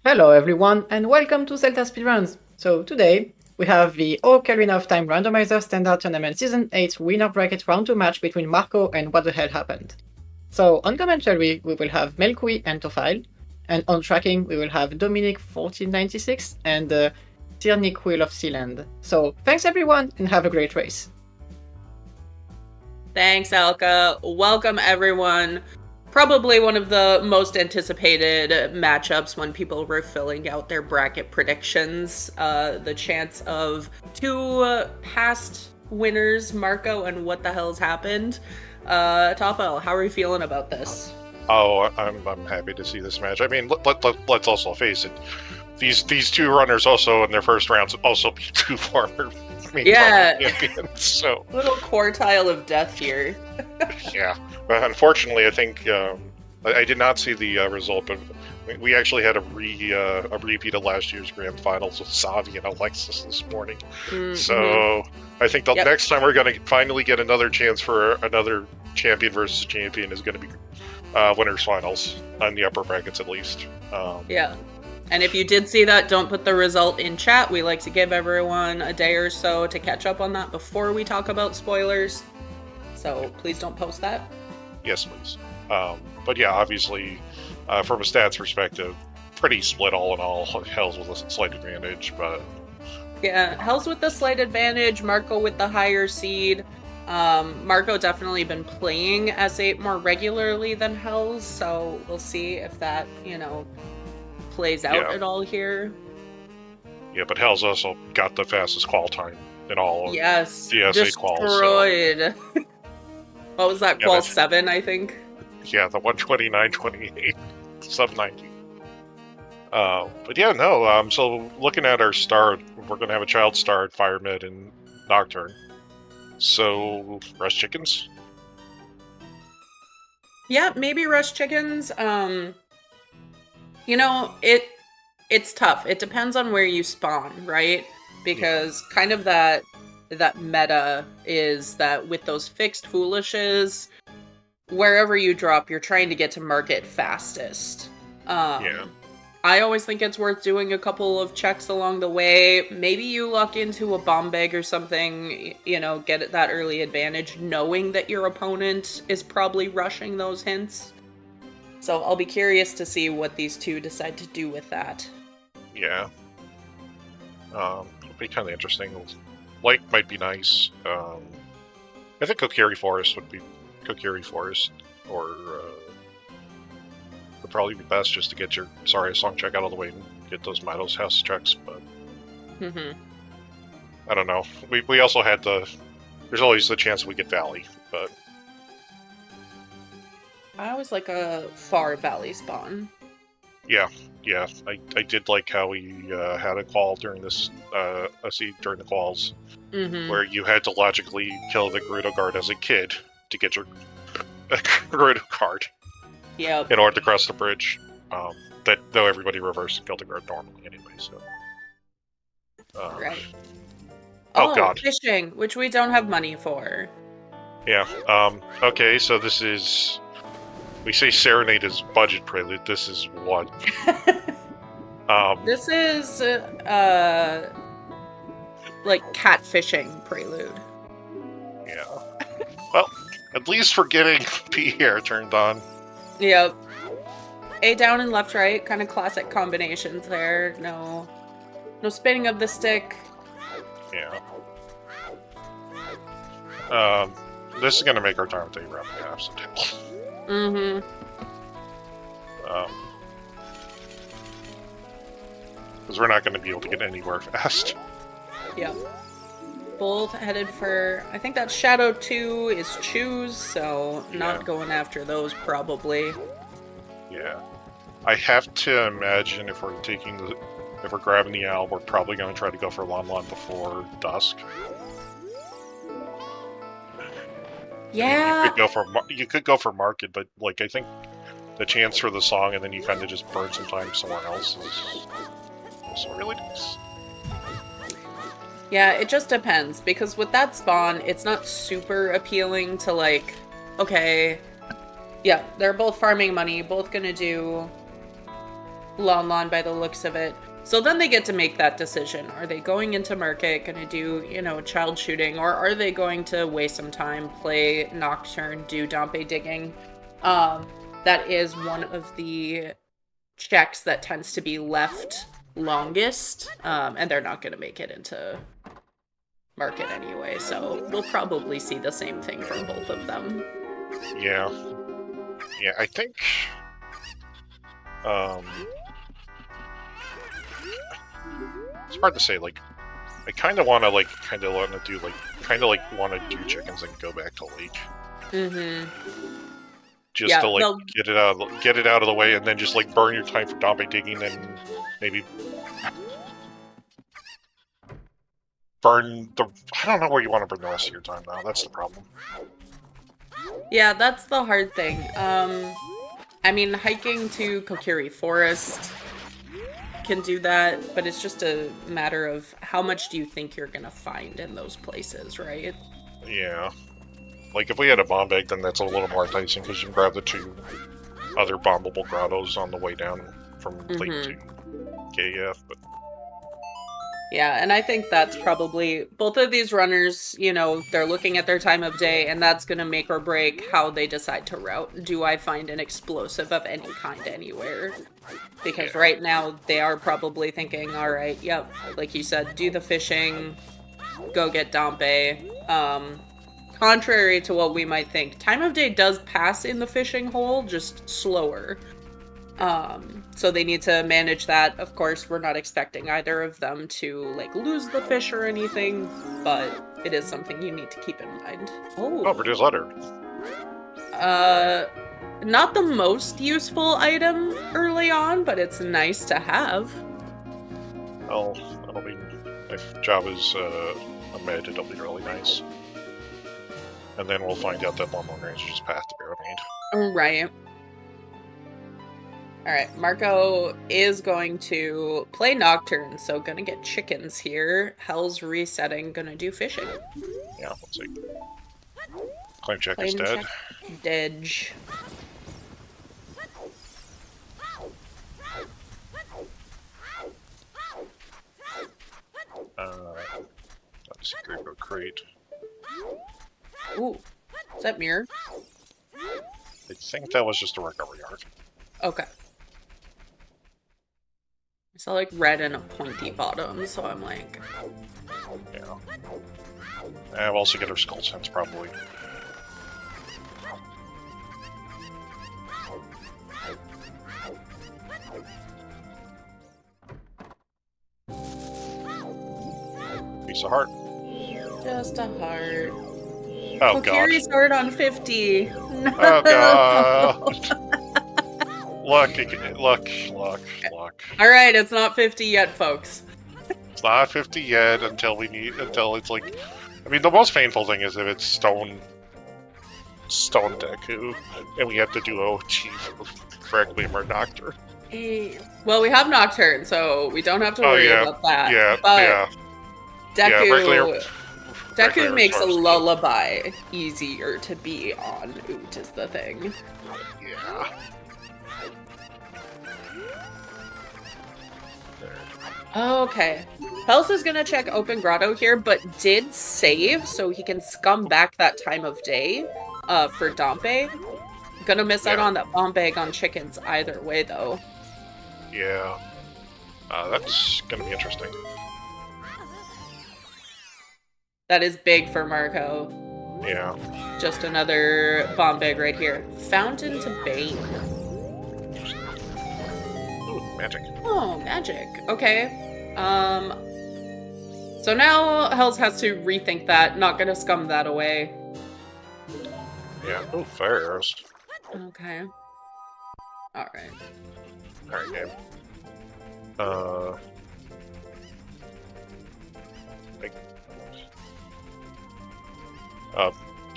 Hello everyone and welcome to ZeldaSpeedRuns. So today we have the Ocarina of Time Randomizer Standard Tournament Season 8 winner bracket round 2 match between Marco and What the Hell Happened. So on commentary we will have Melqui and Tofile, and on tracking we will have Dominic 1496 and Tyrnik Wheel of Sealand. So thanks everyone and have a great race. Thanks, Alka. Welcome everyone. Probably one of the most anticipated matchups when people were filling out their bracket predictions. The chance of two past winners, Marco and What the Hell's Happened. Topel, how are you feeling about this? Oh, I'm happy to see this match. I mean, let's also face it. These two runners also in their first rounds also be two former champions. So little quartile of death here. Yeah, but unfortunately, I think I did not see the result, but we actually had a repeat of last year's grand finals with Savi and Alexis this morning. Mm-hmm. So I think the next time we're going to finally get another chance for another champion versus champion is going to be winners finals on the upper brackets at least. Yeah. And if you did see that, don't put the result in chat. We like to give everyone a day or so to catch up on that before we talk about spoilers. So please don't post that. Yes, please. But yeah, obviously, from a stats perspective, pretty split all in all. Hell's with a slight advantage, but... Yeah, Hell's with the slight advantage, Marco with the higher seed. Marco definitely been playing S8 more regularly than Hell's, so we'll see if that, plays out at all here. Yeah, but Hell's also got the fastest qual time in all the S8 quals. Destroyed. So. What was that qual? 7, I think? Yeah, the 129.28, sub 90. But yeah, no, so looking at our start, we're going to have a child start, Fire Mid, and Nocturne. So, Rush Chickens? Yeah, maybe Rush Chickens. It's tough. It depends on where you spawn, right? Because kind of that meta is that with those fixed foolishes, wherever you drop, you're trying to get to market fastest. I always think it's worth doing a couple of checks along the way. Maybe you luck into a bomb bag or something, get that early advantage, knowing that your opponent is probably rushing those hints. So I'll be curious to see what these two decide to do with that. Yeah. It'll be kind of interesting. Like might be nice. I think Kokiri Forest would be Forest, or would probably be best just to get your song check out of the way and get those Midos house checks, but I don't know. We also had there's always the chance we get Valley, but I always like a far Valley spawn. Yeah. I did like how we had a qual during this during the quals, where you had to logically kill the Gerudo guard as a kid to get your Gerudo card. Yep. In order to cross the bridge. That though everybody reversed and killed the guard normally anyway, so. Right. Oh god. Fishing, which we don't have money for. Yeah. Okay, so this is. We say Serenade is budget prelude. This is what? This is like catfishing prelude. Yeah. Well, at least for getting P hair turned on. Yep. A down and left right, kind of classic combinations there. No spinning of the stick. Yeah. This is gonna make our time take around the half, so because we're not going to be able to get anywhere fast. Yep. Both headed for, I think that Shadow 2 is choose, so not going after those probably. Yeah. I have to imagine if we're grabbing the owl, we're probably going to try to go for Lon Lon before dusk. Yeah. You could go for market, but like I think the chance for the song and then you kind of just burn some time somewhere else is also really nice. Yeah, it just depends, because with that spawn, it's not super appealing to like, okay, yeah, they're both farming money, both gonna do Lon Lon by the looks of it. So then they get to make that decision. Are they going into market, going to do, you know, child shooting, or are they going to waste some time, play Nocturne, do Dompe digging? That is one of the checks that tends to be left longest, and they're not going to make it into market anyway, so we'll probably see the same thing from both of them. Yeah. Yeah, I think... it's hard to say, like, I kind of want to, like, want to do chickens and go back to lake. Just Yeah, to, like, they'll- get it out of the way, and then just, like, burn your time for Dompe digging, and maybe... burn the... I don't know where you want to burn the rest of your time now, that's the problem. Yeah, that's the hard thing. I mean, hiking to Kokiri Forest can do that, but it's just a matter of how much do you think you're gonna find in those places, right? Yeah. Like, if we had a bomb bag, then that's a little more enticing, because you can grab the 2 other bombable grottos on the way down from Lake to KF, but... Yeah, and I think that's probably both of these runners, you know, they're looking at their time of day, and that's going to make or break how they decide to route. Do I find an explosive of any kind anywhere? Because right now they are probably thinking, all right, yep, like you said, do the fishing, go get Dompe. Contrary to what we might think, time of day does pass in the fishing hole, just slower. So they need to manage that. Of course, we're not expecting either of them to, like, lose the fish or anything, but it is something you need to keep in mind. Oh, produce letter. Not the most useful item early on, but it's nice to have. Well, I mean, if job is a med, it'll be really nice. And then we'll find out that Long Range is just Path to Barrowmade. Right. Alright, Marco is going to play Nocturne, so gonna get chickens here. Hell's resetting, gonna do fishing. Yeah, let's see. Claim check is Claim dead. check, Dedge. Let's see, Great Boat Crate. Ooh, is that mirror? I think that was just a recovery arc. Okay. I saw like red and a pointy bottom, so I'm like... Yeah. And we'll also get our skull sense, probably. Piece of heart. Just a heart. Oh, God. Kokiri's heart on 50. No. Oh, God. Look. Alright, it's not 50 yet, folks. It's not 50 yet until it's like... I mean, the most painful thing is if it's Stone Deku, and we have to do OoT for Requiem or Nocturne. Well, we have Nocturne, so we don't have to worry about that. Yeah, but yeah. Deku makes a lullaby easier to be on OoT is the thing. Yeah. Okay. Pels is gonna check Open Grotto here, but did save so he can scum back that time of day for Dompe. Gonna miss out on that bomb bag on chickens either way, though. Yeah. That's gonna be interesting. That is big for Marco. Yeah. Just another bomb bag right here. Fountain to Bane. Ooh, magic. Oh, magic. Okay. So now Hells has to rethink that. Not gonna scum that away. Yeah. Oh, fire arrows. Okay. Alright. Alright, game.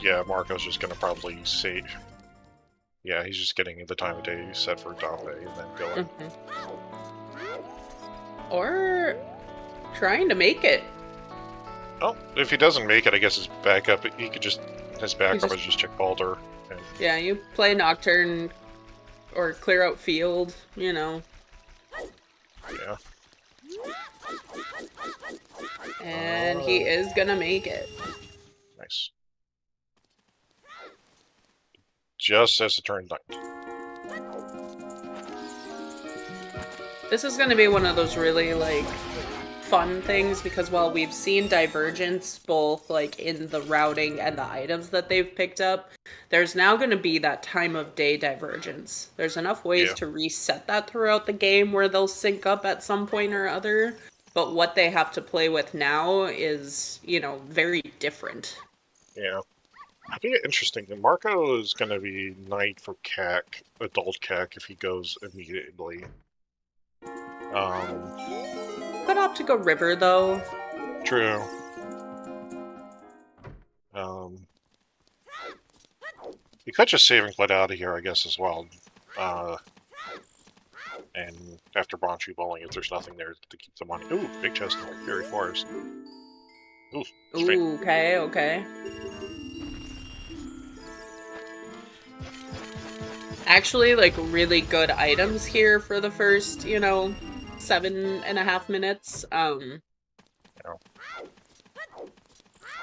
Yeah, Marco's just gonna probably save. Yeah, he's just getting the time of day set for Dompe and then going. Or trying to make it. Oh, if he doesn't make it, I guess his backup, his backup is just check Baldur. Yeah, you play Nocturne or clear out field, you know. Yeah. And he is gonna make it. Nice. Just as the turn died. This is gonna be one of those really, like, fun things, because while we've seen divergence both, like, in the routing and the items that they've picked up, there's now gonna be that time of day divergence. There's enough ways to reset that throughout the game where they'll sync up at some point or other, but what they have to play with now is, you know, very different. Yeah. I think it's interesting. Marco is going to be knight for CAC, adult CAC, if he goes immediately. Could opt to go river, though. True. You could just save and quit out of here, I guess, as well. And after Bronchu bowling, if there's nothing there to keep the money. Ooh, big chest in the Fury Forest. Ooh, Ooh, okay. Actually, like, really good items here for the first, you know, 7.5 minutes. And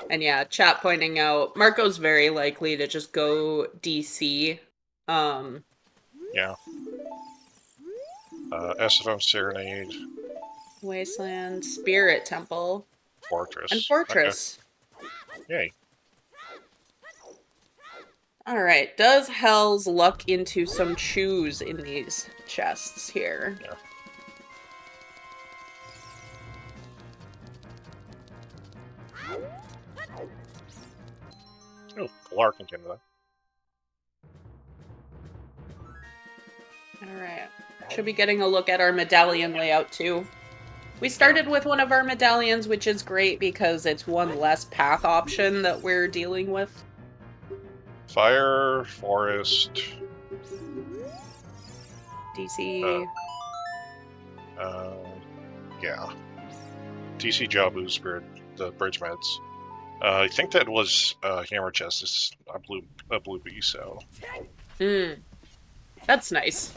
yeah, chat pointing out, Marco's very likely to just go DC. Yeah. SFM Serenade. Wasteland, Spirit Temple. Fortress. And Fortress. Okay. Yay. Alright, does Hells luck into some chews in these chests here? Yeah. Oh, Galar can get into that. Alright. Should be getting a look at our medallion layout too. We started with one of our medallions, which is great because it's one less path option that we're dealing with. Fire, Forest. DC. Yeah. DC Jabu Spirit, the bridge meds. I think that was Hammer Chest. It's a blue bee, so. That's nice.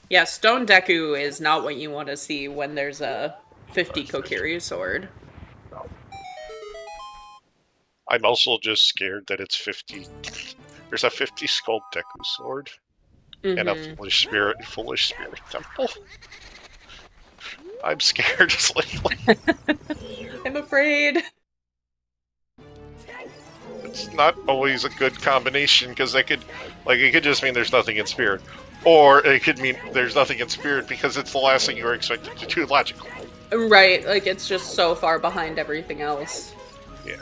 Yeah, Stone Deku is not what you want to see when there's a 50 Kokiri sword. No. I'm also just scared that it's 50. There's a 50 Skull Deku sword and a foolish spirit temple. I'm scared slightly. I'm afraid. It's not always a good combination because it could just mean there's nothing in spirit. Or it could mean there's nothing in spirit because it's the last thing you were expected to do logically. Right, like it's just so far behind everything else. Yeah.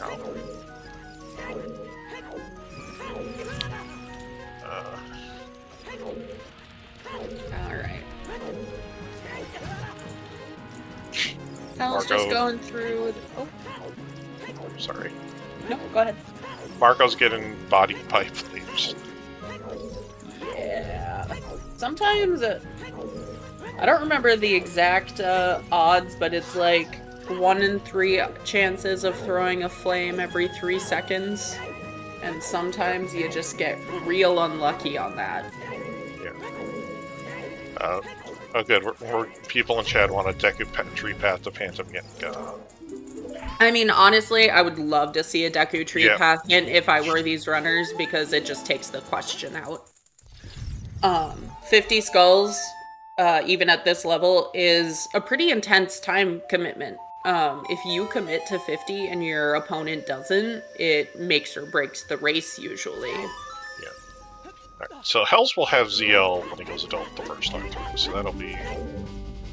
Alright. Hell's just going through... Oh. Sorry. No, go ahead. Marco's getting bodied by flames. Yeah. Sometimes, I don't remember the exact odds, but it's like 1 in 3 chances of throwing a flame every 3 seconds. And sometimes you just get real unlucky on that. Yeah. Oh good, we're people in chat want a Deku tree path to Phantom Yen. I mean, honestly, I would love to see a Deku tree path hint if I were these runners, because it just takes the question out. 50 skulls, even at this level, is a pretty intense time commitment. If you commit to 50 and your opponent doesn't, it makes or breaks the race, usually. Yeah. Right. So Hells will have ZL when he goes adult the first time through, so that'll be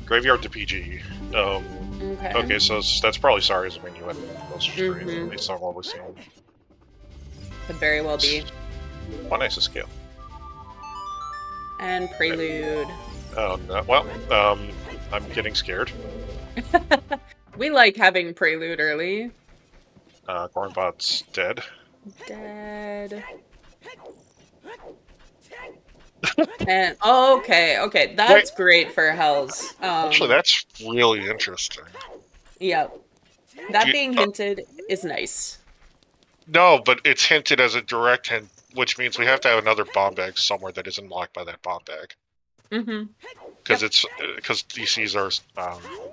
Graveyard to PG. Okay, so that's probably Sari's menu at most streams, based on what we've seen. Could very well be. One nice scale. And Prelude. Oh, no. Well, I'm getting scared. We like having Prelude early. Gornbot's dead. Dead. And okay, that's great for Hells. Actually, that's really interesting. Yep. That being hinted is nice. No, but it's hinted as a direct hint which means we have to have another bomb bag somewhere that isn't locked by that bomb bag. Mm-hmm. Because DCs are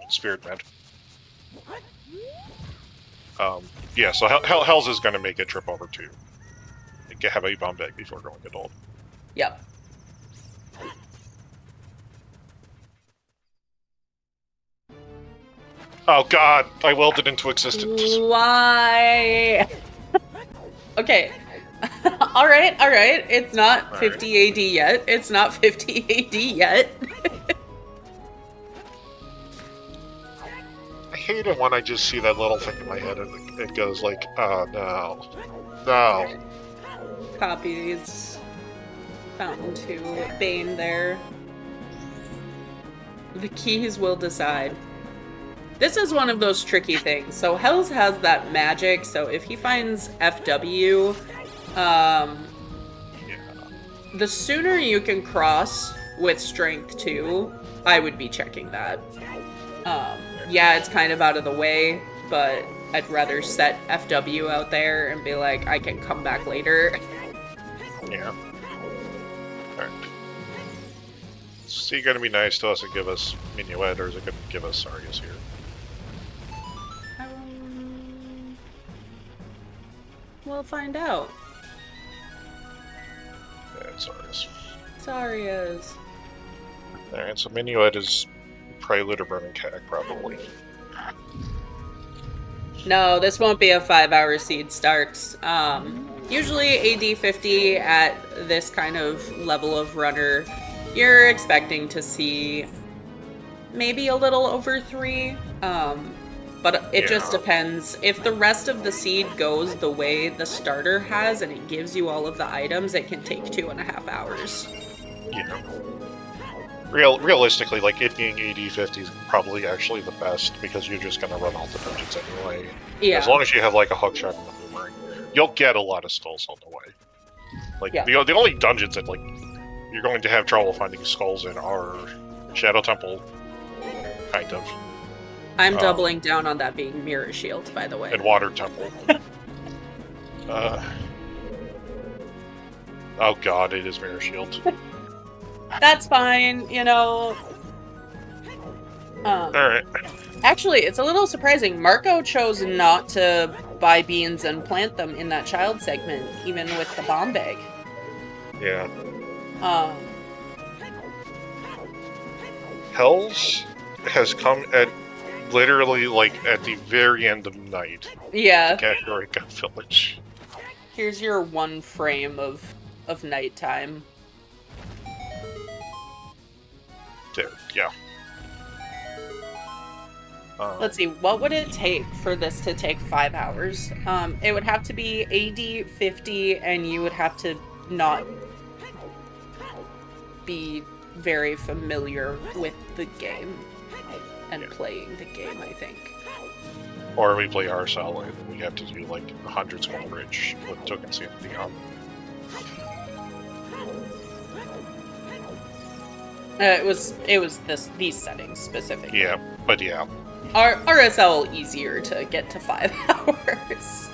spirit meant. Yeah, so Hells is going to make a trip over to have a bomb bag before going adult. Yep. Oh god, I willed it into existence. Why? Okay. Alright. It's not 50 AD yet. It's not 50 AD yet. I hate it when I just see that little thing in my head and it goes like, oh no. No. Copies. Fountain 2. Bane there. The keys will decide. This is one of those tricky things. So Hells has that magic, so if he finds FW, the sooner you can cross with Strength 2, I would be checking that. Yeah, it's kind of out of the way, but I'd rather set FW out there and be like, I can come back later. Yeah. Alright. Is he going to be nice to us and give us Minuet, or is it going to give us Arius here? We'll find out. Yeah, it's Arius. It's Arias. Alright, so Minuet is Prelude or Burning Cag, probably. No, this won't be a 5-hour seed starts. Usually AD 50 at this kind of level of runner, you're expecting to see maybe a little over 3. But it just depends. If the rest of the seed goes the way the starter has and it gives you all of the items, it can take 2.5 hours. Yeah. Realistically, like, it being AD 50 is probably actually the best because you're just going to run all the dungeons anyway. Yeah. As long as you have, like, a hookshot and a boomerang, you'll get a lot of skulls on the way. Like, the only dungeons that, like, you're going to have trouble finding skulls in are Shadow Temple, kind of. I'm doubling down on that being Mirror Shield, by the way. And Water Temple. Oh god, it is Mirror Shield. That's fine, you know. Alright. Actually, it's a little surprising. Marco chose not to buy beans and plant them in that child segment, even with the bomb bag. Yeah. Hells has come at literally, like, at the very end of night. Yeah. To Kakariko Village. Here's your one frame of nighttime. There, yeah. Let's see, what would it take for this to take 5 hours? It would have to be AD 50, and you would have to not be very familiar with the game and playing the game, I think. Or we play RSL and we have to do like 100 Skull Bridge with Token Sanity on. It was these settings specifically. Yeah, but yeah. RSL easier to get to 5 hours.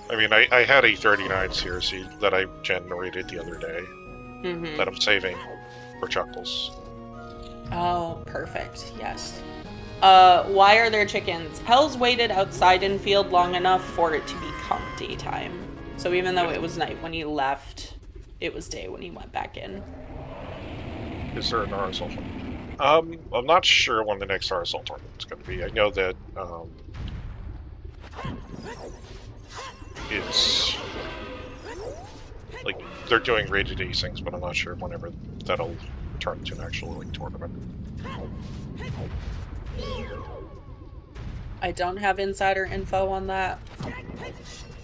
I mean, I had a 39 CRC that I generated the other day that I'm saving for Chuckles. Oh, perfect. Yes. Why are there chickens? Hells waited outside in field long enough for it to become daytime. So even though it was night when he left, it was day when he went back in. Is there an RSL tournament? I'm not sure when the next RSL tournament is going to be. I know that it's like they're doing rated acings, but I'm not sure whenever that'll turn into an actual like tournament. I don't have insider info on that,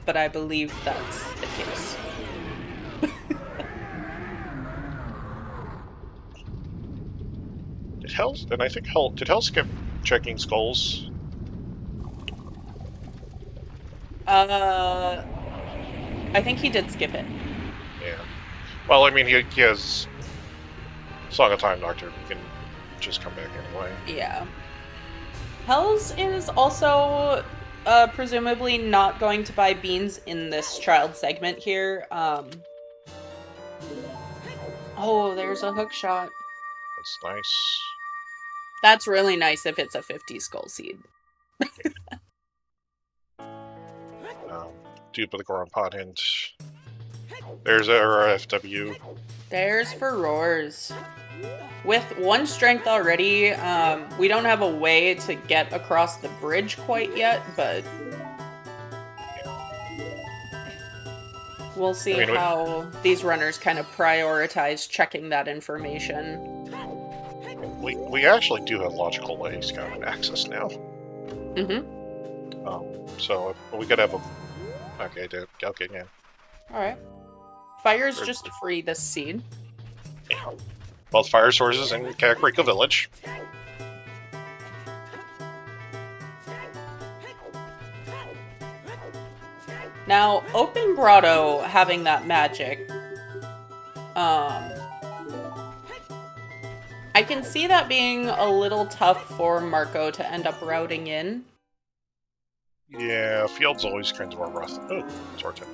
but I believe that's the case. Did Hells, and I think did Hells skip checking skulls? I think he did skip it. Yeah. Well, I mean, he has Song of Time Doctor. He can just come back anyway. Yeah. Hells is also presumably not going to buy beans in this child segment here. Oh, there's a hook shot. That's nice. That's really nice if it's a 50 skull seed. Dupe with the Goron pot hint. There's our FW. There's for roars. With 1 strength already, we don't have a way to get across the bridge quite yet, but we'll see how these runners kind of prioritize checking that information. We actually do have logical ways kind of access now. So we could have a... Okay, dude. Okay, yeah. Alright. Fire's just free this seed. Yeah. Both fire sources in Kakariko Village. Now, Open Grotto having that magic, I can see that being a little tough for Marco to end up routing in. Yeah, Field's always kind of a rough... Oh, Sword Tip.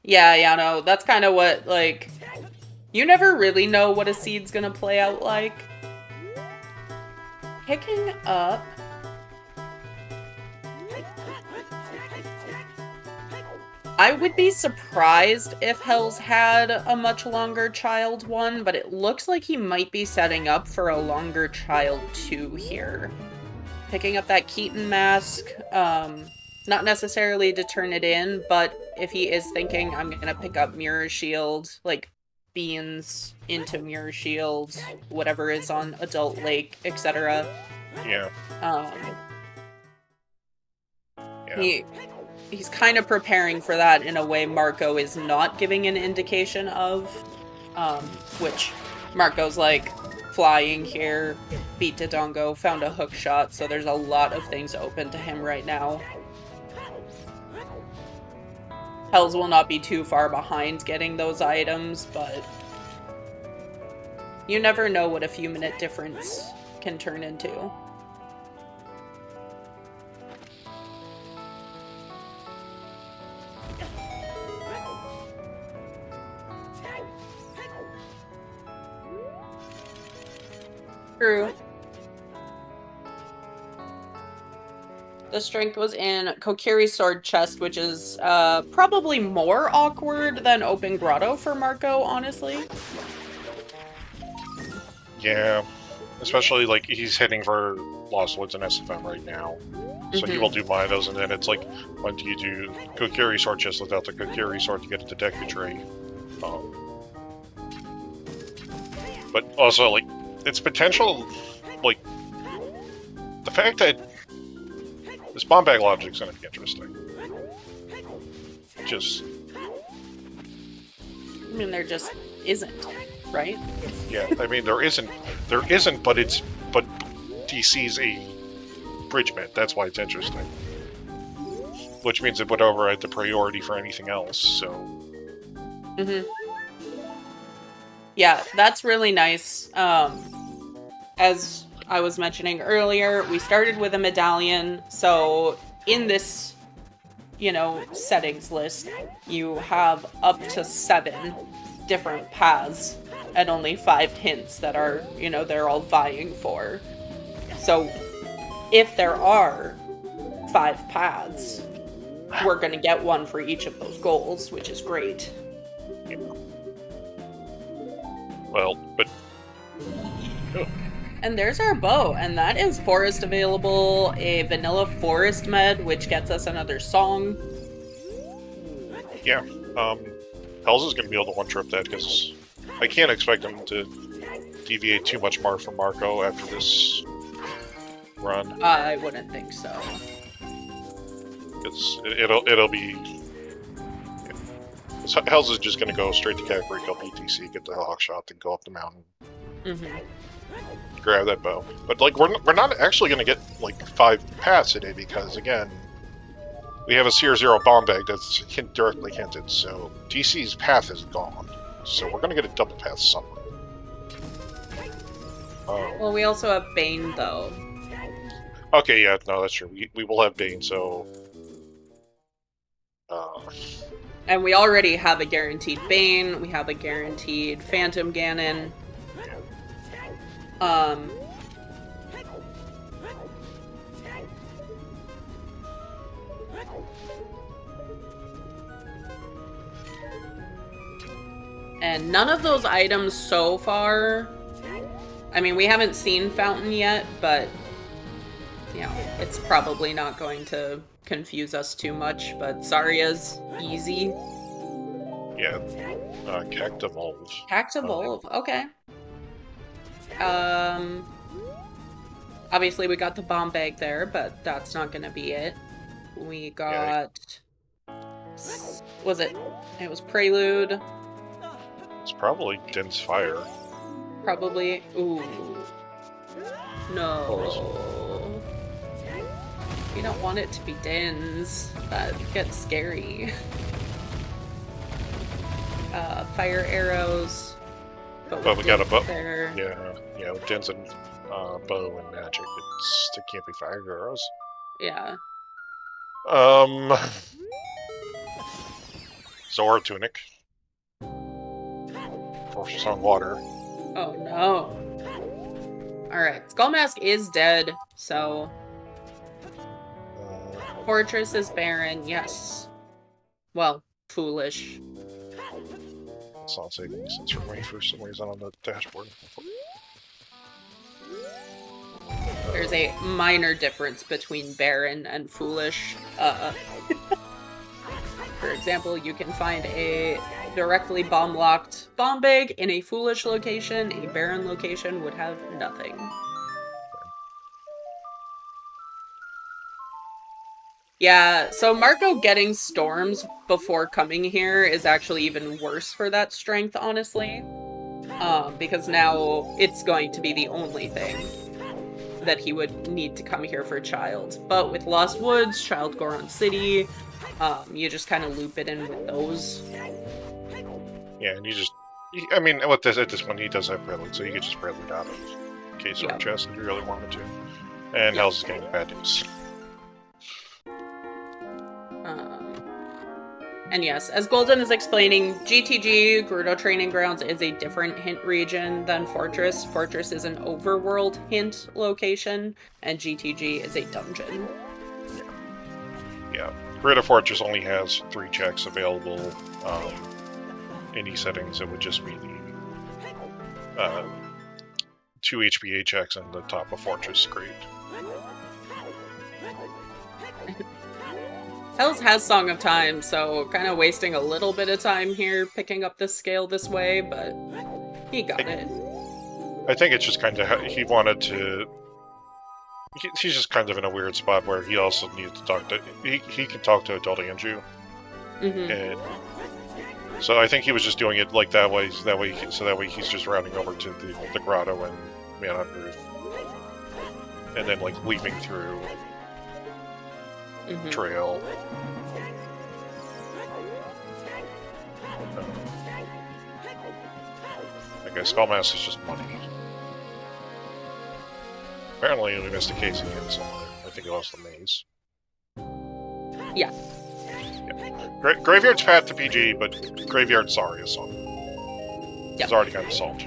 Yeah, no, that's kind of what, like... You never really know what a seed's gonna play out like. Picking up... I would be surprised if Hells had a much longer child one, but it looks like he might be setting up for a longer child 2 here. Picking up that Keaton mask, not necessarily to turn it in, but if he is thinking, I'm gonna pick up Mirror Shield, like beans into Mirror Shield, whatever is on Adult Lake, etc. Yeah. He's kind of preparing for that in a way Marco is not giving an indication of, which Marco's like flying here, beat Dodongo, found a hook shot, so there's a lot of things open to him right now. Hells will not be too far behind getting those items, but you never know what a few-minute difference can turn into. True. The strength was in Kokiri's sword chest, which is probably more awkward than Open Grotto for Marco, honestly. Yeah. Especially, like, he's heading for Lost Woods and SFM right now. So he will do Midos, and then it's like, when do you do Kokiri sword chest without the Kokiri sword to get into deck betray? But also, like, its potential, like, the fact that this bomb bag logic is going to be interesting. Just... I mean, there just isn't, right? Yeah, I mean, there isn't, but DC's a bridge mid, that's why it's interesting. Which means it would override the priority for anything else, so... Yeah, that's really nice. As I was mentioning earlier, we started with a medallion, so in this, you know, settings list, you have up to 7 different paths and only 5 hints that are, you know, they're all vying for. So if there are 5 paths, we're going to get one for each of those goals, which is great. Yeah. Well, but... Oh. And there's our bow, and that is forest available, a vanilla forest med, which gets us another song. Yeah, Hells is going to be able to one-trip that, because I can't expect him to deviate too much more from Marco after this run. I wouldn't think so. It'll be... Yeah. Hells is just going to go straight to Kakariko BTC, get the hawk shot, then go up the mountain. Grab that bow. But, like, we're not actually going to get, like, 5 paths today, because, again, we have a Seer 0 bomb bag that's directly hinted, so DC's path is gone. So we're going to get a double path somewhere. Well, we also have Bane, though. Okay, yeah, no, that's true. We will have Bane, so... And we already have a guaranteed Bane, we have a guaranteed Phantom Ganon. And none of those items so far... I mean, we haven't seen Fountain yet, but... You know, it's probably not going to confuse us too much, but Zarya's easy. Yeah, Cactivolve. Cactivolve, okay. Obviously we got the bomb bag there, but that's not gonna be it. We got... Was it? It was Prelude. It's probably Dense Fire. Probably. Ooh. No. You don't want it to be Dens. That gets scary. Fire arrows. But we got a bow. There. Yeah, with Dens and bow and magic, it can't be fire arrows. Yeah. Zora Tunic. Fortress on water. Oh no. Alright, Skullmask is dead, so... Fortress is barren, yes. Well, foolish. It's not saving any sense for me for some reason on the dashboard. There's a minor difference between barren and foolish. For example, you can find a directly bomb-locked bomb bag in a foolish location. A barren location would have nothing. Yeah, so Marco getting storms before coming here is actually even worse for that strength, honestly. Because now it's going to be the only thing that he would need to come here for Child. But with Lost Woods, Child Goron City, you just kind of loop it in with those. Yeah, and you just... I mean, at this point, he does have Prelude, so you could just Prelude out of case or chest if you really wanted to. And Hell's is getting bad news. And yes, as Golden is explaining, GTG, Gerudo Training Grounds, is a different hint region than Fortress. Fortress is an overworld hint location, and GTG is a dungeon. Yeah. Gerudo Fortress only has 3 checks available. Any settings, it would just be the 2 HPA checks in the top of Fortress Grade. Hells has Song of Time, so kind of wasting a little bit of time here picking up this scale this way, but he got it. I think it's just kind of he wanted to... He's just kind of in a weird spot where he also needs to talk to... He can talk to Adult Andrew. And so I think he was just doing it like that way he's just rounding over to the grotto and Man on Roof. And then like leaping through trail. I guess Skullmask is just money. Apparently we missed a case again somewhere. I think it was the maze. Yeah. Graveyard's path to PG, but Graveyard's Zarya song. Yep. It's already got the salt.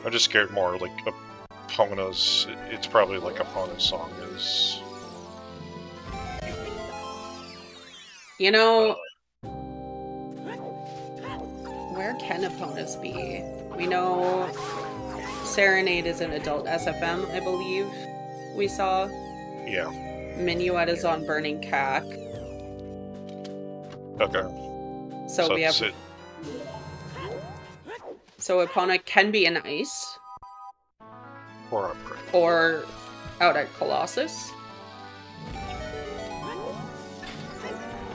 I'm just scared more like Epona's. It's probably like Epona's song is. You know, where can Epona's be? We know Serenade is an adult SFM, I believe. We saw. Yeah. Minuet is on Burning Cack. Okay. So we have. So Epona can be in ice. Or upgrade. Or out at Colossus.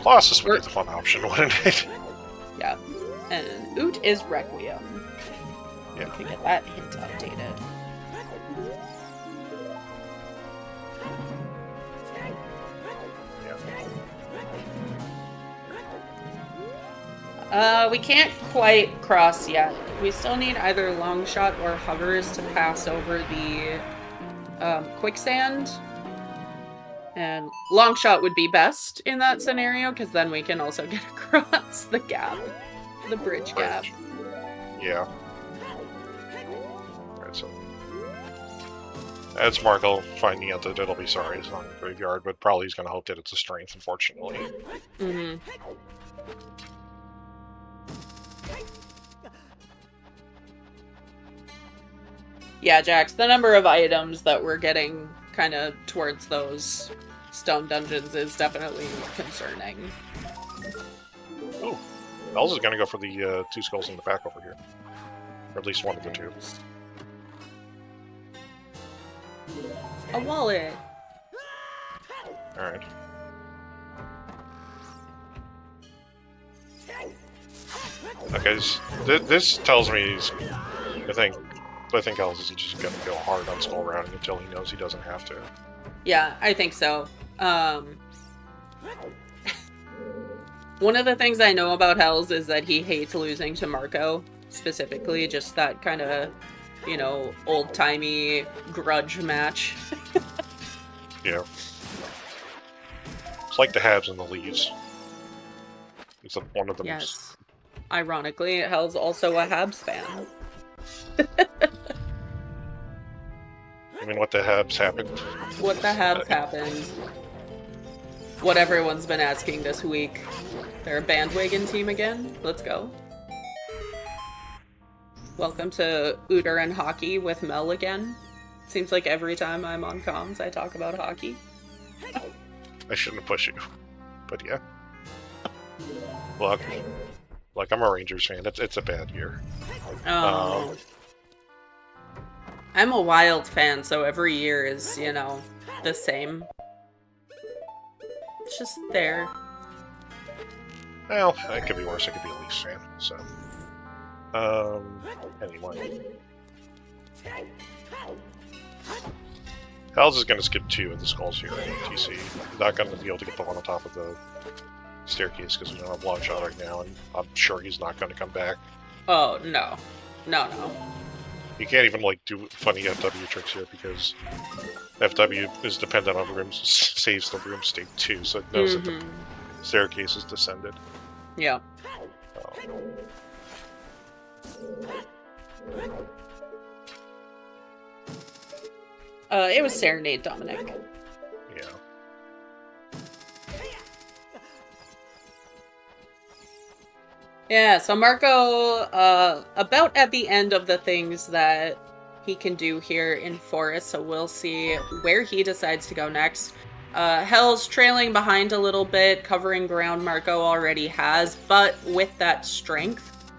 Colossus would be the fun option, wouldn't it? Yeah. And OoT is Requiem. Yeah. We can get that hint updated. We can't quite cross yet We still need either long shot or hovers to pass over the quicksand. And long shot would be best in that scenario, because then we can also get across the gap. The bridge gap. Yeah. Alright, so... That's Marco finding out that it'll be sorry it's not in the graveyard, but probably he's gonna hope that it's a strength, unfortunately. Mm-hmm. Yeah, Jax, the number of items that we're getting kind of towards those stone dungeons is definitely concerning. Ooh. Bells is gonna go for the 2 skulls in the back over here. Or at least one of the 2. A wallet! Alright. Okay, this tells me he's... I think Ellis is just gonna go hard on skull routing until he knows he doesn't have to. Yeah, I think so. One of the things I know about Hells is that he hates losing to Marco, specifically, just that kind of, you know, old-timey grudge match. Yeah. It's like the Habs and the Leaves. Except one of them is... Yes. Ironically, Hells also a Habs fan. I mean, what the Habs happened? What the Habs happened. What everyone's been asking this week. They're a bandwagon team again? Let's go. Welcome to Ooter and Hockey with Mel again. Seems like every time I'm on comms, I talk about hockey. I shouldn't push you. But yeah. Look, I'm a Rangers fan. It's a bad year. Oh. I'm a Wild fan, so every year is, you know, the same. It's just there. Well, it could be worse. I could be a Leafs fan, so... Anyway. Hells is going to skip 2 of the skulls here in TC. He's not going to be able to get the one on top of the staircase because we don't have long shot right now, and I'm sure he's not going to come back. Oh, no. No. You can't even, like, do funny FW tricks here because FW is dependent on rooms, saves the room state too, so it knows that the staircase is descended. Yeah. It was Serenade, Dominic. Yeah. Yeah, so Marco, about at the end of the things that he can do here in Forest, so we'll see where he decides to go next. Hell's trailing behind a little bit, covering ground Marco already has, but with that strength,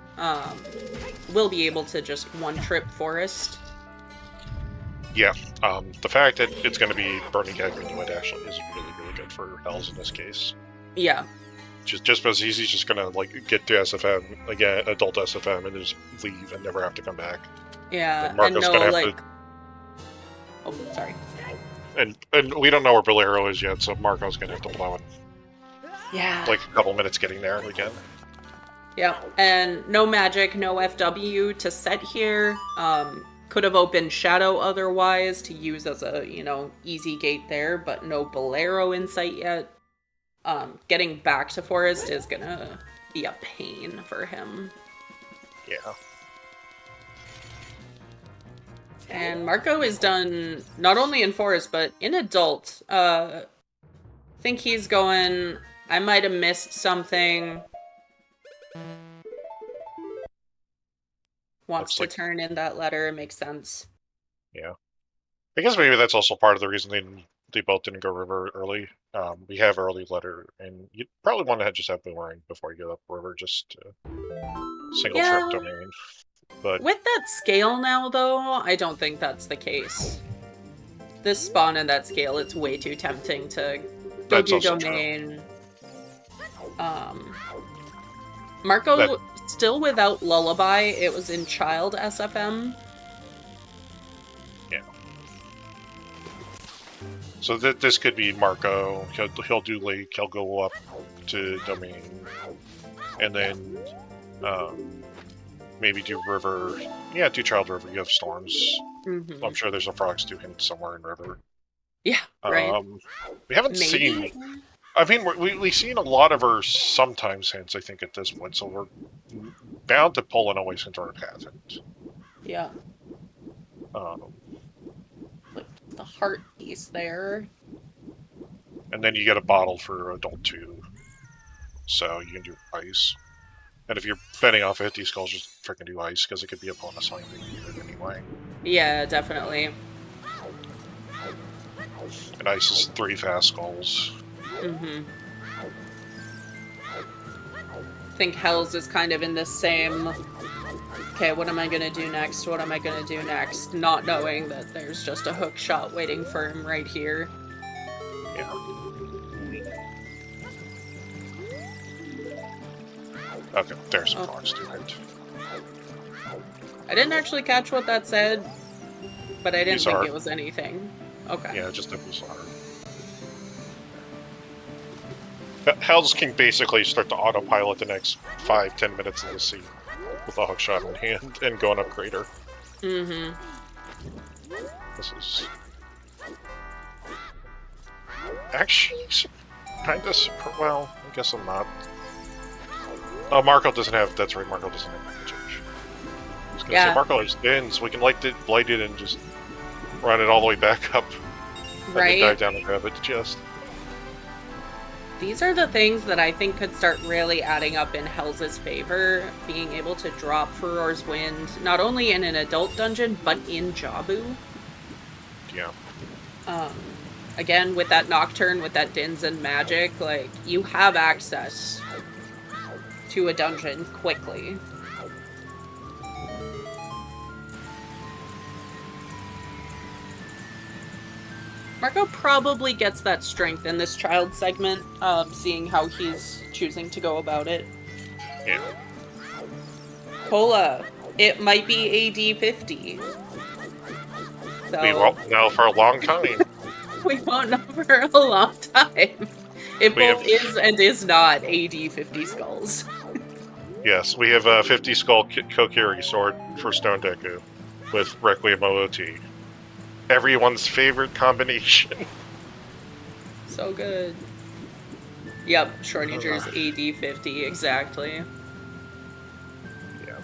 we'll be able to just one-trip Forest. Yeah, the fact that it's going to be Burning Egg Minuet actually is really, really good for Hells in this case. Yeah. Just because he's just going to, like, get to SFM, again, adult SFM, and just leave and never have to come back. Yeah, and Marco's no, gonna have like... to... Oh, sorry. And we don't know where Bolero is yet, so Marco's going to have to blow it. Yeah. Like a couple minutes getting there again. Yeah, and no magic, no FW to set here. Could have opened Shadow otherwise to use as a, you know, easy gate there, but no Bolero in sight yet. Getting back to Forest is gonna be a pain for him. Yeah. And Marco is done not only in Forest, but in Adult. Think he's going, I might have missed something. Wants to turn in that letter, makes sense. Yeah. I guess maybe that's also part of the reason they both didn't go river early. We have early letter, and you probably want to just have Boomerang before you go up river, just single trip domain. But with that scale now, though, I don't think that's the case. This spawn and that scale, it's way too tempting to go do domain. Marco still without Lullaby. It was in Child SFM. Yeah. So this could be Marco. He'll do Lake. He'll go up to domain, and then maybe do river. Yeah, do child river. You have storms. Mm-hmm. I'm sure there's a frogs 2 hint somewhere in river. Yeah, right. We haven't Maybe. seen. I mean, we've seen a lot of her sometimes hints, I think, at this point, so we're bound to pull an always hint or a path hint. Yeah. Like the heart piece there. And then you get a bottle for adult 2, so you can do ice. And if you're betting off 50 skulls, just freaking do ice, because it could be a bonus sign that you get it anyway. Yeah, definitely. And ice is 3 fast skulls. Mm-hmm. I think Hells is kind of in the same, okay, what am I gonna do next? What am I gonna do next? Not knowing that there's just a hook shot waiting for him right here. Yeah. Okay, there's some frogs too, right? I didn't actually catch what that said, but I didn't think Bizarre. it was anything. Okay. Yeah, just a bizarre. Hells can basically start to autopilot the next 5-10 minutes of the scene with a hook shot in hand and going up crater. Mm-hmm. This is actually kind of well. I guess I'm not. Oh, Marco doesn't have. That's right. Marco doesn't have magic. I was gonna say Marco has dins. We can light it and just run it all the way back up. Right. And then dive down and grab it just. These are the things that I think could start really adding up in Hells' favor. Being able to drop Furor's Wind, not only in an adult dungeon, but in Jabu. Yeah. Again, with that Nocturne, with that Dins and magic, like, you have access to a dungeon quickly. Marco probably gets that strength in this child segment, seeing how he's choosing to go about it. Yeah. Cola, it might be AD 50. So We won't know for a long time. we won't know for a long time. It both is and is not AD 50 skulls. Yes, we have a 50 skull Kokiri sword for Stone Deku with Requiem OoT. Everyone's favorite combination. So good. Yep, Shortager's AD 50, exactly. Yeah.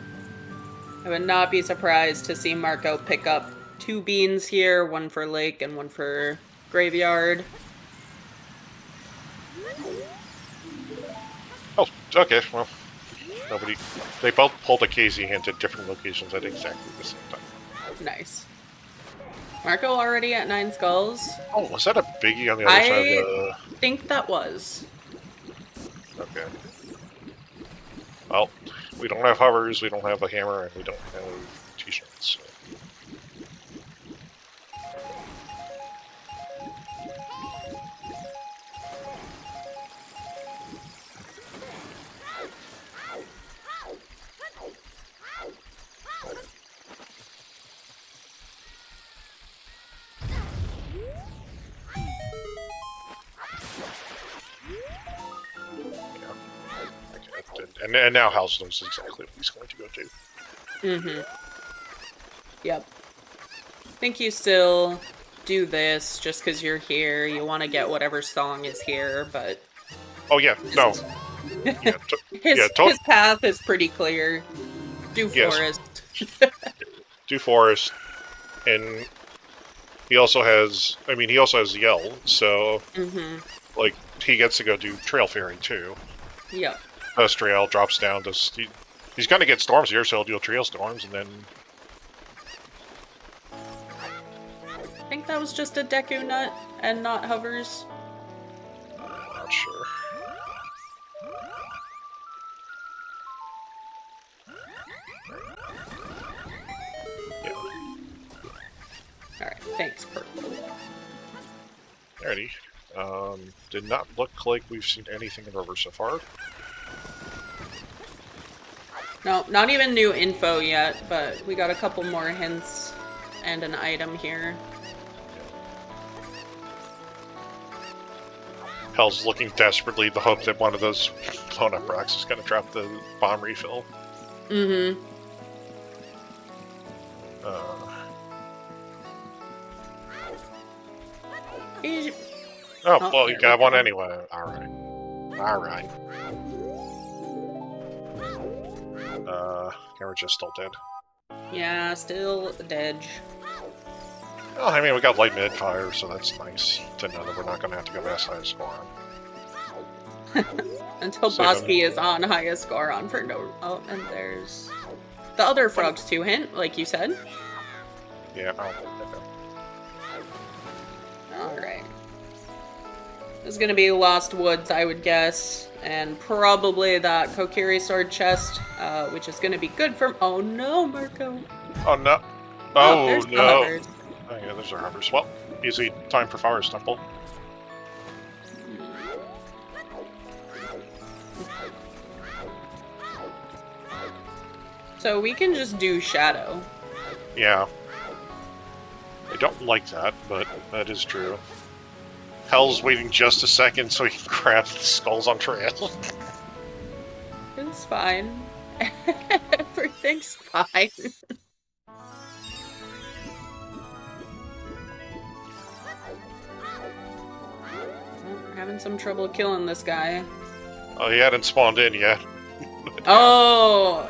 I would not be surprised to see Marco pick up 2 beans here, one for Lake and one for Graveyard. Oh, okay, well, they both pulled a KZ hint at different locations at exactly the same time. Nice. Marco already at 9 skulls. Oh, was that a biggie on the other side of the... I think that was. Okay. Well, we don't have hovers, we don't have a hammer, and we don't have t-shirts, so... And now House knows exactly what he's going to go do. Mm-hmm. Yep. I think you still do this just because you're here. You want to get whatever song is here, but... Oh, yeah, no. His path is pretty clear. Do Forest. Do Forest. And he also has... I mean, he also has Yell, so... Mm-hmm. Like, he gets to go do Trail Fairy, too. Yep. Trail drops down to... He's gonna get Storms here, so he'll deal Trail Storms, and then... I think that was just a Deku Nut and not Hovers. Not sure. Yeah. Alright, thanks, Purple. Alrighty. Did not look like we've seen anything in River so far. No, not even new info yet, but we got a couple more hints and an item here. Hell's looking desperately to hope that one of those blown up rocks is going to drop the bomb refill. Mm-hmm. Easy. Oh, Oh, well, you there got we one go. anyway. Alright. Alright. Yeah, we're just still dead. Yeah, still dead. Well, I mean, we got light mid-fire, so that's nice to know that we're not going to have to go past high score on. Until Save Bosky is on highest score on for no... Oh, and there's... The other frogs too, hint, like you said. Yeah, Alright. This is gonna be Lost Woods, I would guess. And probably that Kokiri sword chest, which is gonna be good for... Oh no, Marco! Oh, no. Oh, Oh, there's the no. hovers. Oh, yeah, there's our hovers. Well, easy time for Forest Temple. So we can just do Shadow. Yeah. I don't like that, but that is true. Hell's waiting just a second so he can grab the skulls on trail. It's fine. Everything's fine. We're having some trouble killing this guy. Oh, he hadn't spawned in yet. Oh!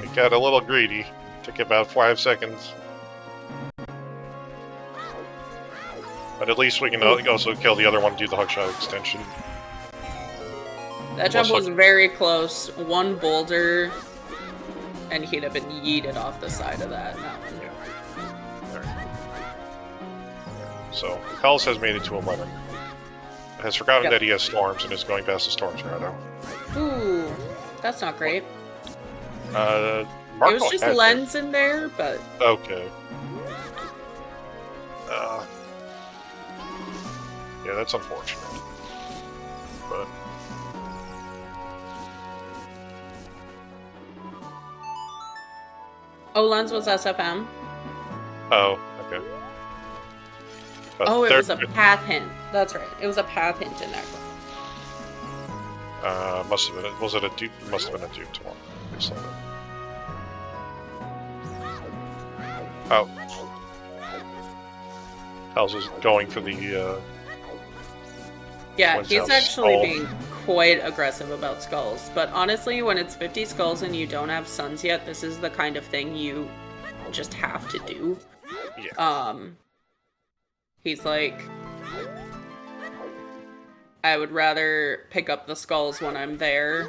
He got a little greedy. Took about 5 seconds. But at least we can also kill the other one and do the hookshot extension. That jump was very close. One boulder, and he'd have been yeeted off the side of that mountain. So, Hells has made it to 11. Has forgotten Yep. that he has storms and is going past the storms right now. Ooh, that's not great. Marco It was just had lens in there, but... Okay. Yeah, that's unfortunate. But... Oh, lens was SFM. Oh, okay. But Oh, it there- was a path hint. That's right. It was a path hint in there. must have been. Was it a dupe? Must have been a dupe to one. Oh. Hells is going for the. Yeah, One's he's house. actually Oh. being quite aggressive about skulls. But honestly, when it's 50 skulls and you don't have suns yet, this is the kind of thing you just have to do. Yeah. He's like, I would rather pick up the skulls when I'm there.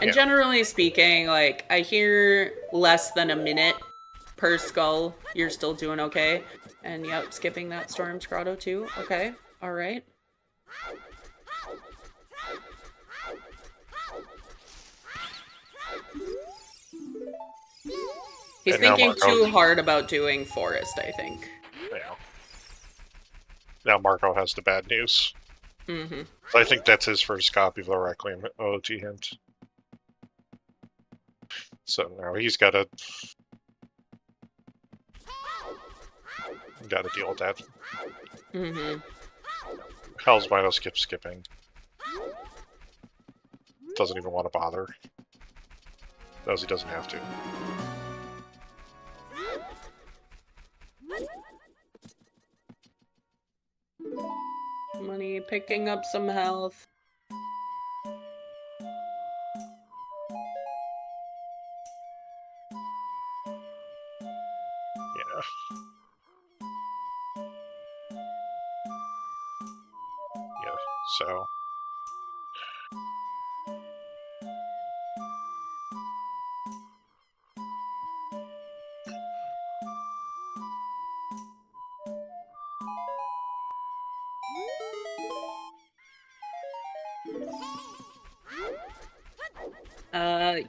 And Yeah. generally speaking, like, I hear less than a minute per skull, you're still doing okay. And yep, skipping that Storm's Grotto too. Okay, alright. He's And now thinking Marco- too hard about doing Forest, I think. Yeah. Now Marco has the bad news. Mm-hmm. I think that's his first copy of the Requiem OoT hint. So now he's got to deal with that. Mm-hmm. Hell's Mino skipping. Doesn't even want to bother. Knows he doesn't have to. Money, picking up some health. Yeah. Yeah, so...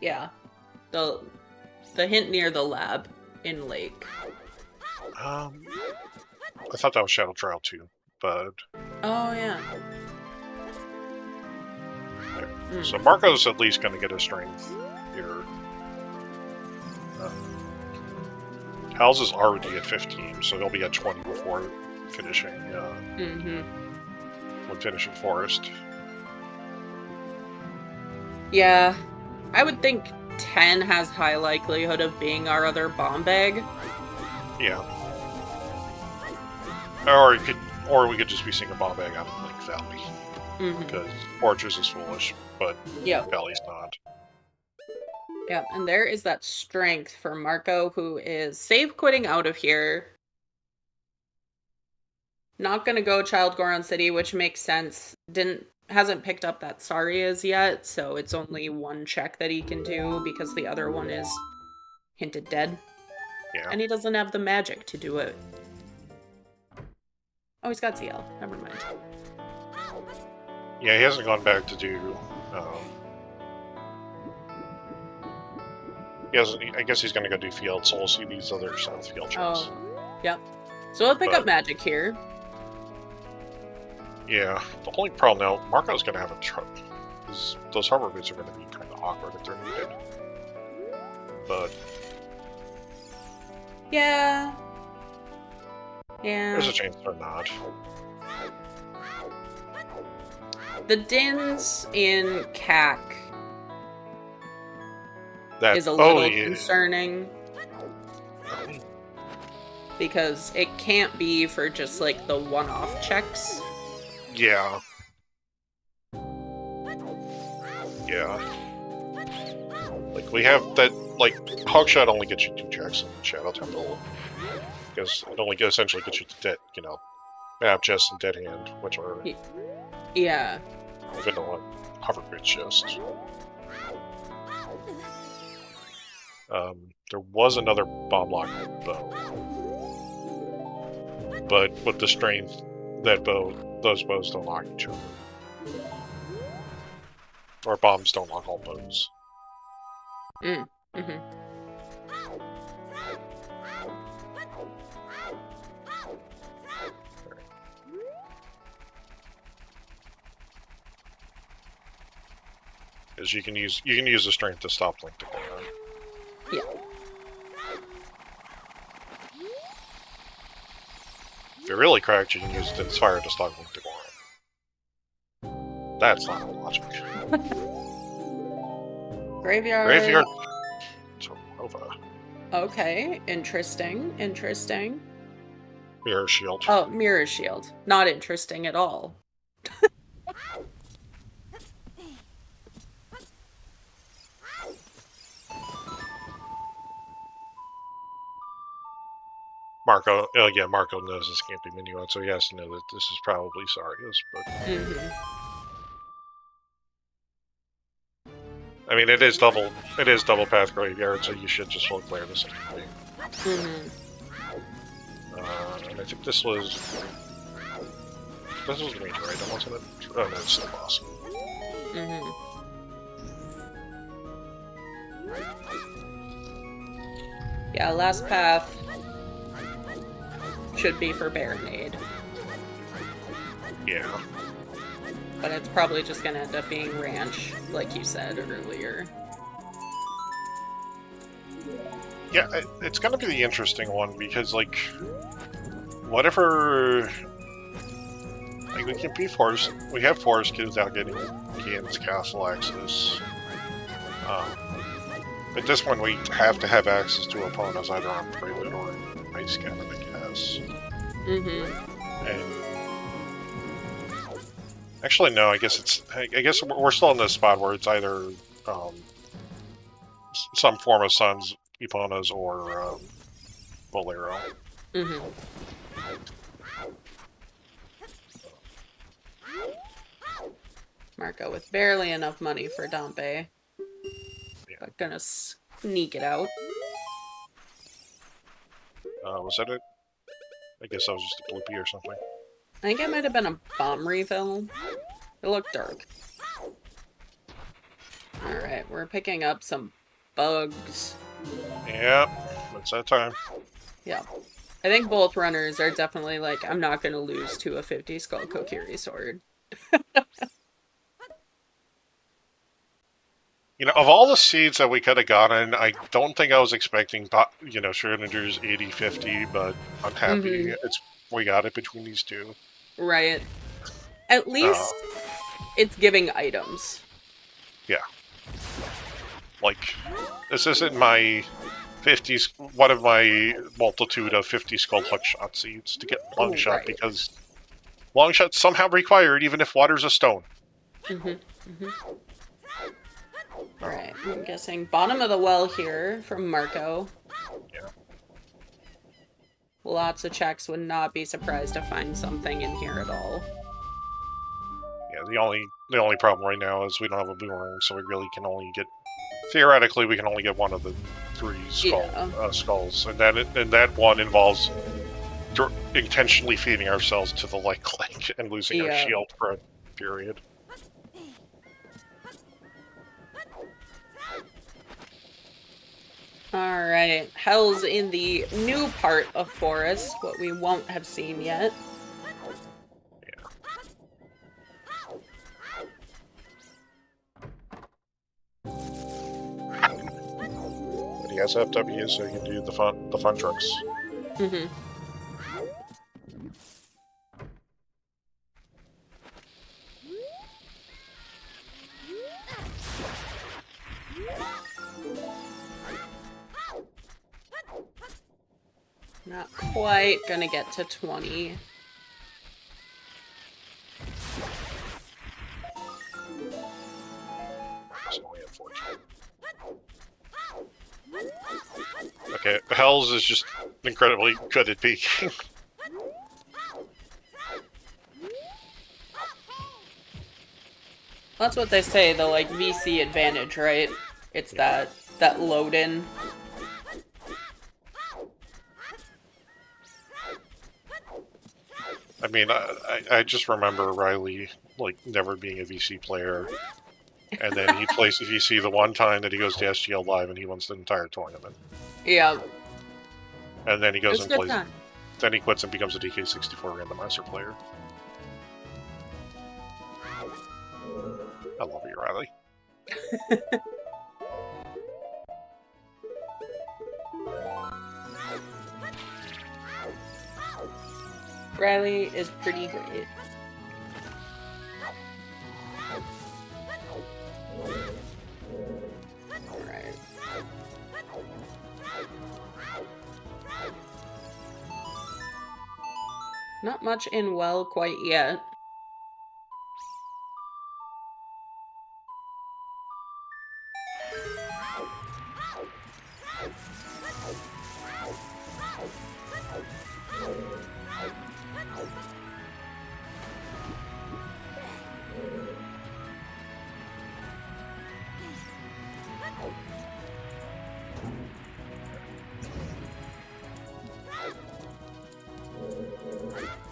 Yeah. The hint near the lab in Lake. I thought that was Shadow Trial too, but... Oh, yeah. There. So Marco's at least going to get his strength here. Hal's is already at 15, so he'll be at 20 before finishing, when finishing Forest. Yeah. I would think 10 has high likelihood of being our other bomb bag. Yeah. Or we could just be seeing a bomb bag on like Valley. Because Fortress is foolish, but Valley's not. Yeah, and there is that strength for Marco, who is save quitting out of here. Not gonna go Child Goron City, which makes sense. Hasn't picked up that Saria's yet, so it's only one check that he can do because the other one is hinted dead. Yeah. And he doesn't have the magic to do it. Oh, he's got CL. Never mind. Yeah, he hasn't gone back to do. I guess he's gonna go do field, so we'll see these other south field checks. Oh, yep. So we'll pick up magic here. Yeah, the only problem now, Marco's gonna have a trouble. Those harbor boots are gonna be kind of awkward if they're needed. But yeah, there's a chance they're not. The dins in CAC is a Oh, little yeah. concerning. Because it can't be for just, like, the one-off checks. Yeah. Yeah. Like, we have that, like, Hogshot only gets you 2 checks in Shadow Temple. Because it only essentially gets you to dead, map chest and dead hand, which are Yeah. vanilla hover grid chest. There was another bomb lock bow. But with the strength, those bows don't lock each other. Or bombs don't lock all bows. Because you can use the strength to stop Link to Ganon. Yeah. If you're really cracked, you can use the Inspire to stop Link to Ganon. That's not logic. Graveyard. Graveyard. So, Nova. Okay, interesting. Mirror Shield. Oh, Mirror Shield. Not interesting at all. Marco knows this can't be Minuet, so he has to know that this is probably Saria's, but... I mean, it is double path graveyard, so you should just full clear this anyway. And I think this was the major item, wasn't it? Oh, no, it's the boss. Yeah, last path should be for Baronade. Yeah. But it's probably just gonna end up being Ranch, like you said earlier. Yeah, it's gonna be the interesting one, because, like, whatever... Like, we can be forced... We have forced without getting Ganon's castle access. At this point, we have to have access to opponents either on Prelude or Ice Cannon, I guess. And... Actually, no, I guess we're still in this spot where it's either some form of Sun's Eponas or Bolero. Marco with barely enough money for Dompe. But gonna sneak it out. Was that it? I guess that was just a bloopy or something. I think it might have been a bomb refill. It looked dark. Alright, we're picking up some bugs. Yep, it's that time. Yeah. I think both runners are definitely like, I'm not gonna lose to a 50 Skull Kokiri sword. Of all the seeds that we could have gotten, I don't think I was expecting, Schrodinger's 80-50, but I'm happy we got it between these two. Right. At least it's giving items. Yeah. Like, this isn't my 50s, one of my multitude of 50 skull hook shot seeds to get long shot, right. because long shot's somehow required even if water's a stone. Alright, I'm guessing bottom of the well here from Marco. Yeah. Lots of checks, would not be surprised to find something in here at all. Yeah, the only problem right now is we don't have a boomerang, so we really can only get, theoretically, we can only get one of the 3 skulls, and that one involves intentionally feeding ourselves to the light click and losing our shield for a period. Alright, Hell's in the new part of Forest, what we won't have seen yet. But he has FW, so he can do the fun tricks. Not quite gonna get to 20. It's only unfortunate. Okay, Hells is just incredibly good at peeking. That's what they say, the like VC advantage, right? It's that load in. I mean, I just remember Riley, like, never being a VC player, and then he plays the VC the one time that he goes to SGL Live and he wins the entire tournament. Yeah. And then he goes and plays, time. then he quits and becomes a DK64 randomizer player. I love you, Riley. Riley is pretty great. Alright. Not much in well quite yet.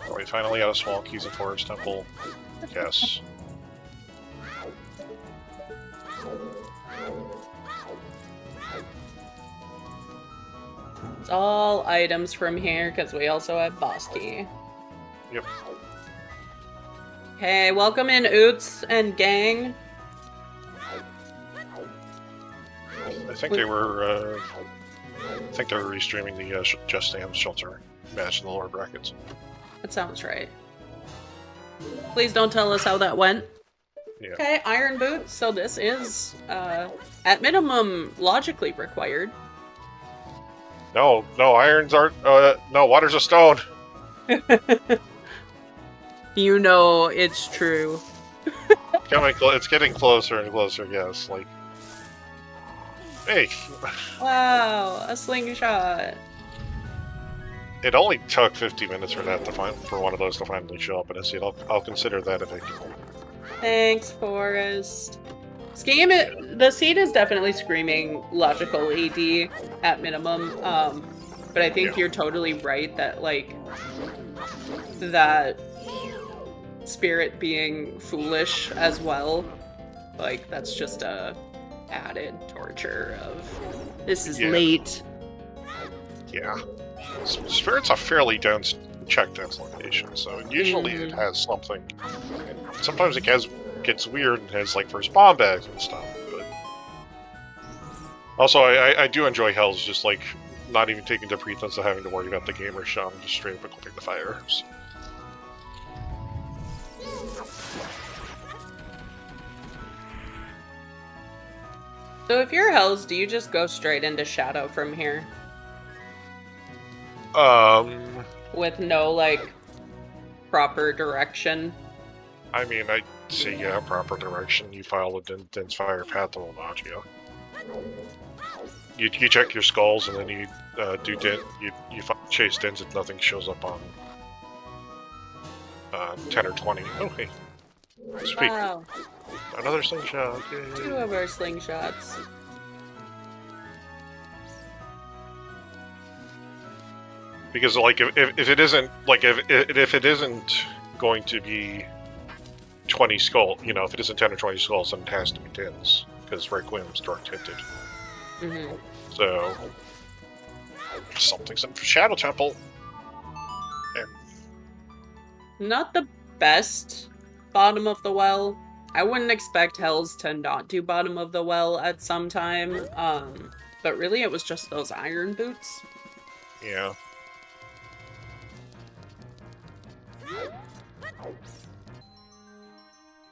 Oh, we finally got a small Keys of Forest Temple. Yes. It's all items from here, because we also have boss key. Yep. Hey, welcome in, Oots and gang. I think they were. I think they were restreaming the Just Dance Shelter match in the lower brackets. That sounds right. Please don't tell us how that went. Yeah. Okay, Iron Boots. So this is, at minimum, logically required. No, irons aren't. No, water's a stone. You know it's true. It's getting closer and closer. Yes, like. Hey. Wow, a slingshot. It only took 50 minutes for that for one of those to finally show up, and I'll consider that a victory. Thanks, Forrest. Scheme, the seed is definitely screaming logical AD at minimum, but I think you're totally right that, like, that spirit being foolish as well, like, that's just a added torture of, this is late. Yeah. Spirit's a fairly dense check dense location, so usually it has something. And sometimes it gets weird and has like first bomb bags and stuff, but also I do enjoy Hells just like not even taking the pretense of having to worry about the gamer shot and just straight up equipping the fires. So if you're Hells, do you just go straight into Shadow from here? With no, like, proper direction? I mean, I'd say, yeah, proper direction. You follow the dense fire path that will notch you. You check your skulls, and then you chase dens if nothing shows up on 10 or 20. Oh, hey. Speak. Wow. Another slingshot. Yay. 2 of our slingshots. Because, like, if it isn't, like, if it isn't going to be 20 skull, you know, if it isn't 10 or 20 skulls, then it has to be dens, because Requiem's direct hinted. Mm-hmm. So, something's in Shadow Temple. And Not the best bottom of the well. I wouldn't expect Hells to not do bottom of the well at some time. But really it was just those iron boots. yeah.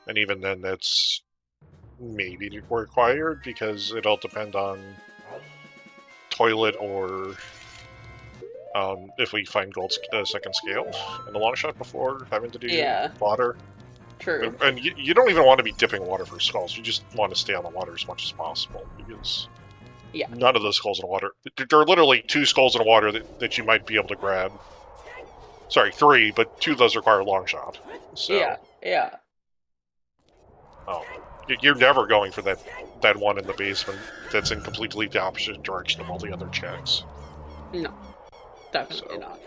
And even then, that's maybe required, because it'll depend on toilet or if we find gold second scale in the long shot before having to do water. True. And you don't even want to be dipping water for skulls. You just want to stay on the water as much as possible, because none of those skulls in the water. There are literally 2 skulls in the water that you might be able to grab. Sorry, 3, but 2 of those require long shot. So, yeah. You're never going for that one in the basement that's in completely the opposite direction of all the other checks. No, definitely not.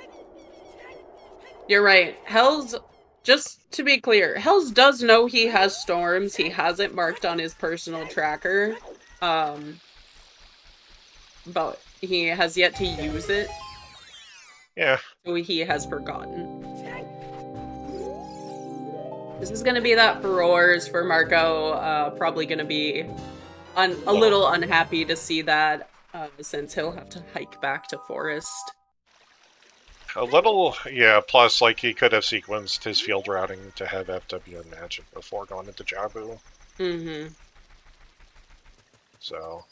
You're right. Hells, just to be clear, Hells does know he has storms. He has it marked on his personal tracker. But he has yet to use it. Yeah. So he has forgotten. This is going to be that for roars for Marco. Probably going to be a little unhappy to see that, since he'll have to hike back to Forest. A little, yeah, plus, like, he could have sequenced his field routing to have FW and Magic before going into Jabu. Mm-hmm. So...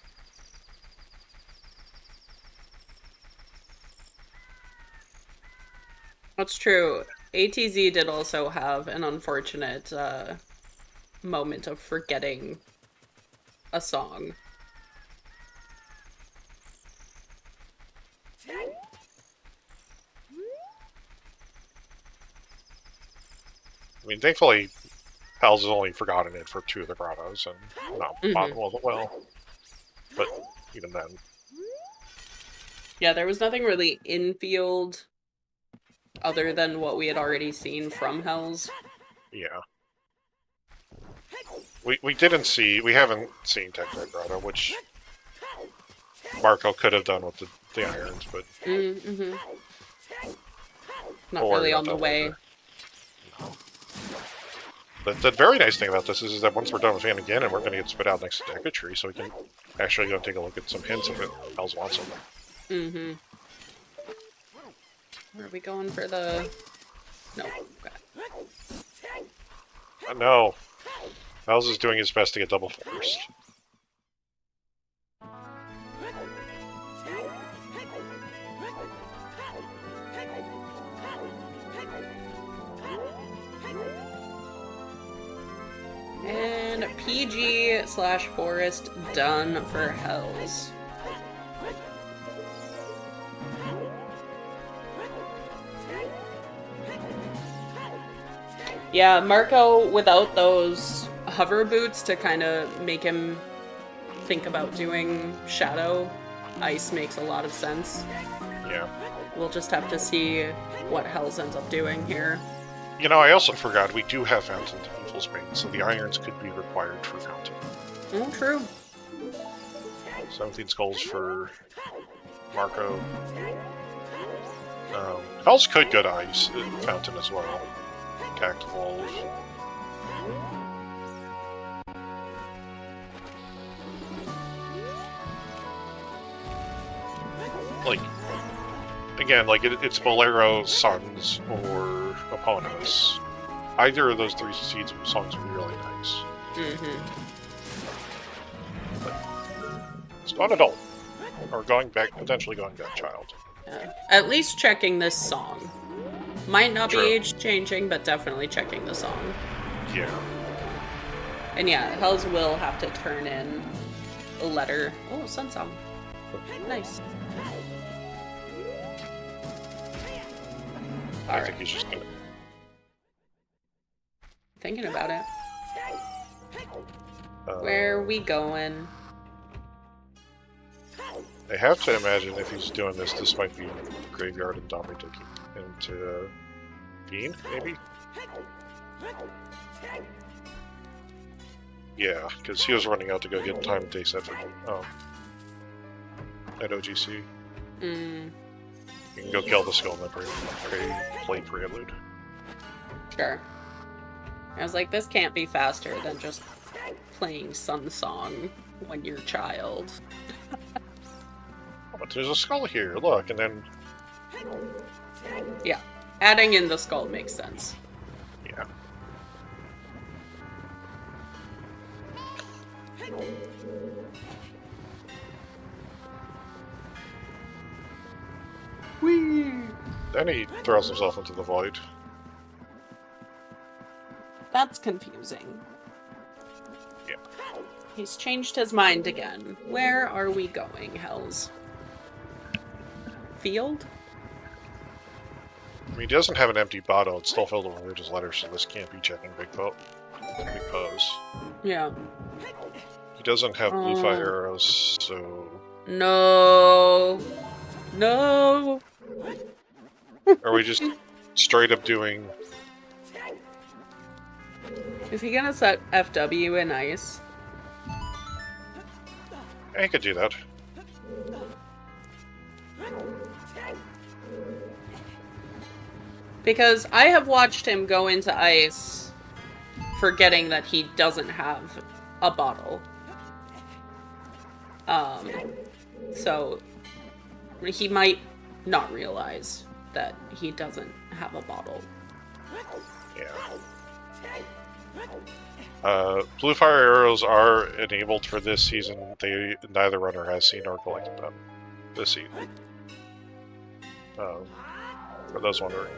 That's true. ATZ did also have an unfortunate moment of forgetting a song. I mean, thankfully, Hells has only forgotten it for 2 of the grottos, and not bottom of the well. But even then... Yeah, there was nothing really infield other than what we had already seen from Hells. Yeah. We haven't seen Techno Grotto, which Marco could have done with the irons, but... Mm-hmm. Not really on the way. No. The very nice thing about this is that once we're done with Ganon, we're going to get spit out next to Decatree, so we can actually go take a look at some hints if Hells wants them. Mm-hmm. Where are we going for the... No. Okay. No. Hells is doing his best to get double first. And PG/Forest done for Hells. Yeah, Marco, without those hover boots to kind of make him think about doing Shadow, Ice makes a lot of sense. Yeah. We'll just have to see what Hells ends up doing here. You know, I also forgot we do have Fountain to be full screen, so the irons could be required for Fountain. Oh, true. 17 skulls for Marco. Hells could go to Ice Fountain as well. Cactivolve. Like, again, like it's Bolero, Suns, or Eponymous. Either of those 3 seeds songs would be really nice. Mm-hmm. It's gone adult. Or potentially going back child. At least checking this song. Might not True. be age changing, but definitely checking the song. Yeah. And yeah, Hells will have to turn in a letter. Oh, Sun Song. Nice. I think he's just gonna... Thinking about it. Where are we going? I have to imagine if he's doing this, this might be Graveyard and Domri to keep into Fiend, maybe? Yeah, because he was running out to go get time day set for at OGC. Mm, You can go kill the Skull Member and play Prelude. sure. I was like, this can't be faster than just playing Sun Song when you're a child. Oh, but there's a skull here, look, and then... Yeah, adding in the skull makes sense. Yeah. Whee! Then he throws himself into the void. That's confusing. Yeah. He's changed his mind again. Where are we going, Hells? Field? I mean, he doesn't have an empty bottle, it's still filled with religious letters, so this can't be checking Big Pose. Yeah. He doesn't have blue fire arrows, so... No. No. Are we just straight up doing... Is he gonna set FW in ice? I could do that. Because I have watched him go into ice forgetting that he doesn't have a bottle. So he might not realize that he doesn't have a bottle. Yeah. Blue fire arrows are enabled for this season. Neither runner has seen or collected them this season. For those wondering.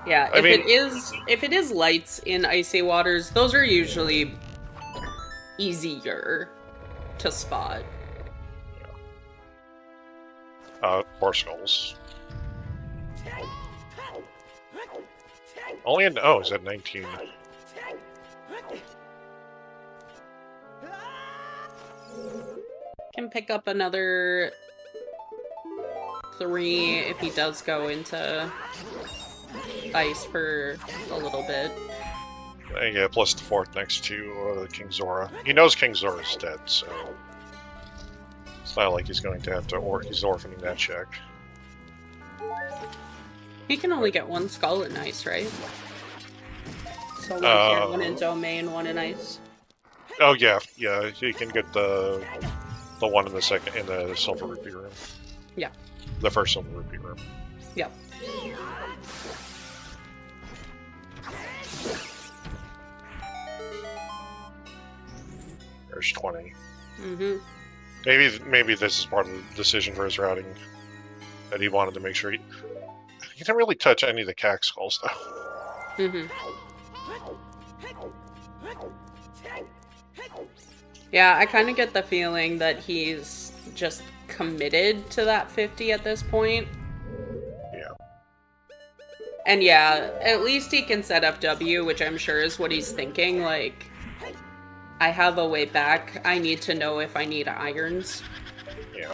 Yeah, if it is lights in icy waters, those are usually easier to spot. More skulls. Only is that 19? Can pick up another 3 if he does go into ice for a little bit. Yeah, plus the 4th next to King Zora. He knows King Zora's dead, so it's not like he's going to have to, he's orphaning that check. He can only get 1 skull in ice, right? So 1 here, 1 in domain, 1 in ice. Oh yeah, he can get the one in the silver rupee room. Yeah. The first silver rupee room. Yep. There's 20. Mm-hmm. Maybe this is part of the decision for his routing, that he wanted to make sure he didn't really touch any of the cack skulls though. Mm-hmm. Yeah, I kind of get the feeling that he's just committed to that 50 at this point. Yeah. And yeah, at least he can set up W, which I'm sure is what he's thinking, like, I have a way back, I need to know if I need irons. Yeah.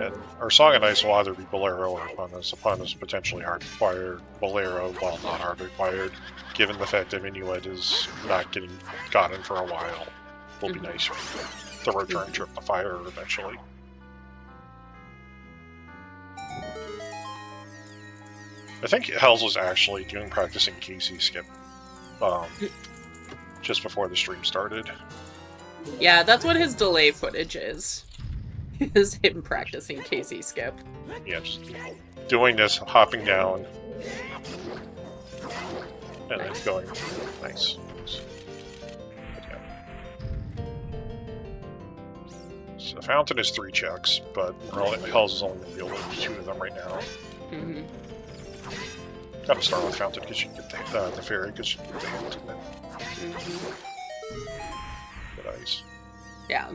And our Song of Ice will either be Bolero or Upon is potentially hard required. Bolero, while not hard required, given the fact that Minuet is not getting gotten for a while, will be nice for the return trip to fire eventually. I think Hells was actually practicing Casey skip just before the stream started. Yeah, that's what his delay footage is. Is him practicing Casey skip. Yeah, just doing this, hopping down. And then going. Nice. Yeah. So the fountain is 3 checks, but Hells is only going to be able to do 2 of them right now. Mm-hmm. Gotta start with fountain because you can get the fairy because you can get the hint and then get ice. Yeah.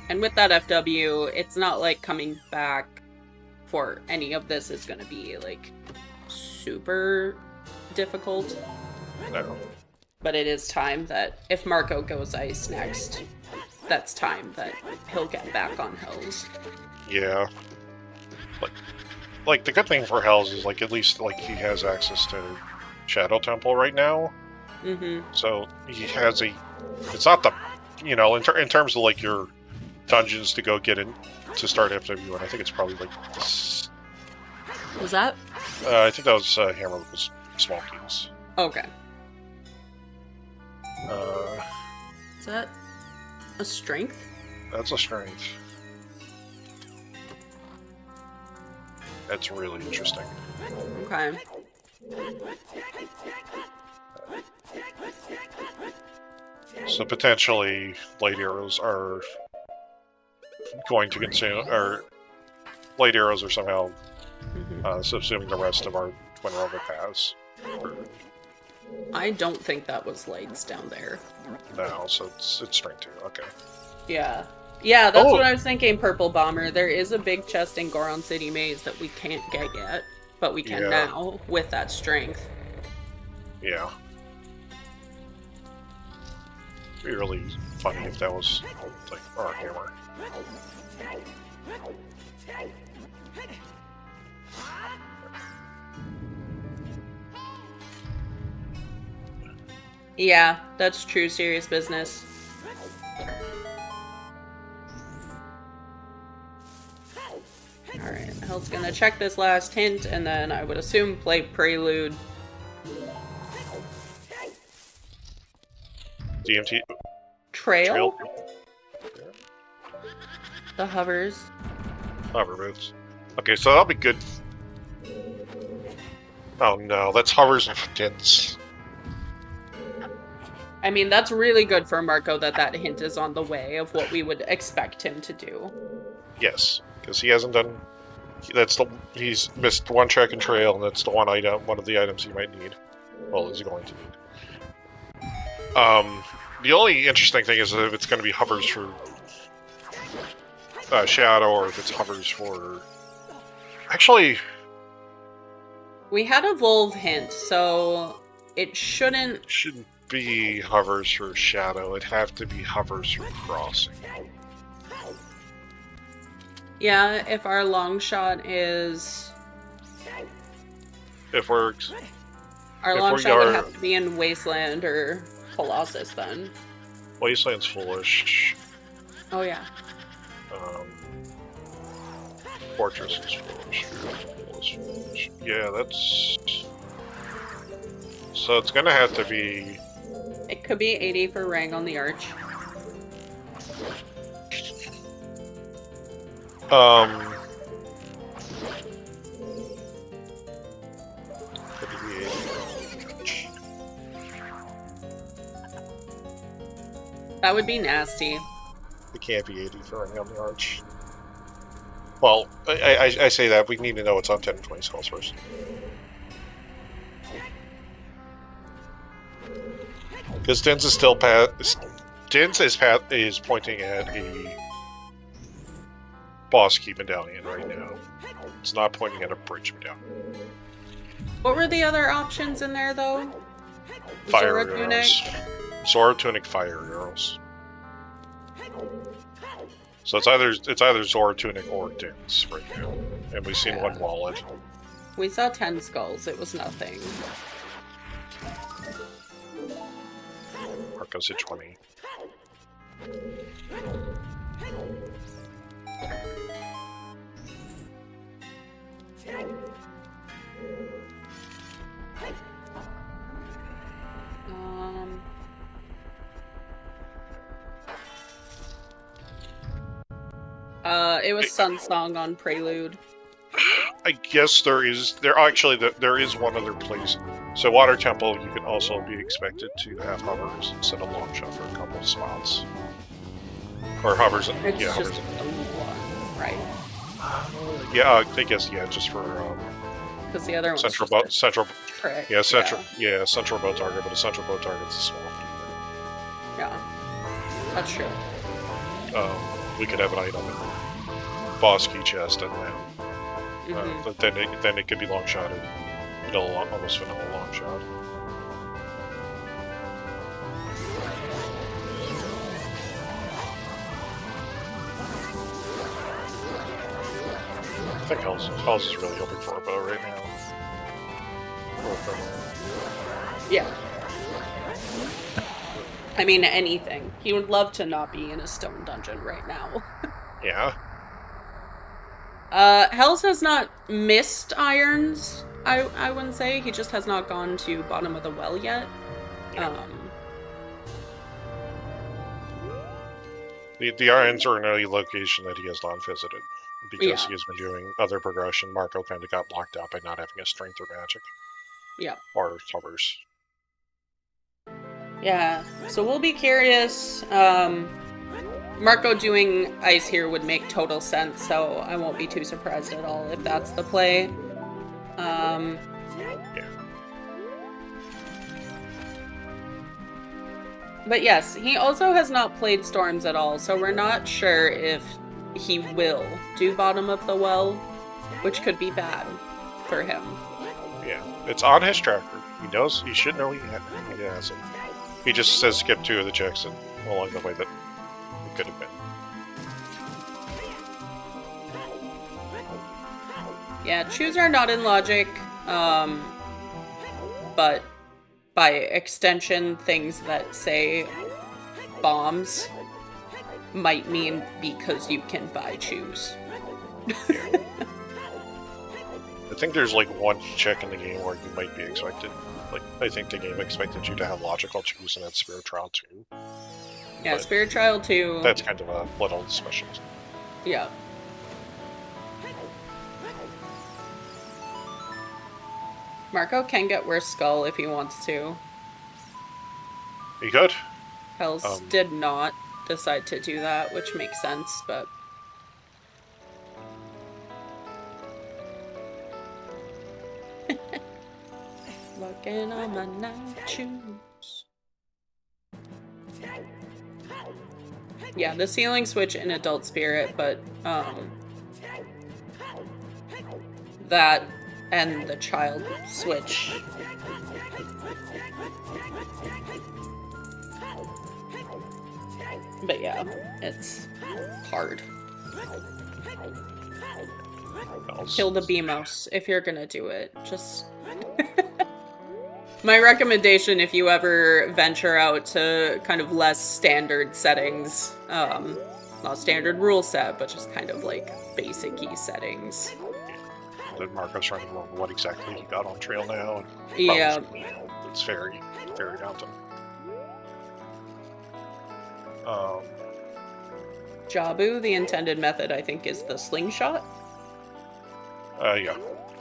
And with that FW, it's not like coming back for any of this is going to be like super difficult. No. But it is time that if Marco goes ice next, that's time that he'll get back on Hells. Yeah. Like the good thing for Hells is like at least like he has access to Shadow Temple right now. Mm-hmm. So he has a. It's not the, in terms of like your dungeons to go get in to start FW, and I think it's probably like this. Was that? I think that was Hammer with the small keys. Okay. Is that a strength? That's a strength. That's really interesting. Okay. So potentially, light arrows are going to consume, or light arrows are somehow subsuming the rest of our Twin Rover paths. I don't think that was lights down there. No, so it's strength 2. Okay. Yeah. Yeah, that's what I was thinking, Purple Bomber. There is a big chest in Goron City Maze that we can't get yet, but we can now with that strength. Yeah. It'd be really funny if that was like our hammer. Yeah, that's true serious business. Alright, Hell's gonna check this last hint, and then I would assume play Prelude. DMT? Trail? The hovers. Hover moves. Okay, so that'll be good. Oh no, that's hovers and hints. I mean, that's really good for Marco that hint is on the way of what we would expect him to do. Yes, because he hasn't done. He's missed 1 check and trail, and that's the one of the items he might need. Well, is he going to need? The only interesting thing is if it's going to be hovers for Shadow, or if it's hovers for. Actually, we had a Volve hint, so it shouldn't be hovers for Shadow. It'd have to be hovers for Crossing. Yeah, if our long shot is... If we're... Our long shot would have to be in Wasteland or Colossus, then. Wasteland's foolish. Oh, yeah. Fortress is foolish. Yeah, that's... So it's gonna have to be... It could be 80 for Rang on the Arch. That would be nasty. It can't be 80 for Ring on the Arch. Well, I say that, we need to know what's on 10 and 20 skulls first. Because Dins is still is pointing at a boss key medallion right now. It's not pointing at a bridge medallion. What were the other options in there, though? Fire arrows. Zora Tunic, fire arrows. So it's either Zora Tunic or Dins right now. And we've seen one wallet. We saw 10 skulls, it was nothing. Marco said 20. It was Sun Song on Prelude. I guess there is one other place. So Water Temple, you can also be expected to have hovers instead of long shot for a couple of spots. Or hovers, It's yeah, just hovers. one, right? Yeah, I guess, yeah, just for Because the other one's central just boat, central, trick. yeah, central boat target, but a central boat target's a small feat. Yeah, that's true. We could have an item in boss key chest, and then then it could be long shotted, almost vanilla long shot. I think Hells is really hoping for a bow right now. Yeah. I mean, anything. He would love to not be in a stone dungeon right now. Yeah. Hells has not missed irons, I wouldn't say. He just has not gone to bottom of the well yet. Yeah. The irons are in a location that he has not visited. Because he has been doing other progression, Marco kind of got blocked out by not having a strength or magic. Yeah. Or hovers. Yeah, so we'll be curious. Marco doing ice here would make total sense, so I won't be too surprised at all if that's the play. Yeah. But yes, he also has not played Storms at all, so we're not sure if he will do bottom of the well, which could be bad for him. Yeah, it's on his tracker. He knows, he should know he has it. He just says skip 2 of the checks and along the way that it could have been. Yeah, choose are not in logic, but by extension, things that say bombs might mean because you can buy choose. Yeah. I think there's like one check in the game where you might be expected. Like, I think the game expected you to have logical choose and that's Spirit Trial 2. Yeah, Spirit Trial 2. That's kind of a little special. Yeah. Marco can get worse Skull if he wants to. He could. Hells did not decide to do that, which makes sense, but... Looking on my night shoes. Yeah, the ceiling switch in Adult Spirit, but that and the child switch. But yeah, it's hard. Kill the BMOS if you're gonna do it. Just... My recommendation, if you ever venture out to kind of less standard settings, not standard rule set, but just kind of like basic-y settings. That Marco's trying to remember what exactly he got on trail now. Yeah. It's very, very mountain. Jabu, the intended method, I think, is the slingshot. Yeah.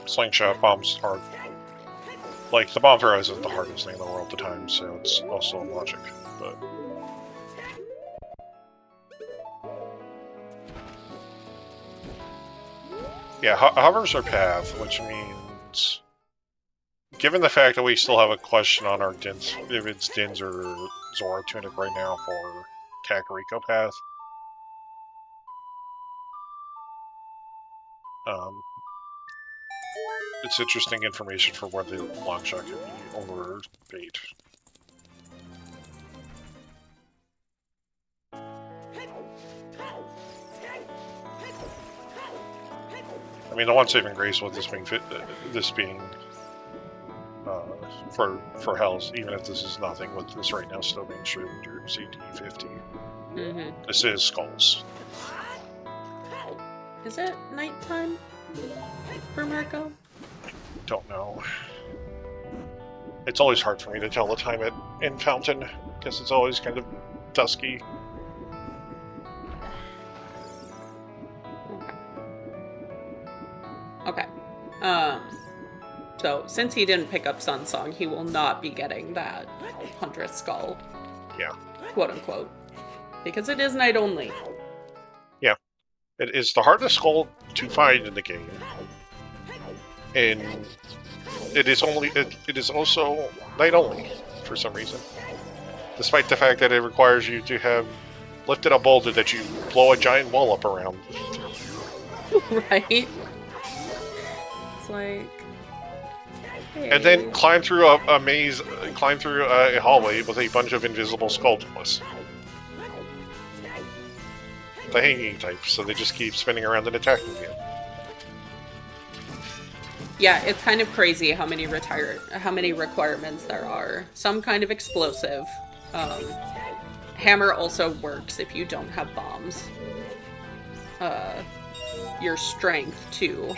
Slingshot bombs are... Like, the bomb throw isn't the hardest thing in the world at the time, so it's also logic, but... Yeah, hovers are path, which means... Given the fact that we still have a question on our Dins, if it's Dins or Zora Tunic right now for Kakariko path, it's interesting information for where the long shot could be over bait. I mean, the one saving grace with this being for Hells, even if this is nothing, with this right now still being streamed under CD50. This is Skulls. Is it nighttime for Marco? Don't know. It's always hard for me to tell the time in Fountain, because it's always kind of dusky. Okay. So, since he didn't pick up Sun Song, he will not be getting that 100th skull. Yeah. Quote unquote. Because it is night only. Yeah. It is the hardest skull to find in the game. And it is also night only, for some reason. Despite the fact that it requires you to have lifted a boulder that you blow a giant wall up around. Right? It's like... Hey. And then climb through a maze, climb through a hallway with a bunch of invisible Skulltulas. The hanging type, so they just keep spinning around and attacking you. Yeah, it's kind of crazy how many requirements there are. Some kind of explosive. Hammer also works if you don't have bombs. Your strength, too.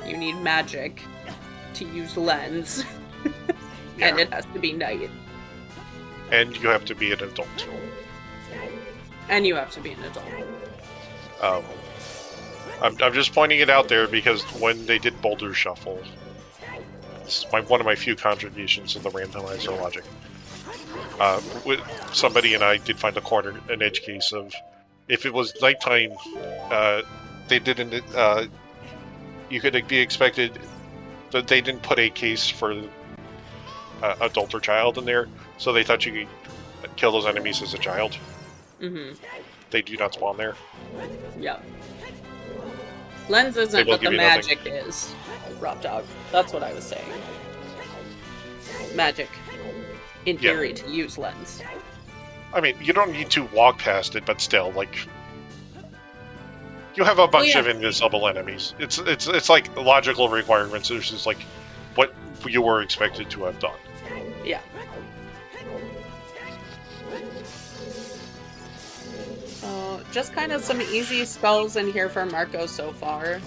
You need magic to use lens. Yeah. And it has to be night. And you have to be an adult. And you have to be an adult. I'm just pointing it out there because when they did Boulder Shuffle, it's one of my few contributions to the randomizer logic. Somebody and I did find an edge case of if it was nighttime, they didn't. You could be expected that they didn't put a case for adult or child in there, so they thought you could kill those enemies as a child. Mm-hmm. They do not spawn there. Yep. Lens isn't what the magic is, Rob Dog. That's what I was saying. Magic. In theory, to use lens. I mean, you don't need to walk past it, but still, like... You have a bunch of invisible enemies. It's like logical requirements. It's just like what you were expected to have done. Yeah. Just kind of some easy skulls in here for Marco so far.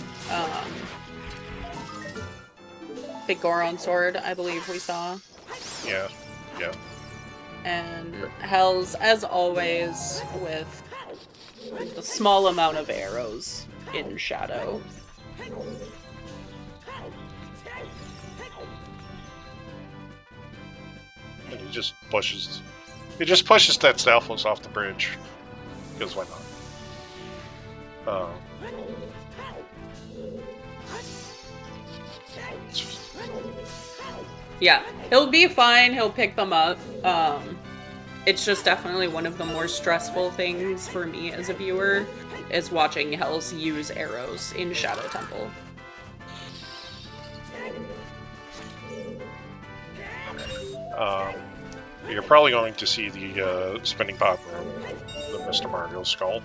Big Goron sword, I believe we saw. Yeah. And Hells, as always, with a small amount of arrows in shadow. And he just pushes that Stalfos off the bridge. Because why not? Yeah, he'll be fine. He'll pick them up. It's just definitely one of the more stressful things for me as a viewer is watching Hells use arrows in Shadow Temple. You're probably going to see the spinning pop room, the Mr. Mario skull.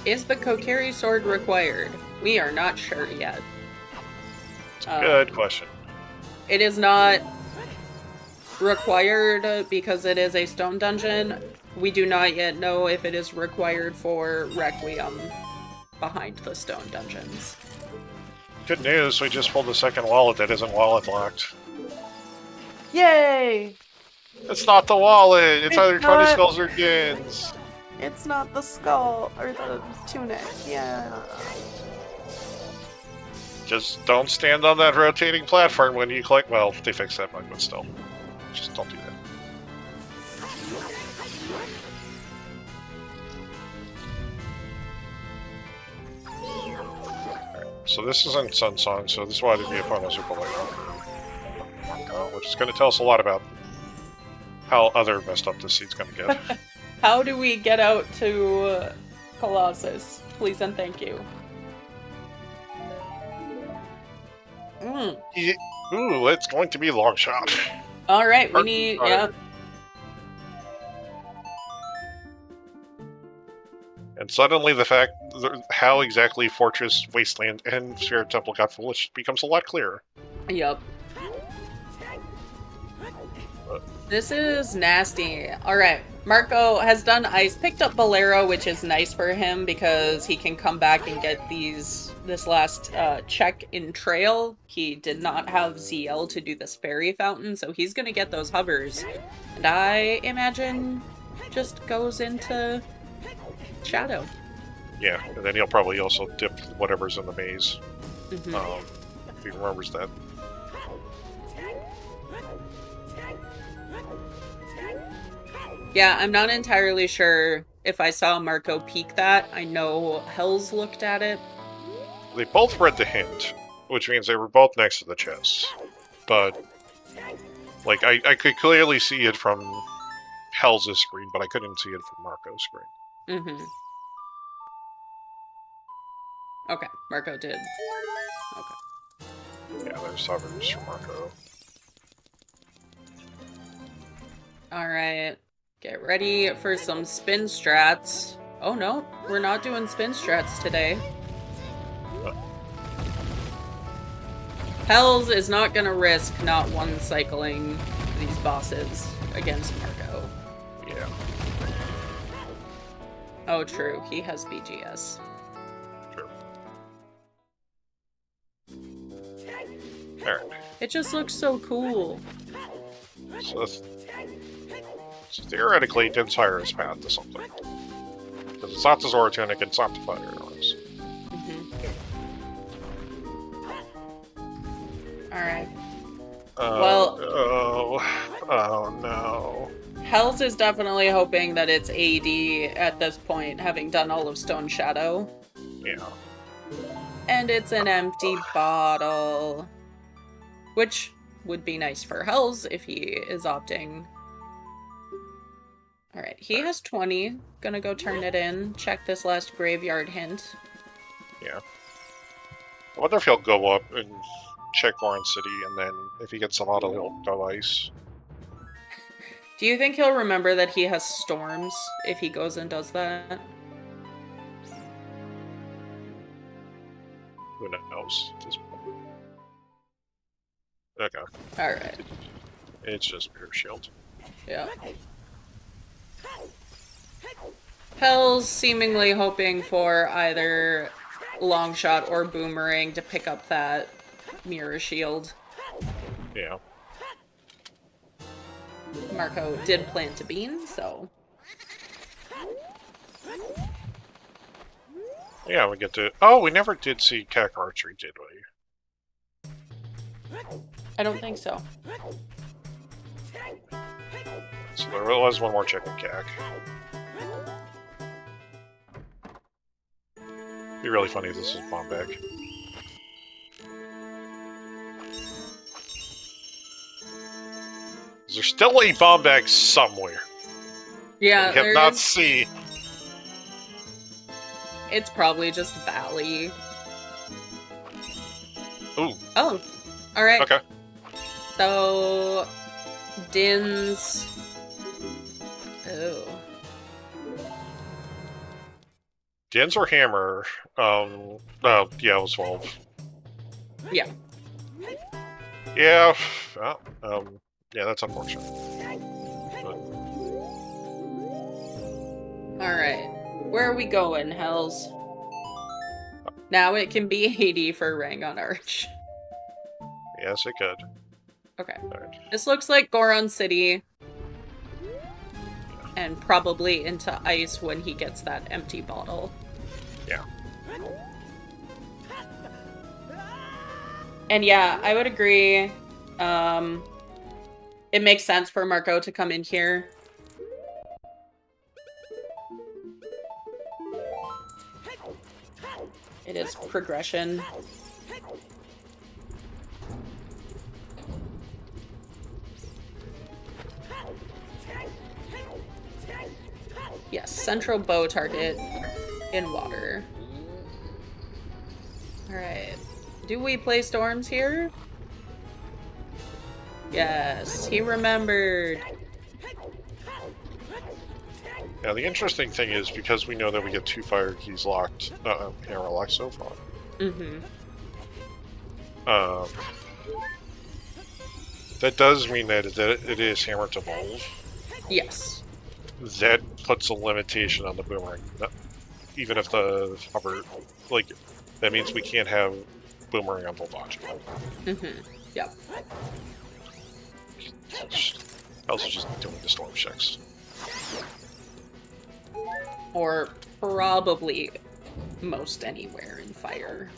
Is the Kokiri sword required? We are not sure yet. Good question. It is not required because it is a stone dungeon. We do not yet know if it is required for Requiem behind the stone dungeons. Good news, we just pulled the second wallet that isn't wallet locked. Yay! It's not the wallet! It's either 20 not... skulls or gins! It's not the skull, or the tunic, yeah. Just don't stand on that rotating platform when you click. Well, they fixed that bug, but still. Just don't do that. So this isn't Sun Song, so this is why there'd be a bonus or Bolero. Which is going to tell us a lot about how other messed up this seed's going to get. How do we get out to Colossus? Please and thank you. Ooh, it's going to be a long shot. Alright, we need... yeah. And suddenly the fact how exactly Fortress, Wasteland, and Spirit Temple got foolish becomes a lot clearer. Yup. This is nasty. Alright, Marco has done ice, picked up Bolero, which is nice for him because he can come back and get these this last check in Trail, he did not have ZL to do this fairy fountain, so he's gonna get those hovers. And I imagine just goes into Shadow. Yeah, and then he'll probably also dip whatever's in the maze. Mm-hmm. If he remembers that. Yeah, I'm not entirely sure if I saw Marco peek that. I know Hells looked at it. They both read the hint, which means they were both next to the chest. But, like, I could clearly see it from Hells' screen, but I couldn't see it from Marco's screen. Mm-hmm. Okay, Marco did. Okay. Yeah, there's hovers for Marco. Alright. Get ready for some spin strats. Oh no, we're not doing spin strats today. Hells is not gonna risk not one cycling these bosses against Marco. Yeah. Oh true, he has BGS. Sure. Alright. It just looks so cool. So theoretically, Din's higher his path to something. Because it's not the Zora Tunic, it's not the Fire Arrows. Alright. Well... Oh no. Hells is definitely hoping that it's AD at this point, having done all of Stone Shadow. Yeah. And it's an empty bottle. Which would be nice for Hells if he is opting. Alright, he has 20. Gonna go turn it in. Check this last graveyard hint. Yeah. I wonder if he'll go up and check Goron City, and then if he gets a lot of he'll go ice. Do you think he'll remember that he has storms if he goes and does that? Who knows at this point. Okay. Alright. It's just pure shield. Yeah. Hell's seemingly hoping for either Longshot or Boomerang to pick up that mirror shield. Yeah. Marco did plant a bean, so... Yeah, we get to... Oh, we never did see Cack Archery, did we? I don't think so. So there was one more check in Cack. It'd be really funny if this is Bombek. Is there still a Bombek somewhere? Yeah, We have not seen. It's probably just Valley. Ooh. Oh, alright. Okay. So... Din's... Oh. Din's or Hammer? Yeah, it was 12. Yeah. Yeah, well, yeah, that's unfortunate. But... Alright. Where are we going, Hells? Now it can be 80 for Rangon Arch. Yes, it could. Okay. Right. This looks like Goron City. And probably into ice when he gets that empty bottle. Yeah. And yeah, I would agree. It makes sense for Marco to come in here. It is progression. Yes, central bow target in water. Alright. Do we play storms here? Yes, he remembered. Now, the interesting thing is, because we know that we get 2 fire keys locked, hammer locked so far. Mm-hmm. That does mean that it is hammer to evolve. Yes. That puts a limitation on the boomerang. Even if the hover, like, that means we can't have Boomerang on full dodge. Yep. Also just doing the storm checks. Or probably most anywhere in fire.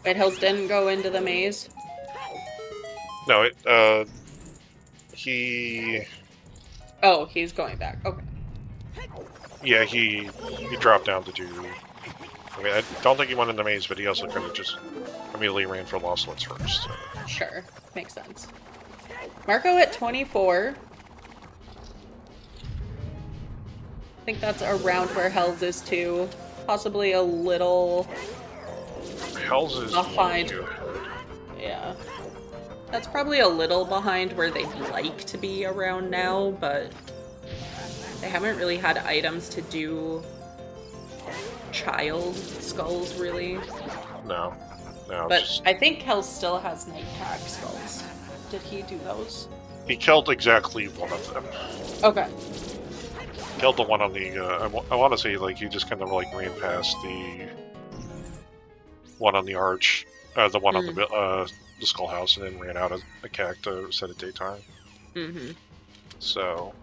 Red Hills didn't go into the maze? No, he... Oh, he's going back. Okay. Yeah, he dropped down to do... I mean, I don't think he went in the maze, but he also kind of just immediately ran for Lost Woods first. So. Sure. Makes sense. Marco at 24. I think that's around where Hells is too. Possibly a little... Hells is behind. Yeah. That's probably a little behind where they'd like to be around now, but they haven't really had items to do child skulls, really. No. But Just... I think Hell still has night tag skulls. Did he do those? He killed exactly one of them. Okay. Killed the one on the, I want to say, like, he just kind of, like, ran past the one on the arch, the one on the skull house, and then ran out of the cack to set it daytime. Mm-hmm. So...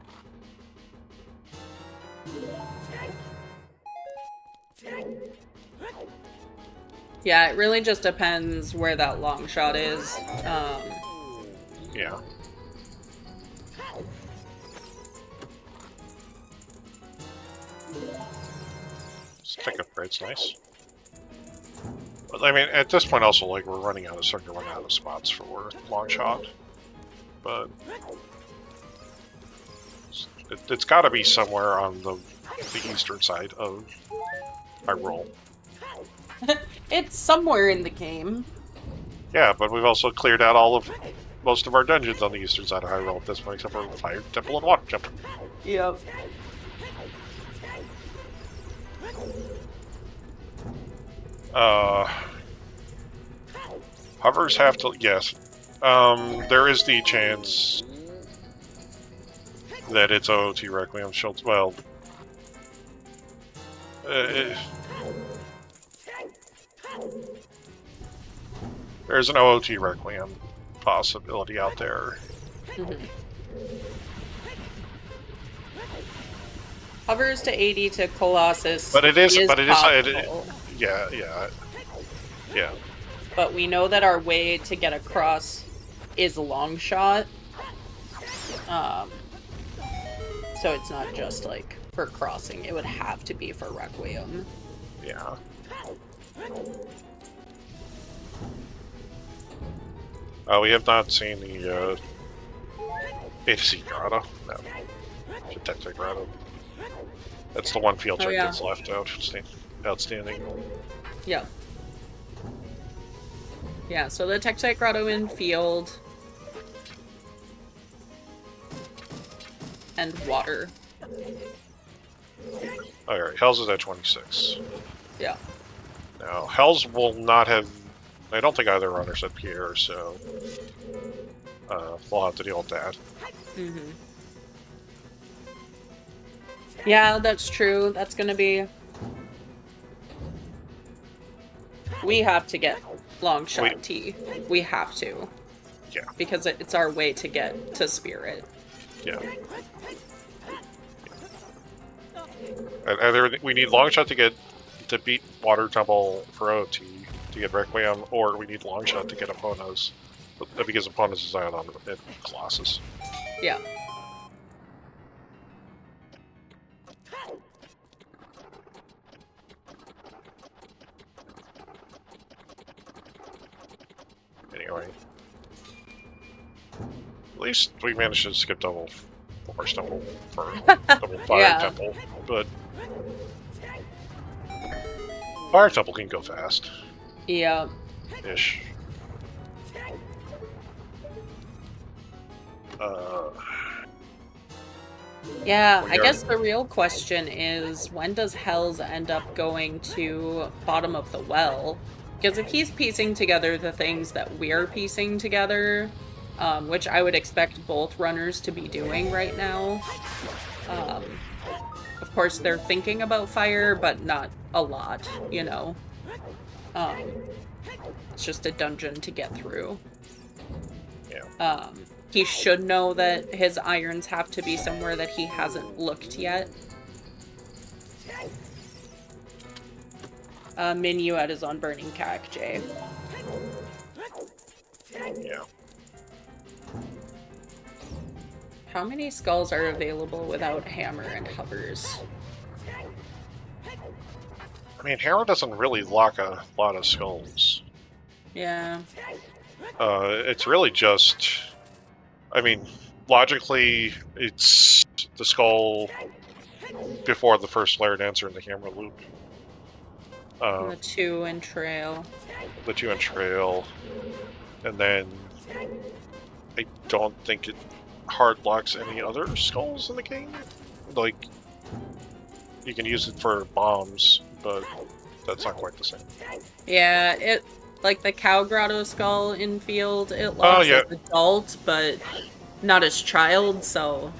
Yeah, it really just depends where that long shot is. Yeah. Stick upgrade's nice. But I mean, at this point also, like, we're starting to run out of spots for long shot. But... it's gotta be somewhere on the eastern side of Hyrule. It's somewhere in the game. Yeah, but we've also cleared out most of our dungeons on the eastern side of Hyrule at this point, except for Fire Temple and Water Temple. Yep. Hovers have to... yes. There is the chance that it's OoT Requiem Shield. Well... there's an OoT Requiem possibility out there. Hovers to 80 to Colossus. But it is possible. Yeah. But we know that our way to get across is a long shot. So it's not just like for crossing, it would have to be for Requiem. Yeah. We have not seen the AC Grotto. No. The Tectonic Grotto. That's the one field trick that's left outstanding. Yeah. Yeah, so the Tectonic Grotto in field. And water. Alright, Hells is at 26. Yeah. Now, Hells will not have... I don't think either runner's at Pierre, so... we'll have to deal with that. Mm-hmm. Yeah, that's true. That's gonna be... We have to get long shot T. We have to. Yeah. Because it's our way to get to Spirit. Yeah. Either we need long shot to beat Water Temple for OT to get Requiem, or we need long shot to get Epona's, because Epona's is out on Colossus. Yeah. Anyway, at least we managed to skip double Forest Temple for double Fire Temple, but Fire Temple can go fast. Yeah. Ish. Yeah, I guess the real question is, when does Hells end up going to bottom of the well? Because if he's piecing together the things that we're piecing together, which I would expect both runners to be doing right now. Of course, they're thinking about fire, but not a lot, you know. It's just a dungeon to get through. Yeah. He should know that his irons have to be somewhere that he hasn't looked yet. Minuet is on Burning Cack, Jay. Yeah. How many skulls are available without hammer and hovers? I mean, Hammer doesn't really lock a lot of skulls. Yeah. It's really just... I mean, logically, it's the skull before the first layered answer in the Hammer loop. And the 2 in Trail. The 2 in Trail. And then I don't think it hard locks any other skulls in the game. Like, you can use it for bombs, but that's not quite the same. Yeah, it like the Cow Grotto skull in Field, it locks as adult, but not as child, so...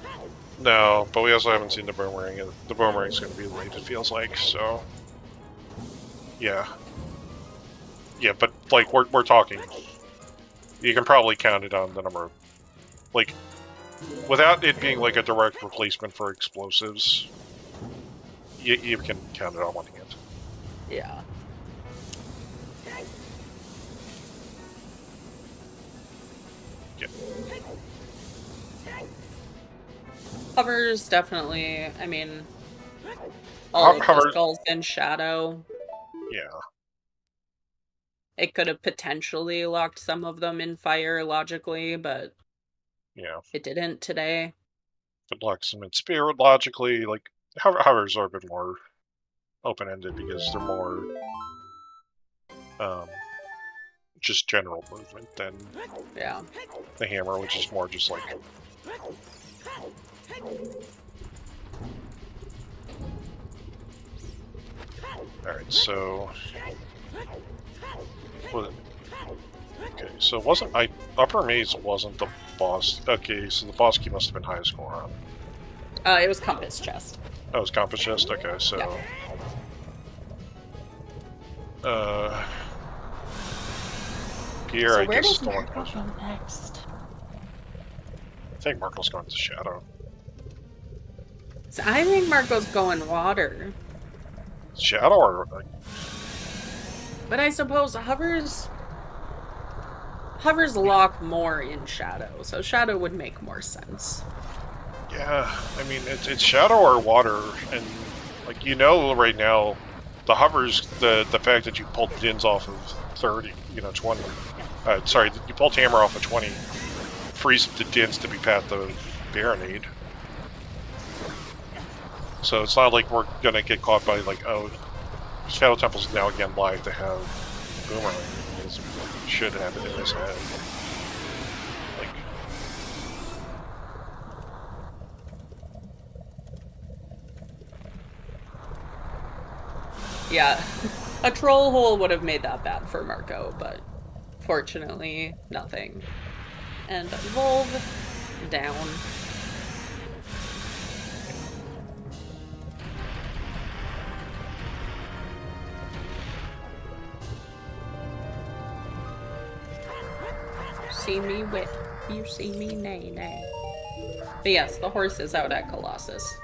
No, but we also haven't seen the boomerang, and the boomerang's going to be late, it feels like, so... Yeah. Yeah, but, like, we're talking... You can probably count it on the number of... Like, without it being, like, a direct replacement for explosives, you can count it on one hand. Yeah. Yeah. Hovers, definitely, I mean... All of the skulls in Shadow. Yeah. It could have potentially locked some of them in fire, logically, but... Yeah. It didn't today. It locks them in spirit, logically, like... Hovers are a bit more open-ended because they're more... just general movement than... Yeah. The hammer, which is more just like... Alright, so... Okay, so it wasn't... Upper Maze wasn't the boss... Okay, so the boss key must have been highest score on. It was Compass Chest. Oh, it was Compass Chest? Okay, so... Yeah. Pierre, So I where guess, does the one Marco go next? I think Marco's going to Shadow. So I think Marco's going water. Shadow or... But I suppose hovers lock more in Shadow, so Shadow would make more sense. Yeah, I mean, it's Shadow or water, and, like, you know right now, the hovers, the fact that you pulled Dins off of 30, 20, sorry, you pulled Hammer off of 20, frees the Dins to be pat the Baronade. So it's not like we're gonna get caught by, like, oh, Shadow Temple's now again live to have Boomerang. He should have it in his head. Like... Yeah, a troll hole would have made that bad for Marco, but fortunately, nothing. And Volv down. See me whip, you see me nay nay. But yes, the horse is out at Colossus.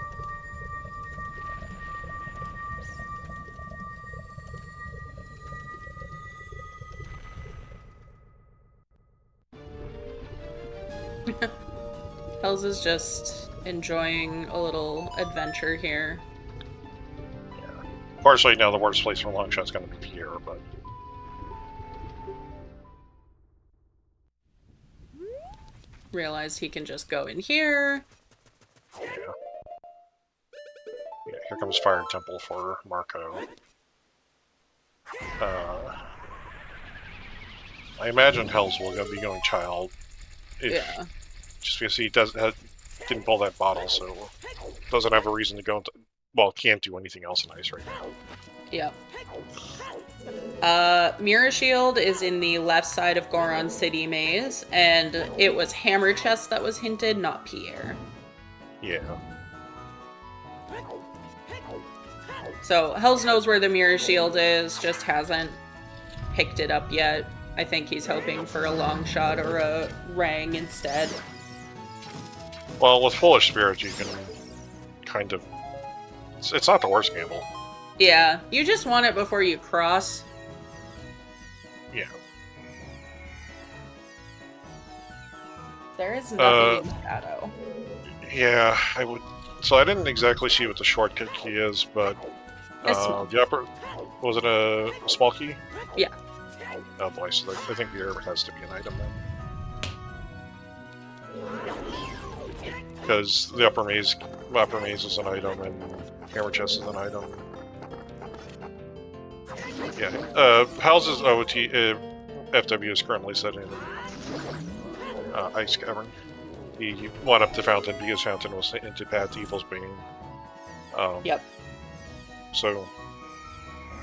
Hells is just enjoying a little adventure here. Yeah. Of course, right now the worst place for Longshot's going to be Pierre, but... Realize he can just go in here. Yeah. Yeah, here comes Fire Temple for Marco. I imagine Hells will be going Child. Yeah. Just because he didn't pull that bottle, so doesn't have a reason to go into... Well, can't do anything else in Ice right now. Yep. Mirror Shield is in the left side of Goron City Maze, and it was Hammer Chest that was hinted, not Pierre. Yeah. So, Hells knows where the Mirror Shield is, just hasn't picked it up yet. I think he's hoping for a long shot or a Rang instead. Well, with Foolish Spirit, you can kind of... It's not the worst gamble. Yeah, you just want it before you cross. Yeah. There is nothing in Shadow. Yeah, I would... So I didn't exactly see what the shortcut key is, but... the upper... Was it a small key? Yeah. Oh boy, so I think the herb has to be an item then. Because the upper maze is an item, and Hammer Chest is an item. Yeah, House's OoT, FW is currently set in Ice Cavern. He went up to Fountain because Fountain was into Path to Evil's Bane. Yep. So,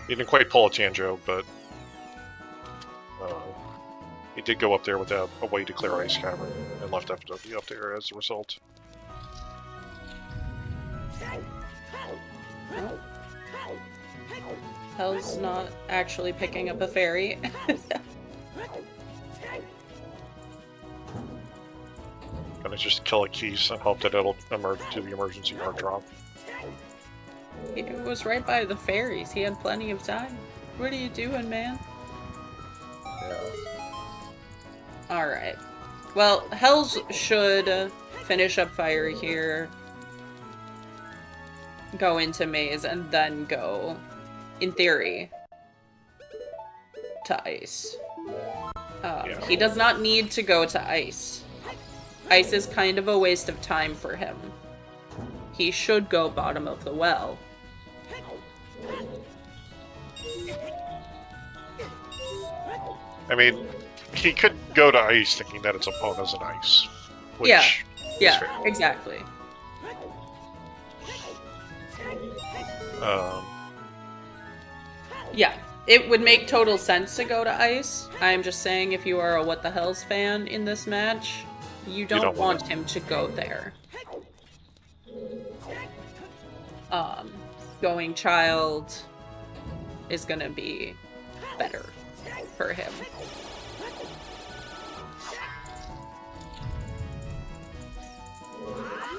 he didn't quite pull a Tanjo, but he did go up there without a way to clear Ice Cavern, and left FW up there as a result. Hell's not actually picking up a fairy. Gonna just kill a Keys and hope that it'll emerge to the emergency hard drop. He was right by the fairies. He had plenty of time. What are you doing, man? Yeah. Alright. Well, Hells should finish up fire here, go into Maze, and then go, in theory, to Ice. He does not need to go to Ice. Ice is kind of a waste of time for him. He should go bottom of the well. I mean, he could go to Ice thinking that its opponent is an Ice. Which Yeah, exactly. Yeah, it would make total sense to go to Ice. I'm just saying, if you are a What the Hells fan in this match, you don't want him to go there. Going Child is gonna be better for him.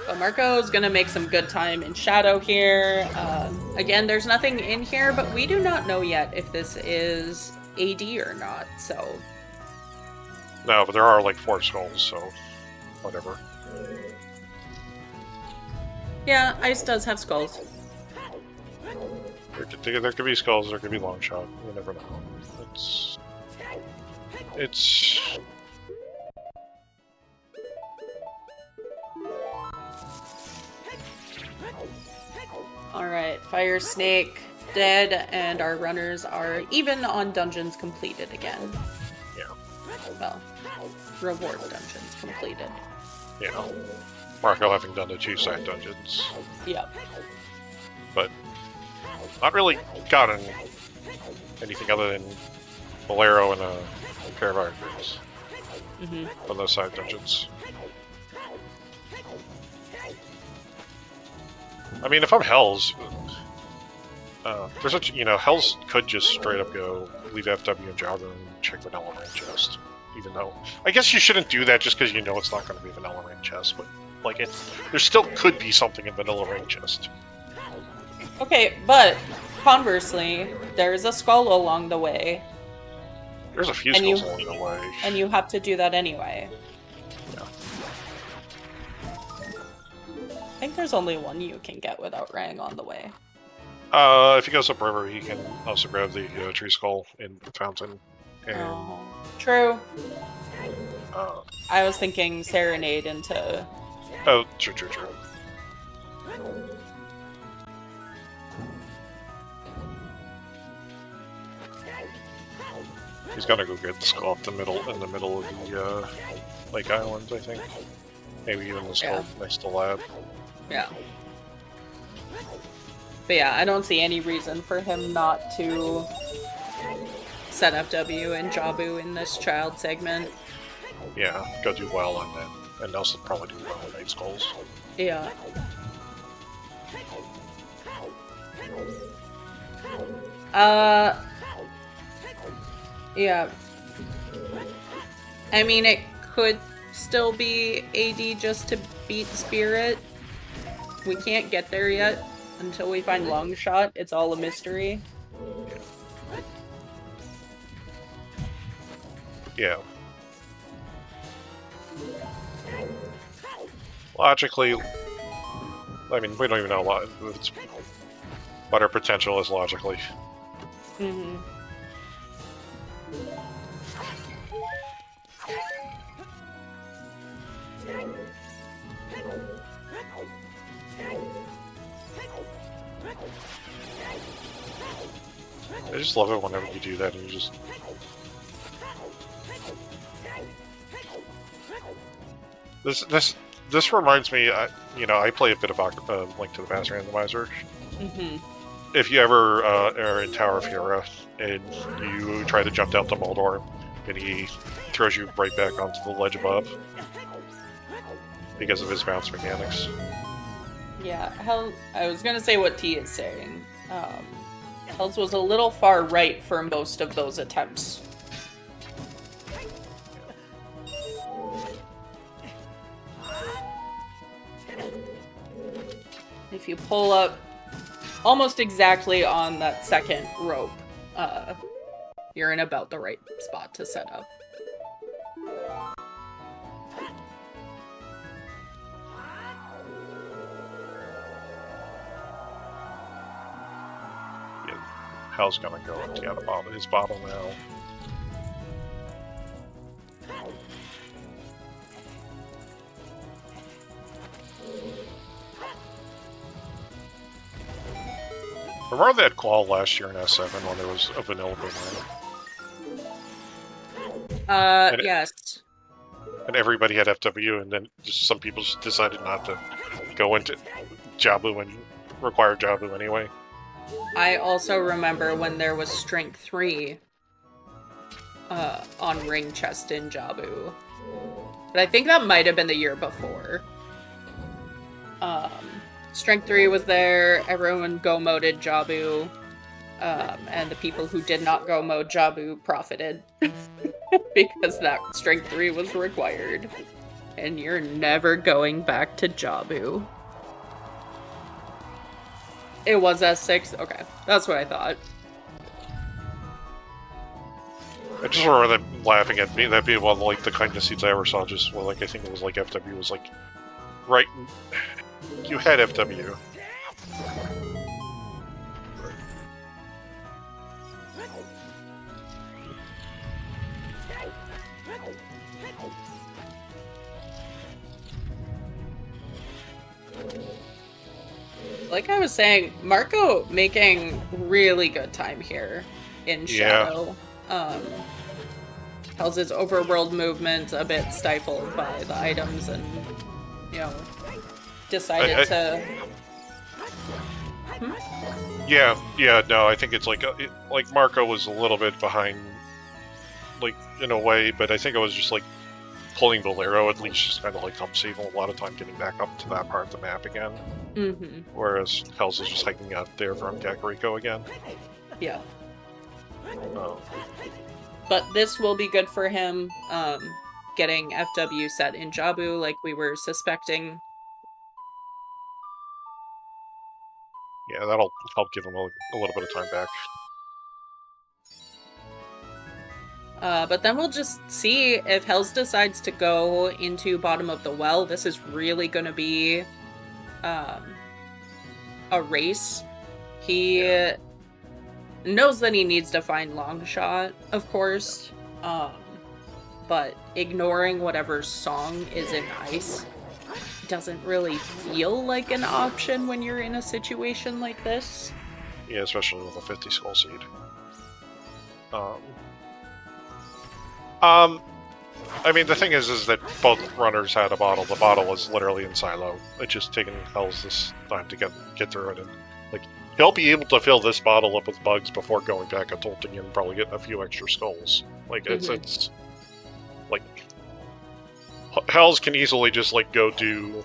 But Marco is gonna make some good time in Shadow here. Again, there's nothing in here, but we do not know yet if this is AD or not, so... No, but there are like 4 skulls, so whatever. Yeah, Ice does have skulls. There could be skulls, there could be long shot. You never know. It's... Alright, Fire Snake dead, and our runners are even on dungeons completed again. Yeah. Well, reward dungeons completed. Yeah. Marco having done the 2 side dungeons. Yep. But not really gotten anything other than Bolero and a pair of Iron Rings on those side dungeons. I mean, if I'm Hells, there's a, Hells could just straight up go leave FW and Java and check Vanilla Rain chest. Even though, I guess you shouldn't do that just because you know it's not going to be Vanilla Rain chest, but like there still could be something in Vanilla Rain chest. Okay, but conversely, there's a skull along the way. There's a few skulls along the way. And you have to do that anyway. Yeah. I think there's only one you can get without Rang on the way. If he goes upriver, he can also grab the tree skull in the fountain. And, true. I was thinking Serenade into... Oh, true. He's gonna go get the skull in the middle of the Lake Island, I think. Maybe even the skull next to lab. Yeah. But yeah, I don't see any reason for him not to set FW and Jabu in this child segment. Yeah, go do well on that. And also probably do well on 8 skulls. Yeah. Yeah. I mean, it could still be AD just to beat Spirit. We can't get there yet until we find Longshot. It's all a mystery. Yeah. Logically, I mean, we don't even know what our potential is logically. Mm-hmm. I just love it whenever you do that and you just... This reminds me, you know, I play a bit of Link to the Past Randomizer. Mm-hmm. If you ever are in Tower of Hera and you try to jump down to Moldor and he throws you right back onto the ledge above because of his bounce mechanics. Yeah, I was gonna say what T is saying. Hells was a little far right for most of those attempts. If you pull up almost exactly on that second rope, you're in about the right spot to set up. Hell's gonna go into his bottle now. Remember that qual last year in S7 when there was a vanilla boomerang? Yes. And everybody had FW, and then just some people just decided not to go into Jabu and require Jabu anyway. I also remember when there was Strength 3 on Ring Chest in Jabu. But I think that might have been the year before. Strength 3 was there, everyone go-moded Jabu, and the people who did not go-mode Jabu profited. Because that Strength 3 was required. And you're never going back to Jabu. It was S6? Okay, that's what I thought. I just remember them laughing at me. That'd be one of like the kindest seats I ever saw. Just well, like I think it was like FW was like, right, you had FW. Like I was saying, Marco making really good time here in Shadow. Yeah. Tells his overworld movement a bit stifled by the items and, you know, decided to... Yeah, no, I think it's like, like Marco was a little bit behind, like, in a way, but I think it was just like pulling Bolero at least just kind of like helped save him a lot of time getting back up to that part of the map again. Mm-hmm. Whereas Hells is just hiking out there from Kakariko again. Yeah. Oh. But this will be good for him, getting FW set in Jabu like we were suspecting. Yeah, that'll help give him a little bit of time back. But then we'll just see if Hells decides to go into bottom of the well. This is really going to be a race. He knows that he needs to find Longshot, of course, but ignoring whatever song is in ice doesn't really feel like an option when you're in a situation like this. Yeah, especially with a 50 skull seed. I mean, the thing is that both runners had a bottle. The bottle was literally in silo. It's just taking Hells this time to get through it, and Like, he'll be able to fill this bottle up with bugs before going back to Tolting and probably getting a few extra skulls. Like, it's like, Hells can easily just, like, go do,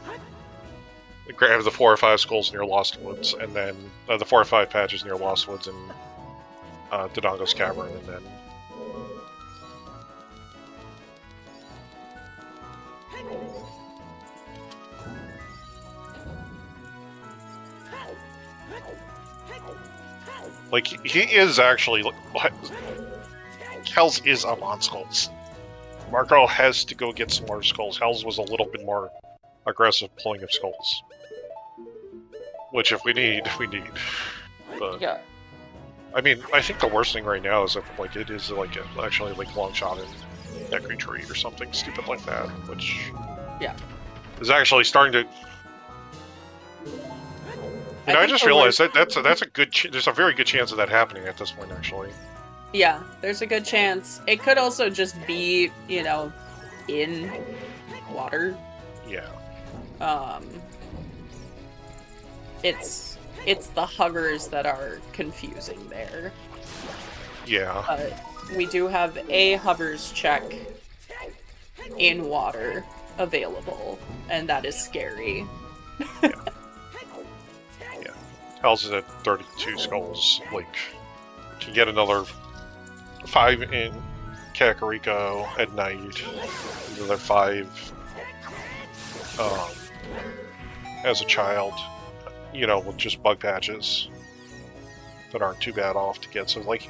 grab the 4 or 5 skulls near Lost Woods, and then, the 4 or 5 patches near Lost Woods and, Dodongo's Cavern, and then... Like, he is actually, like, Hells is up on skulls. Marco has to go get some more skulls. Hells was a little bit more aggressive pulling of skulls. Which, if we need, we need. But, Yeah. I mean, I think the worst thing right now is that, like, it is, like, actually, like, long shot in Necry Tree or something stupid like that, which... Yeah. Is actually starting to... You know, I just realized that that's a good... there's a very good chance of that happening at this point, actually. Yeah, there's a good chance. It could also just be, you know, in water. Yeah. It's the hovers that are confusing there. Yeah. But we do have a hovers check in water available, and that is scary. Yeah. Yeah. Hells is at 32 skulls. Like, can get another 5 in Kakariko at night, another 5 as a child, you know, with just bug patches that aren't too bad off to get. So, like,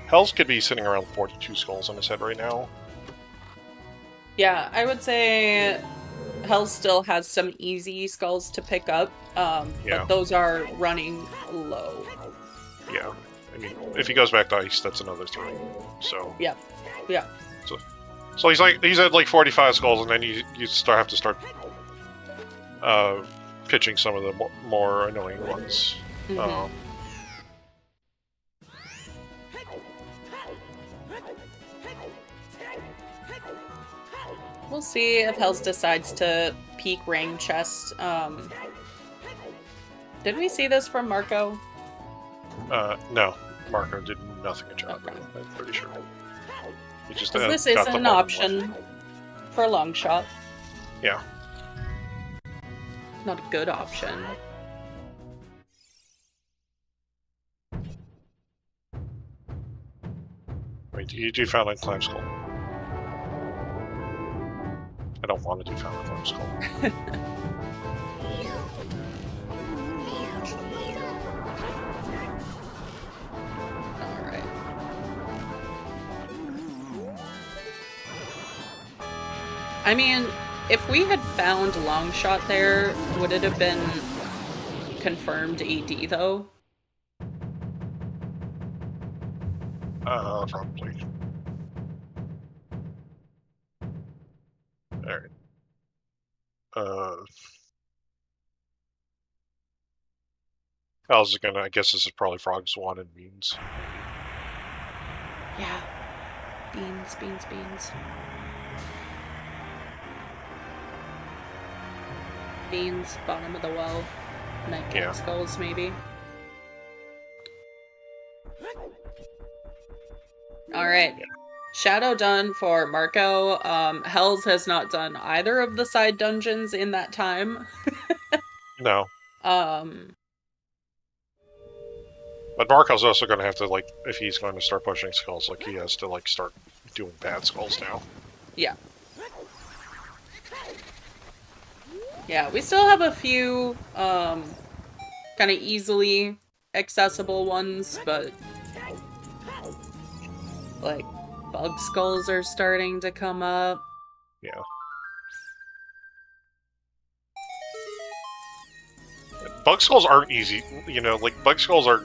Hells could be sitting around 42 skulls on his head right now. Yeah, I would say Hell still has some easy skulls to pick up, but those are running low. Yeah. I mean, if he goes back to Ice, that's another 3. So... Yeah. Yeah. So he's at like 45 skulls, and then you have to start pitching some of the more annoying ones. Mm-hmm. We'll see if Hells decides to peek Ring Chest. Did we see this from Marco? No. Marco did nothing at Chapter, Okay. I'm pretty sure. He just This is an option for long shot. Yeah. Not a good option. Wait, you do Fountain Climb Skull. I don't want to do Fountain Climb Skull. Alright. I mean, if we had found long shot there, would it have been confirmed AD though? Probably. Alright. How's it gonna... I guess this is probably Frog Swan and Beans. Yeah. Beans. Beans, bottom of the well. Nightcap skulls, maybe. Alright. Yeah. Shadow done for Marco. Hells has not done either of the side dungeons in that time. No. But Marco's also going to have to, like, if he's going to start pushing skulls, like, he has to, like, start doing bad skulls now. Yeah. Yeah, we still have a few, kind of easily accessible ones, but, like, bug skulls are starting to come up. Yeah. Bug skulls aren't easy, you know, like, bug skulls are...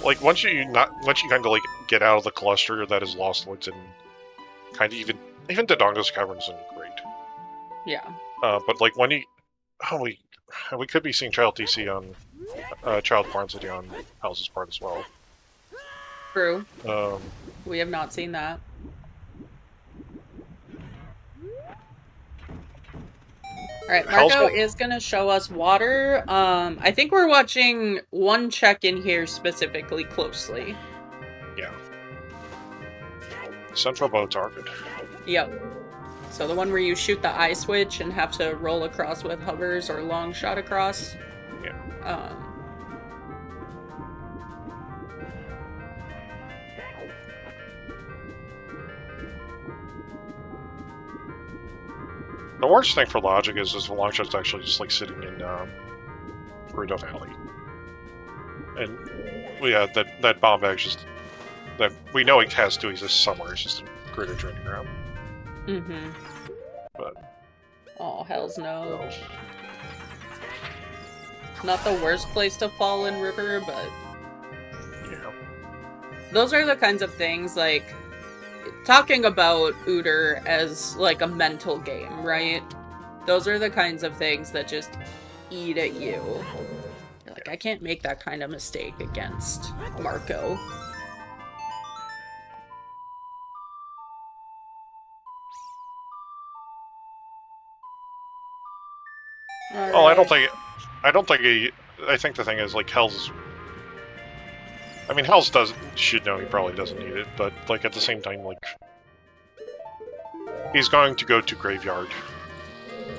Like, once you kind of, like, get out of the cluster that is Lost Woods and kind of even Dodongo's Cavern isn't great. Yeah. But, like, when you... Oh, we could be seeing Child TC on... Child Farm City on House's part as well. True. We have not seen that. Alright, Hell's Marco Bolt. is gonna show us water. I think we're watching one check in here specifically closely. Yeah. Central bow target. Yep. So the one where you shoot the eye switch and have to roll across with hovers or long shot across. Yeah. The worst thing for logic is the long shot's actually just like sitting in Gerudo Valley. And yeah, that bomb bag just that we know it has to exist somewhere. It's just a greater training ground. Mm-hmm. But oh, hell's no. Not the worst place to fall in river, but yeah. those are the kinds of things like talking about Ooter as like a mental game, right? Those are the kinds of things that just eat at you. You're like, I can't make that kind of mistake against Marco. Oh, I don't think I think the thing is like Hell's. I mean, Hell's should know he probably doesn't need it, but like at the same time, like he's going to go to graveyard.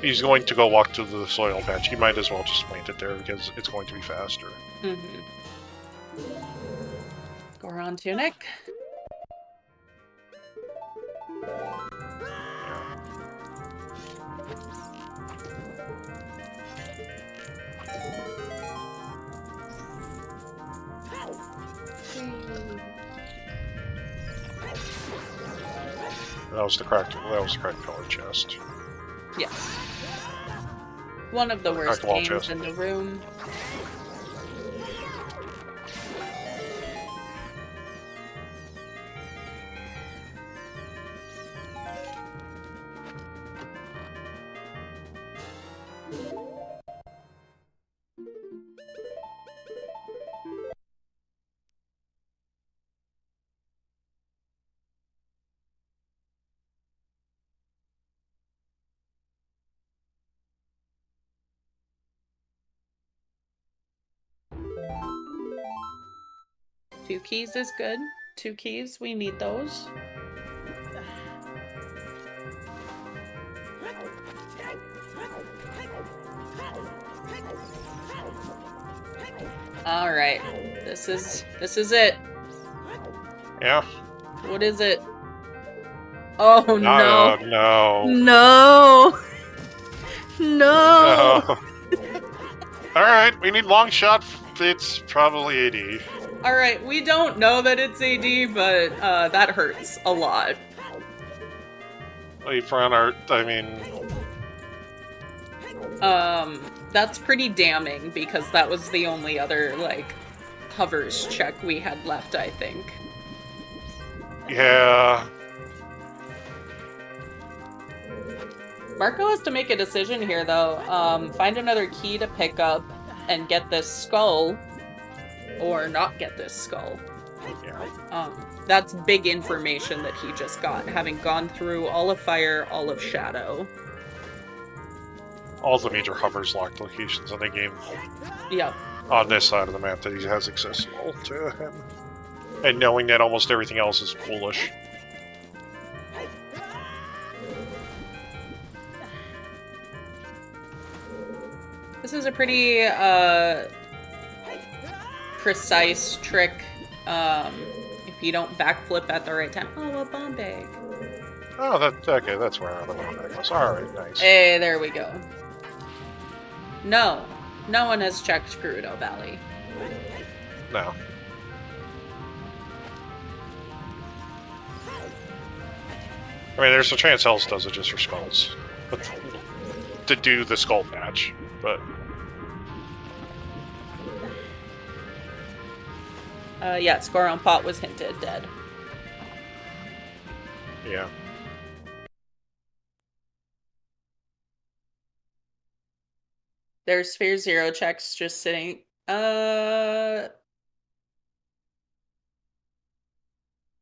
He's going to go walk to the soil patch. He might as well just plant it there because it's going to be faster. Mm-hmm. Goron Tunic. That was the cracked color chest. Yes. One of the worst wall games chest. in the room. Two keys is good. 2 keys, we need those. All right, this is it. Yeah. What is it? Oh no! No. No! No! No. All right, we need long shot. It's probably AD. All right, we don't know that it's AD, but that hurts a lot. Wait, for on our. I mean. That's pretty damning because that was the only other like hovers check we had left, I think. Yeah. Marco has to make a decision here, though. Find another key to pick up and get this skull, or not get this skull. Yeah. That's big information that he just got, having gone through all of Fire, all of Shadow. All the major hovers locked locations in the game. Yep. On this side of the map that he has accessible to him. And knowing that almost everything else is foolish. This is a pretty precise trick. If you don't backflip at the right time. Oh, a bomb bag. Oh, okay, that's where the bomb bag was. Alright, nice. Hey, there we go. No. No one has checked Gerudo Valley. No. I mean, there's a chance Hells does it just for skulls. But to do the skull patch, but... Yeah, Scoron Pot was hinted dead. Yeah. There's Sphere Zero checks just sitting. I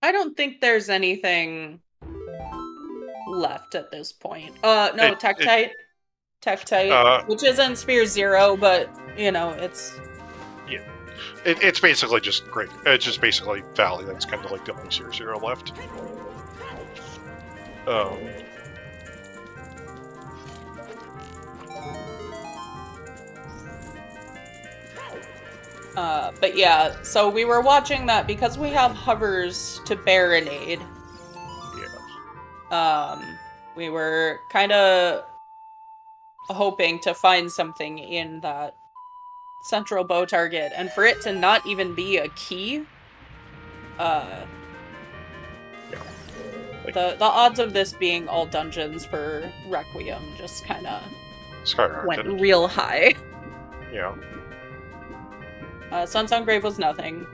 don't think there's anything left at this point. No, Tektite. Tektite, which isn't Sphere 0, but, you know, it's... Yeah. It's basically just great. It's just basically Valley. That's kind of like the only Sphere 0 left. But yeah, so we were watching that because we have hovers to Baronade. Yeah. We were kind of hoping to find something in that central bow target, and for it to not even be a key, Yeah. Like, the odds of this being all dungeons for Requiem just kind of went real high. Yeah. Sunsong Grave was nothing.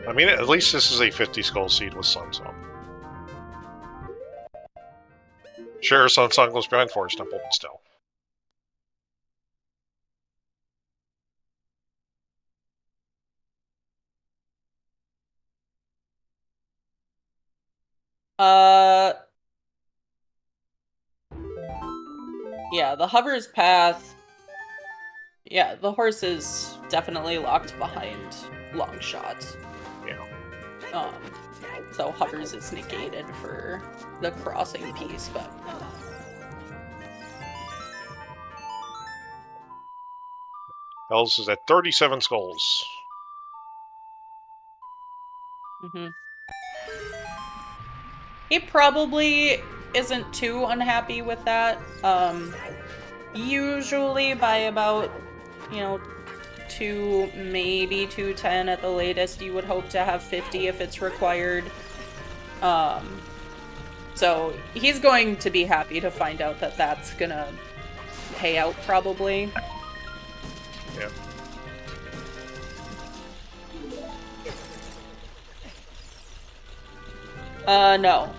I mean, at least this is a 50 skull seed with Sunsong. Sure, Sunsong goes behind Forest Temple, but still. Yeah, the hover's path. Yeah, the horse is definitely locked behind Longshot. Yeah. So hovers is negated for the crossing piece, but... Hells is at 37 skulls. He probably isn't too unhappy with that. Usually by about, you know, 2, maybe 210 at the latest, you would hope to have 50 if it's required. So he's going to be happy to find out that that's gonna pay out, probably. Yeah. No.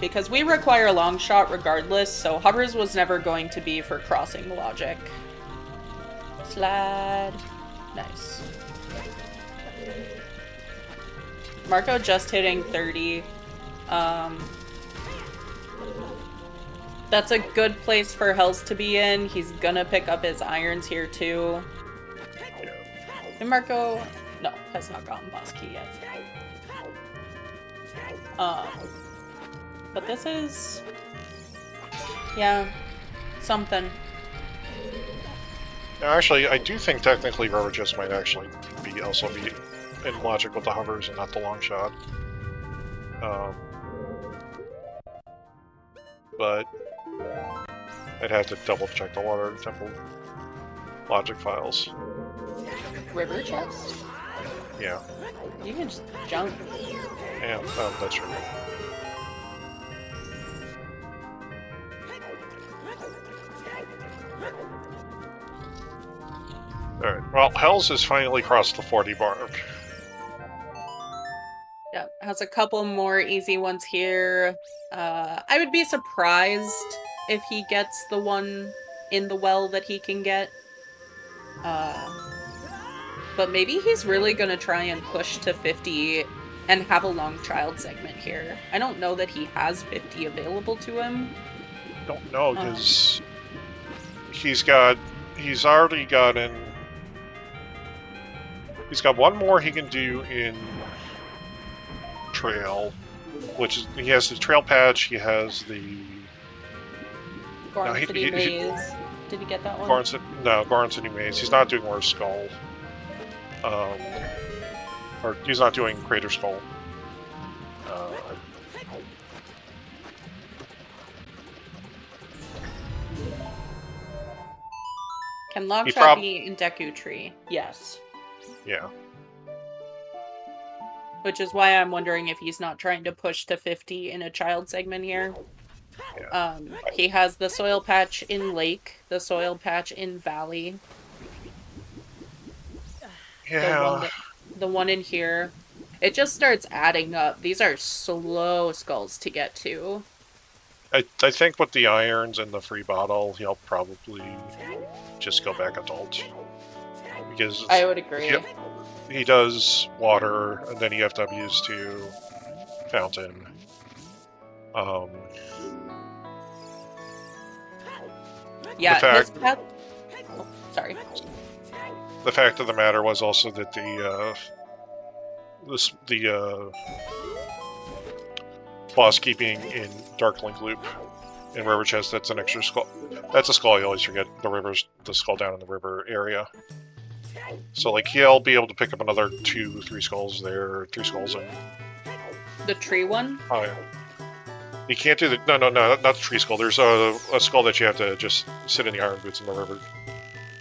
Because we require a long shot regardless, so hovers was never going to be for crossing logic. Slide. Nice. Marco just hitting 30. That's a good place for Hells to be in. He's gonna pick up his irons here too. And Marco, no, has not gotten boss key yet. But this is, yeah, something. Actually, I do think technically Rubber just might actually also be in logic with the hovers and not the long shot. But I'd have to double check the Water Temple logic files. River chest? Yeah. You can just jump. Yeah, that's true. Alright, well, Hells has finally crossed the 40 bar. Yeah, has a couple more easy ones here. I would be surprised if he gets the one in the well that he can get. But maybe he's really gonna try and push to 50 and have a long child segment here. I don't know that he has 50 available to him. Don't know, because he's already gotten... He's got one more he can do in Trail, which is, he has the Trail Patch, he has the... Goron City Maze. Did he get that one? Goron City Maze. He's not doing Worst Skull. Or he's not doing Crater Skull. Can Longshot be in Deku Tree? Yes. Yeah. Which is why I'm wondering if he's not trying to push to 50 in a child segment here. Yeah. He has the Soil Patch in Lake, the Soil Patch in Valley. Yeah. The one in here. It just starts adding up. These are slow skulls to get to. I think with the irons and the free bottle, he'll probably just go back adult. Because I would agree. He does water, and then EFWs to fountain. Um, Yeah, the his fact, path... Oh, sorry. the fact of the matter was also that the boss keeping in Dark Link Loop in River Chest, that's an extra skull. That's a skull you always forget. The skull down in the river area. So like he'll be able to pick up another 2-3 skulls there, 3 skulls in. The tree one? Oh yeah. You can't do the no, not the tree skull. There's a skull that you have to just sit in the iron boots in the river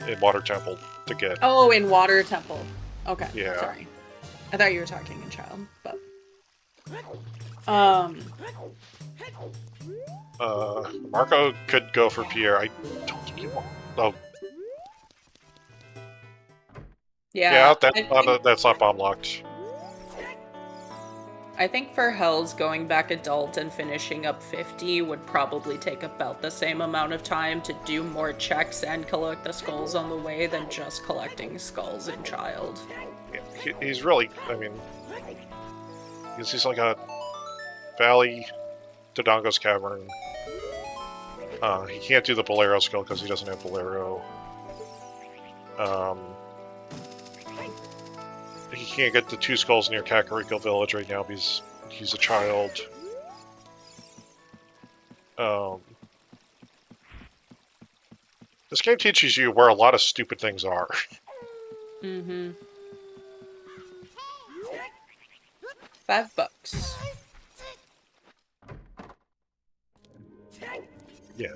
in Water Temple to get. Oh, in Water Temple. Okay. Yeah. Sorry. I thought you were talking in Child, but Marco could go for Pierre. I don't think he won't. Oh. yeah, That's not bomb locked. I think for Hells, going back adult and finishing up 50 would probably take about the same amount of time to do more checks and collect the skulls on the way than just collecting skulls in Child. Yeah, he's really, I mean, he's like a Valley Dodongo's Cavern. He can't do the Bolero skill because he doesn't have Bolero. He can't get the 2 skulls near Kakariko Village right now because he's a child. This game teaches you where a lot of stupid things are. Mm-hmm. $5. Yeah.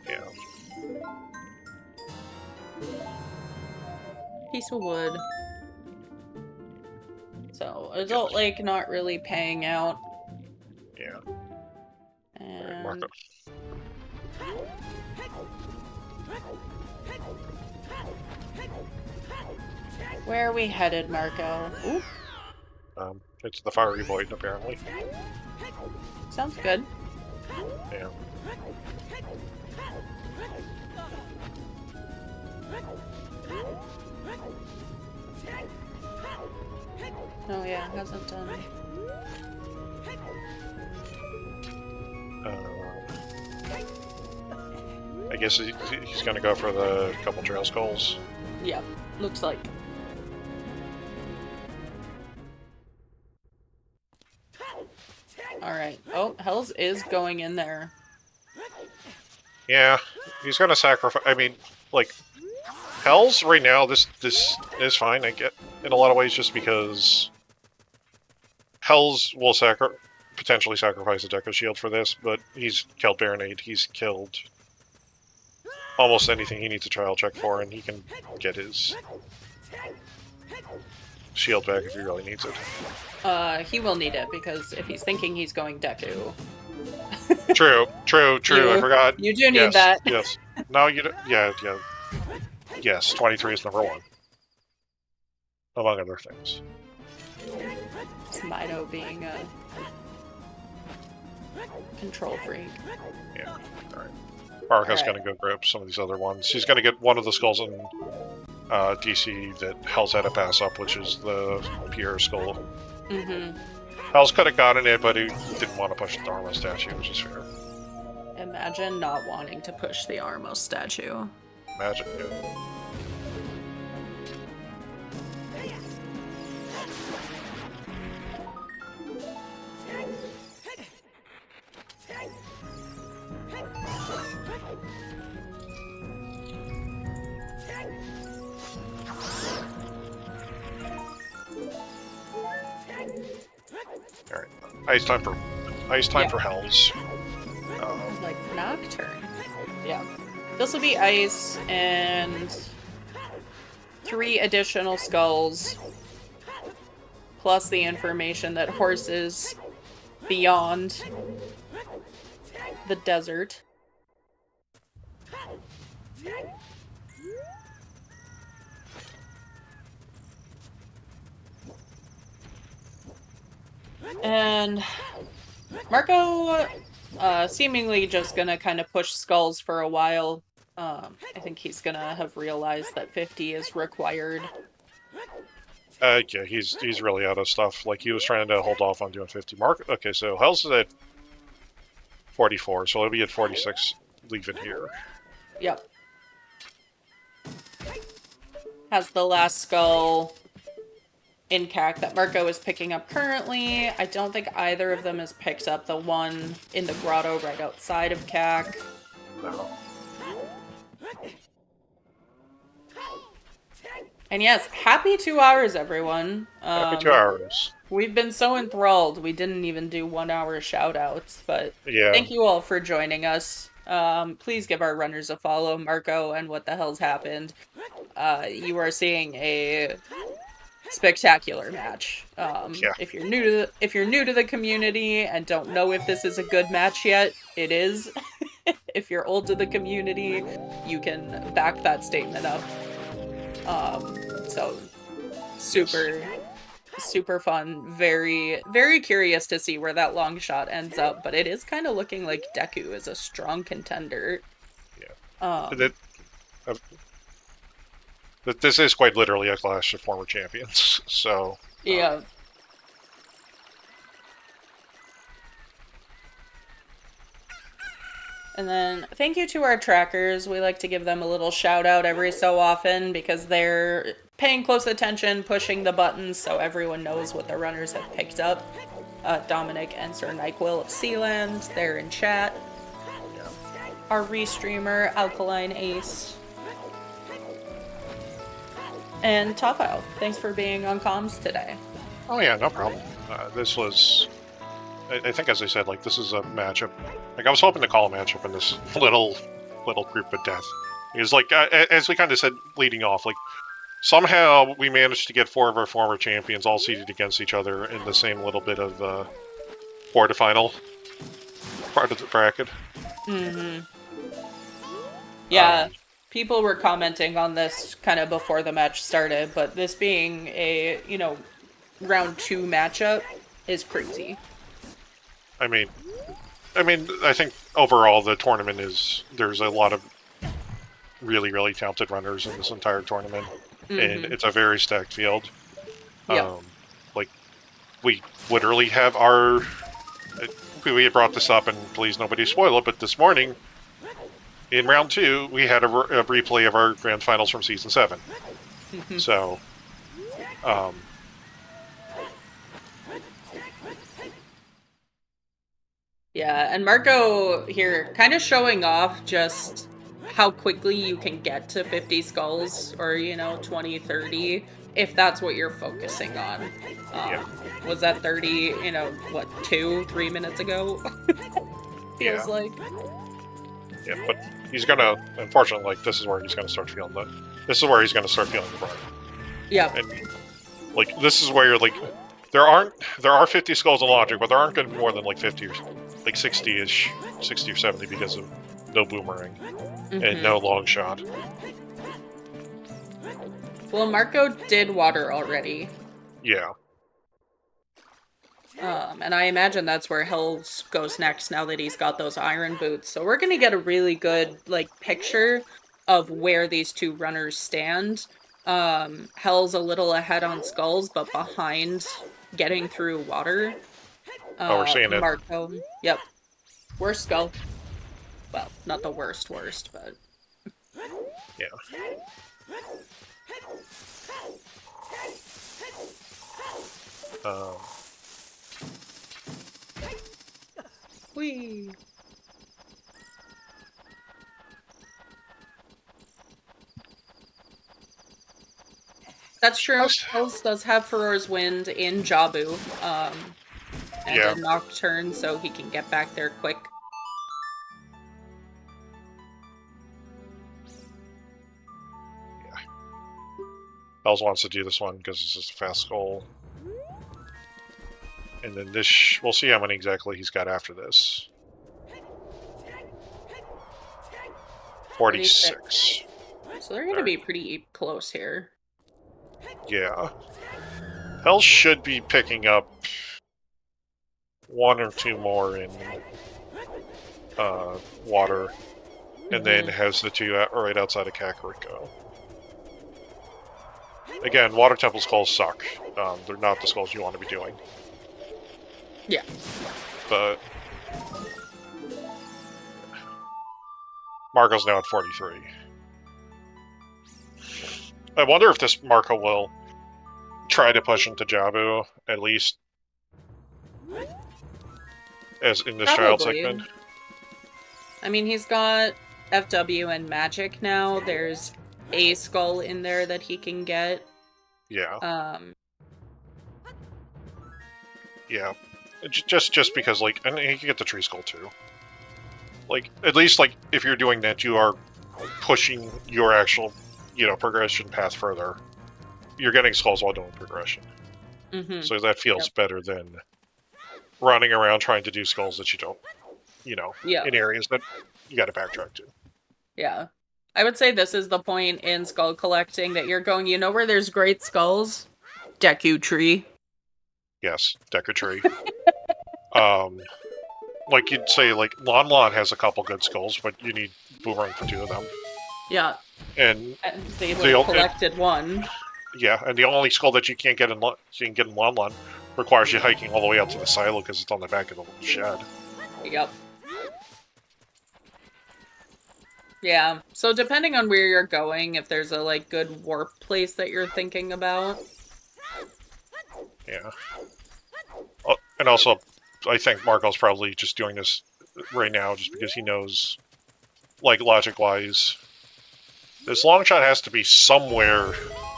Yeah. Piece of wood. So, Adult Lake not really paying out. Yeah. And... Marco. Where are we headed, Marco? Ooh. It's the Fiery Void, apparently. Sounds good. Yeah. Oh yeah, hasn't done. I guess he's gonna go for the couple trail skulls. Yep, looks like. Alright. Oh, Hells is going in there. Yeah, he's gonna sacrifice. I mean, like, Hells right now. This is fine. I get in a lot of ways just because Hells will potentially sacrifice a Deco Shield for this, but he's killed Baronade. He's killed almost anything he needs a trial check for, and he can get his shield back if he really needs it. He will need it, because if he's thinking he's going Deku... True. I forgot. You do need that. Yes. No, you don't. Yeah. Yes, 23 is number 1. Among other things. Mido being a control freak. Yeah, alright. Marco's gonna go grab some of these other ones. He's gonna get one of the skulls in DC that Hell's had to pass up, which is the Pierre skull. Mm-hmm. Hell's could have gotten it, but he didn't want to push the Armo statue, which is fair. Imagine not wanting to push the Armo statue. Imagine, yeah. Alright. Ice time for Hells. Like Nocturne. Yeah. This will be ice and 3 additional skulls. Plus the information that horses beyond the desert. And Marco, seemingly just gonna kind of push skulls for a while. I think he's gonna have realized that 50 is required. Yeah, he's really out of stuff. Like, he was trying to hold off on doing 50. Mark, okay, so Hell's at 44, so he'll be at 46 leaving here. Yep. Has the last skull in CAC that Marco is picking up currently. I don't think either of them has picked up the one in the grotto right outside of CAC. No. And yes, happy 2 hours, everyone. Happy 2 hours. We've been so enthralled, we didn't even do 1 hour shout-outs, but Yeah. thank you all for joining us. Please give our runners a follow, Marco, and what the hell's happened. You are seeing a spectacular match. Yeah. If you're new to the community and don't know if this is a good match yet, it is. If you're old to the community, you can back that statement up. So super fun. Very, very curious to see where that long shot ends up, but it is kind of looking like Deku is a strong contender. Yeah. This is quite literally a clash of former champions, so... Yeah. And then, thank you to our trackers. We like to give them a little shout out every so often because they're paying close attention, pushing the buttons so everyone knows what the runners have picked up. Dominic and Sir NyQuil of Sealand, they're in chat. Our restreamer, Alkaline Ace. And Topile, thanks for being on comms today. Oh yeah, no problem. This was... I think, as I said, like, this is a matchup. Like, I was hoping to call a matchup in this little group of death. Because, like, as we kind of said leading off, like, somehow we managed to get 4 of our former champions all seated against each other in the same little bit of quarterfinal part of the bracket. Mm-hmm. Yeah, people were commenting on this kind of before the match started, but this being a, round 2 matchup is crazy. I mean, I think overall the tournament there's a lot of really, really talented runners in this entire tournament, and it's a very stacked field. Yep. Like, we literally have we had brought this up, and please nobody spoil it, but this morning, in round 2, we had a replay of our grand finals from season 7. So, yeah, and Marco here kind of showing off just how quickly you can get to 50 skulls or, 20, 30, if that's what you're focusing on. Was that 30, 2-3 minutes ago? Feels like. Yeah, but he's gonna, unfortunately, like, this is where he's gonna start feeling the burn. Yeah. And, like, this is where, like, there are 50 skulls in Logic, but there aren't gonna be more than, like, 50 or, like, 60-ish, 60 or 70 because of no boomerang and no long shot. Well, Marco did water already. Yeah. And I imagine that's where Hell goes next now that he's got those iron boots. So we're gonna get a really good, picture of where these 2 runners stand. Hell's a little ahead on skulls, but behind getting through water. We're seeing it. Marco, yep. Worst skull. Well, not the worst, but... Yeah. Whee! That's true. Hells does have Furor's Wind in Jabu, and a Nocturne, so he can get back there quick. Yeah. Hells wants to do this one because it's just a fast goal. And then this, we'll see how many exactly he's got after this. 46. So they're going to be pretty close here. Yeah. Hell should be picking up 1 or 2 more in water, and then has the 2 right outside of Kakariko. Again, water temple skulls suck. They're not the skulls you want to be doing. Yeah. But Marco's now at 43. I wonder if this Marco will try to push into Jabu, at least as in this child Probably. segment. I mean, he's got FW and Magic now. There's a skull in there that he can get. Yeah. Yeah. Just because, like, and he can get the tree skull too. Like, at least, like, if you're doing that, you are pushing your actual, progression path further. You're getting skulls while doing progression. So that feels better than running around trying to do skulls that you don't, in areas that you got to backtrack to. Yeah. I would say this is the point in skull collecting that you're going, where there's great skulls? Deku Tree. Yes, Deku Tree. Like you'd say, like, Lon Lon has a couple good skulls, but you need Boomerang for 2 of them. Yeah. And they collected one. Yeah, and the only skull that you can't get in Lon Lon requires you hiking all the way out to the silo because it's on the back of the shed. Yep. Yeah, so depending on where you're going, if there's a, good warp place that you're thinking about. Yeah. And also, I think Marco's probably just doing this right now just because he knows, like, logic-wise, this long shot has to be somewhere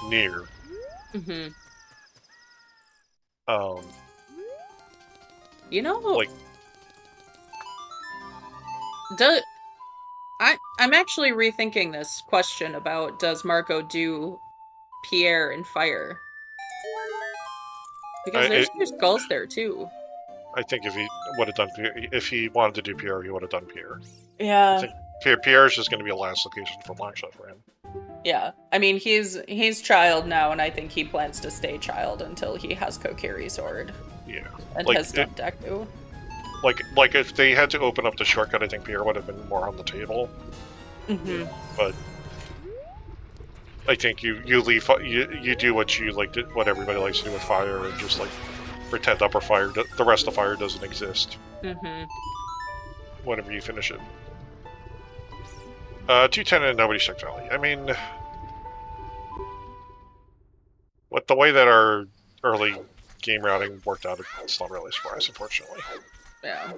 near. Like, I'm actually rethinking this question about does Marco do Pierre and Fire? Because there's 2 skulls there too. I think if he would have done if he wanted to do Pierre, he would have done Pierre. Yeah. I think Pierre is just going to be a last location for Longshot for him. Yeah. I mean, he's child now, and I think he plans to stay child until he has Kokiri Sword. Yeah. And has done Deku. Like if they had to open up the shortcut, I think Pierre would have been more on the table. But I think you leave you do what you like to, what everybody likes to do with Fire, and just like pretend Upper Fire, the rest of Fire doesn't exist. Whenever you finish it. 210 and nobody checked Valley. I mean, with the way that our early game routing worked out, it's not really a surprise, unfortunately. Yeah.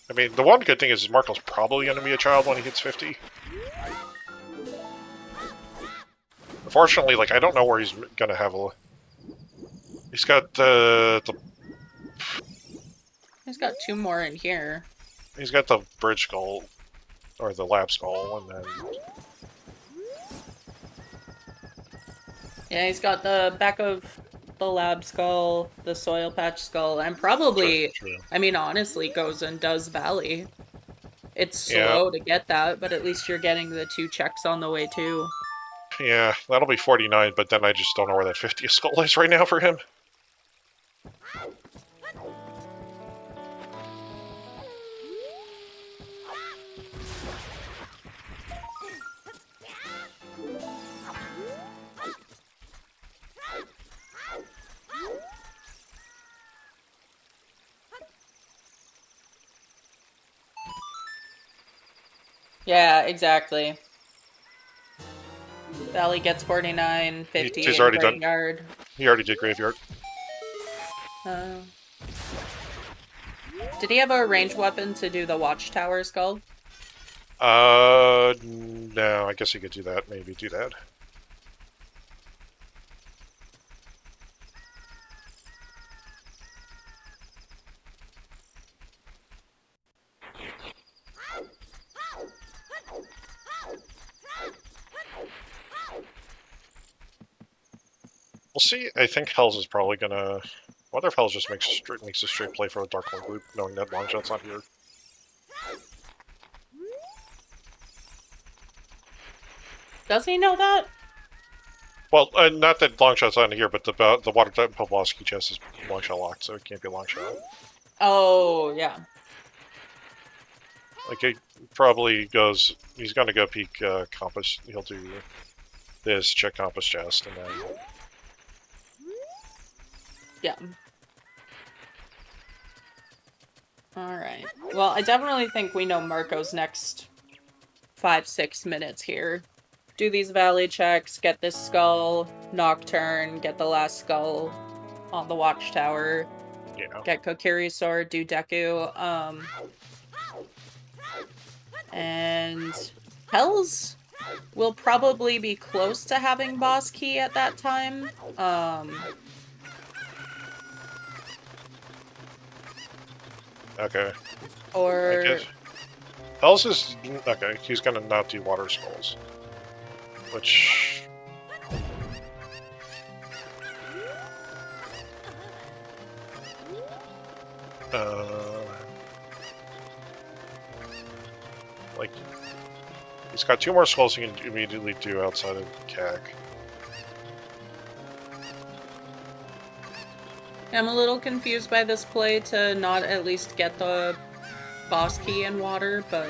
I mean, the one good thing is Marco's probably going to be a child when he hits 50. Unfortunately, like, I don't know where he's going to have a... He's got He's got 2 more in here. He's got the bridge skull, or the lab skull, and then... Yeah, he's got the back of the lab skull, the soil patch skull, and probably, I mean, honestly, goes and does Valley. It's slow to get that, but at least you're getting the 2 checks on the way, too. Yeah, that'll be 49, but then I just don't know where that 50th skull is right now for him. Yeah, exactly. Valley gets 49, 50, He's already done. Graveyard. He already did Graveyard. Did he have a ranged weapon to do the Watchtower skull? No, I guess he could do that. Maybe do that. We'll see. I think Hells is probably gonna... I wonder if Hells just makes a straight play for a Dark Lord Loop, knowing that Longshot's not here. Does he know that? Well, not that long shot's on here, but the water type Poblowski chest is long shot locked, so it can't be long shot. Oh, yeah. Like, he probably goes... He's gonna go peek compass. He'll do this, check compass chest, and then... Yeah. Alright. Well, I definitely think we know Marco's next 5-6 minutes here. Do these valley checks, get this skull, Nocturne, get the last skull on the watchtower, Yeah. get Kokiri's sword, do Deku, and Hells will probably be close to having boss key at that time. Okay. Or... Hells is... Okay, he's gonna not do water skulls. Which... Like... He's got 2 more skulls he can immediately do outside of CAC. I'm a little confused by this play to not at least get the boss key in water, but...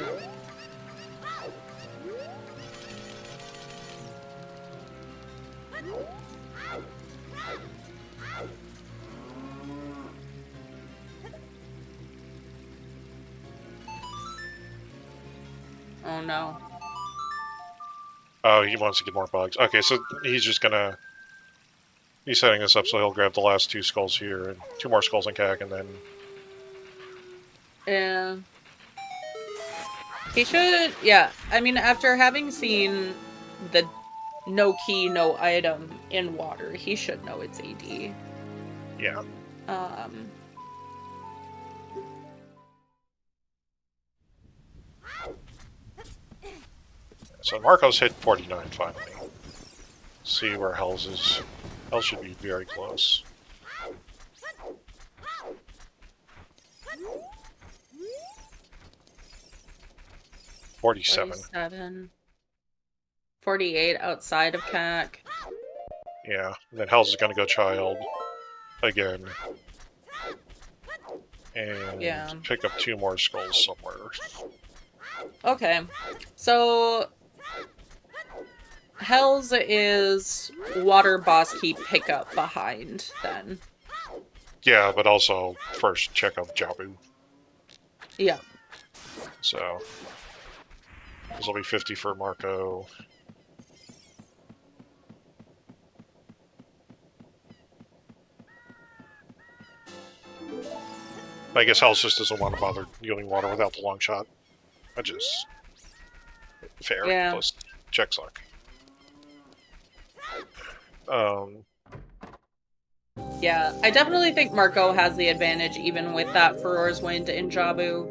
Oh no. Oh, he wants to get more bugs. Okay, so he's just gonna... He's setting this up so he'll grab the last 2 skulls here, and 2 more skulls in CAC, and then... Yeah. He should... Yeah, I mean, after having seen the no key, no item in water, he should know it's AD. Yeah. So Marco's hit 49 finally. See where Hells is. Hells should be very close. 47. 48 outside of CAC. Yeah, and then Hells is gonna go Child again. And pick up 2 more skulls somewhere. Okay, so Hells is water boss key pickup behind then. Yeah, but also first check out Jabu. Yeah. So this will be 50 for Marco. I guess Hells just doesn't want to bother dealing water without the long shot. Which is fair. Yeah. Plus check suck. Yeah, I definitely think Marco has the advantage even with that Furor's Wind in Jabu.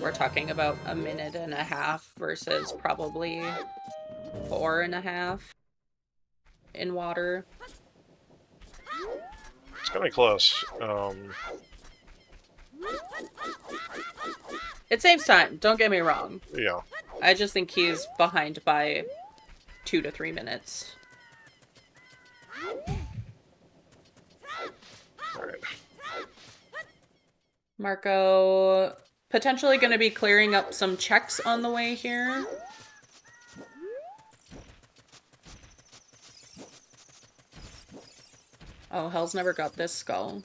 We're talking about 1.5 minutes versus probably 4.5 minutes in water. It's gonna be close. It saves time, don't get me wrong. Yeah. I just think he's behind by 2 to 3 minutes. Alright. Marco potentially going to be clearing up some checks on the way here. Oh, Hell's never got this skull.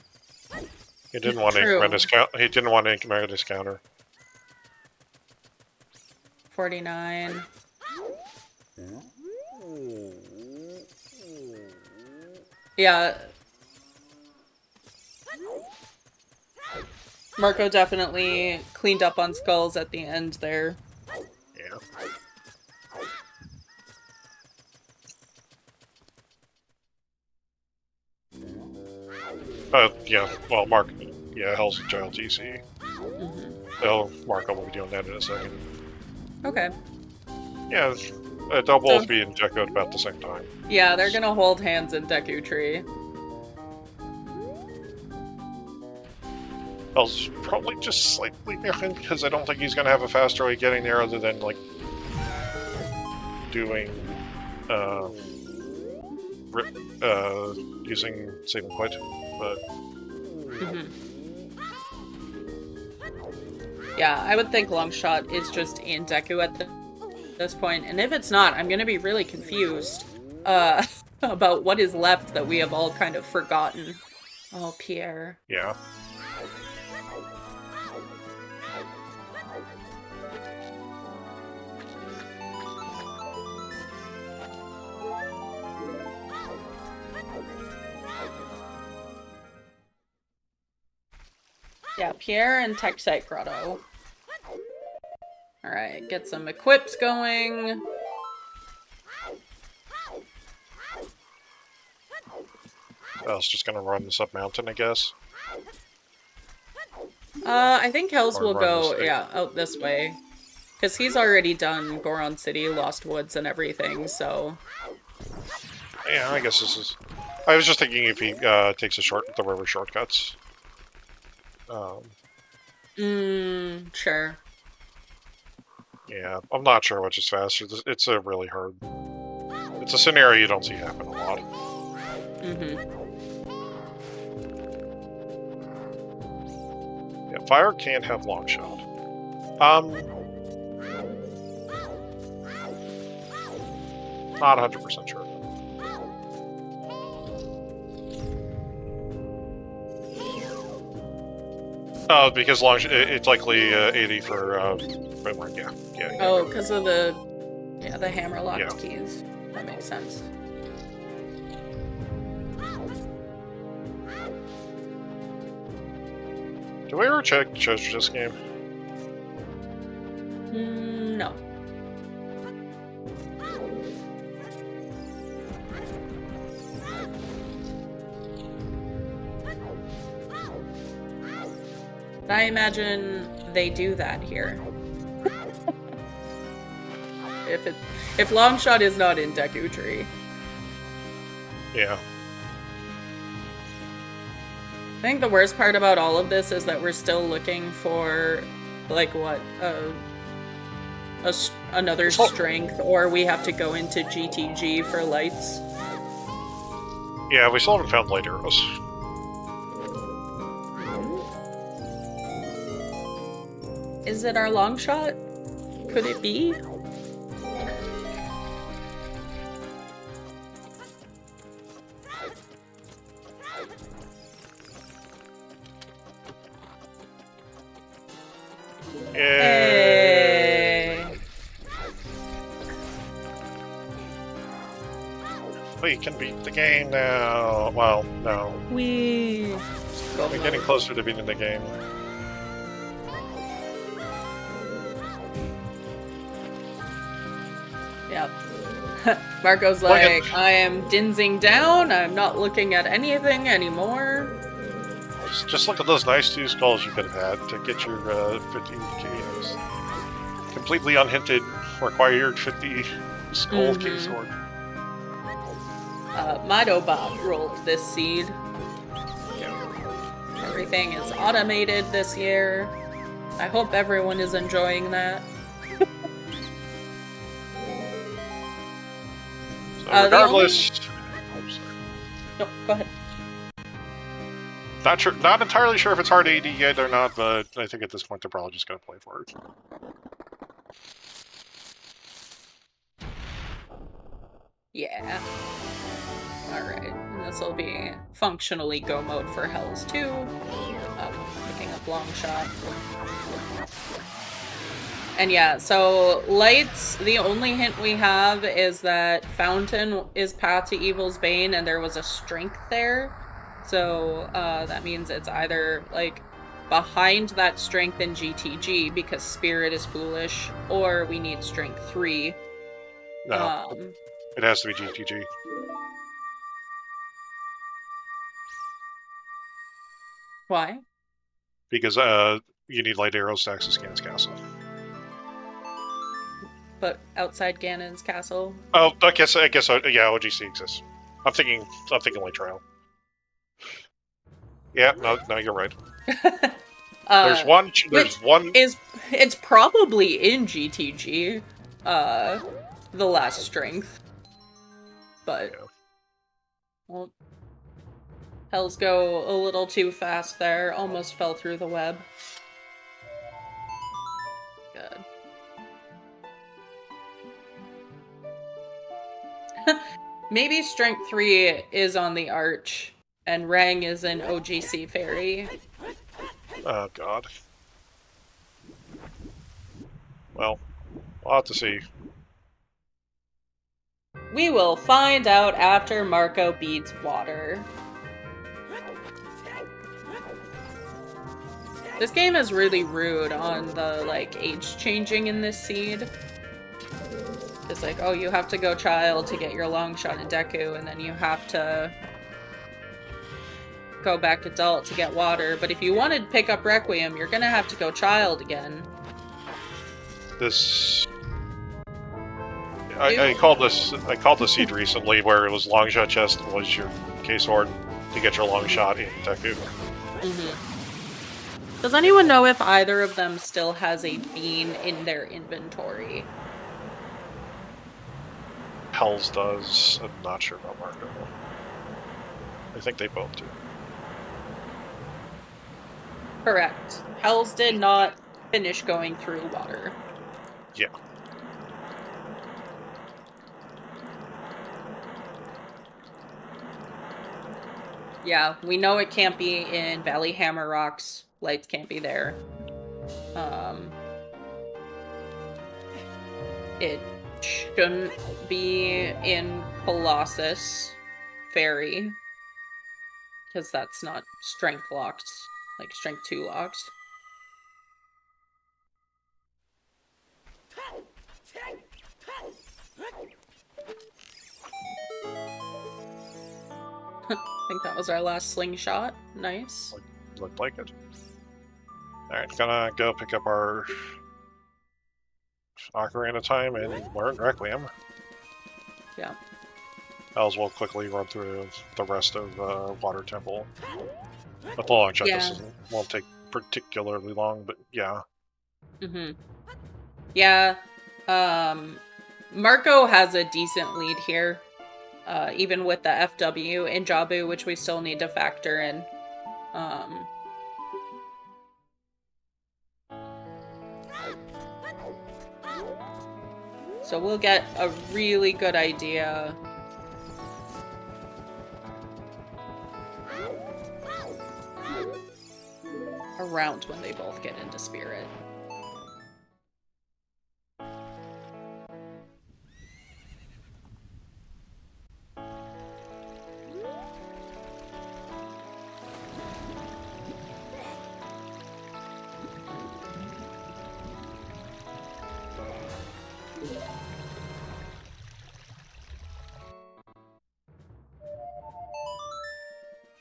He didn't want to increment his he didn't want to increment his counter. 49. Yeah. Marco definitely cleaned up on skulls at the end there. Yeah. Yeah, well, Hell's a child TC. Oh, Marco will be doing that in a second. Okay. Yeah, they'll both be in Deku at about the same time. Yeah, they're gonna hold hands in Deku Tree. Hell's probably just slightly behind because I don't think he's gonna have a faster way getting there other than, like, doing using save and quit, but yeah, I would think Longshot is just in Deku at this point, and if it's not, I'm gonna be really confused about what is left that we have all kind of forgotten. Oh, Pierre. yeah. Yeah, Pierre and Texite Grotto. Alright, get some equips going. I was just gonna run this up mountain, I guess. I think Hells Or will run go, this way. yeah, out this way. Because he's already done Goron City, Lost Woods, and everything, so... Yeah, I guess this is... I was just thinking if he takes the river shortcuts. Sure. Yeah, I'm not sure which is faster. It's a really hard... It's a scenario you don't see happen a lot. Yeah, fire can't have long shot. Not 100% sure. Oh, because it's likely 80 for Boomerang, yeah. Oh, because of the hammer locked Yeah. keys. That makes sense. Do we ever check treasure chest game? No. I imagine they do that here. if Longshot is not in Deku Tree. Yeah. I think the worst part about all of this is that we're still looking for, like, what, another strength, or we have to go into GTG for lights. Yeah, we still haven't found light arrows. Is it our long shot? Could it be? Hey. We can beat the game now. Well, no. We're getting closer to beating the game. Yep. Marco's like, I am dinsing down. I'm not looking at anything anymore. Just look at those nice 2 skulls you could have had to get your 50 keys. Completely unhinted, required 50 skull key sword. Midobot rolled this seed. Everything is automated this year. I hope everyone is enjoying that. So regardless... No, go ahead. Not entirely sure if it's hard AD yet or not, but I think at this point they're probably just going to play for it. Yeah. Alright, this will be functionally go mode for Hells 2. Picking up long shot. And yeah, so lights, the only hint we have is that Fountain is path to Evil's Bane and there was a strength there. So that means it's either like behind that strength in GTG because Spirit is foolish, or we need strength 3. No, it has to be GTG. Why? Because you need light arrows to access Ganon's castle. But outside Ganon's castle? Oh, I guess yeah, OGC exists. I'm thinking light trail. Yeah, no, you're right. There's one. It's probably in GTG. The last strength. but Yeah. well, Hells go a little too fast there. Almost fell through the web. Good. Maybe Strength 3 is on the Arch, and Rang is an OGC Fairy. Oh, God. Well, we'll have to see. We will find out after Marco beats water. This game is really rude on the, like, age changing in this seed. It's like, oh, you have to go child to get your long shot in Deku, and then you have to go back adult to get water. But if you wanted to pick up Requiem, you're gonna have to go child again. This... I called the seed recently where it was long shot chest was your case sword to get your long shot in Deku. Does anyone know if either of them still has a bean in their inventory? Hells does. I'm not sure about Marco. I think they both do. Correct. Hells did not finish going through water. Yeah. Yeah, we know it can't be in Valley Hammer Rocks. Lights can't be there. It shouldn't be in Colossus Fairy. Because that's not strength locked. Like strength 2 locked. I think that was our last slingshot. Nice. Looked like it. Alright, gonna go pick up our Ocarina of Time and learn Requiem. Yeah. Hells will quickly run through the rest of Water Temple. But the long shot won't take particularly long, but yeah. Yeah. Marco has a decent lead here. Even with the FW in Jabu, which we still need to factor in. So we'll get a really good idea around when they both get into Spirit.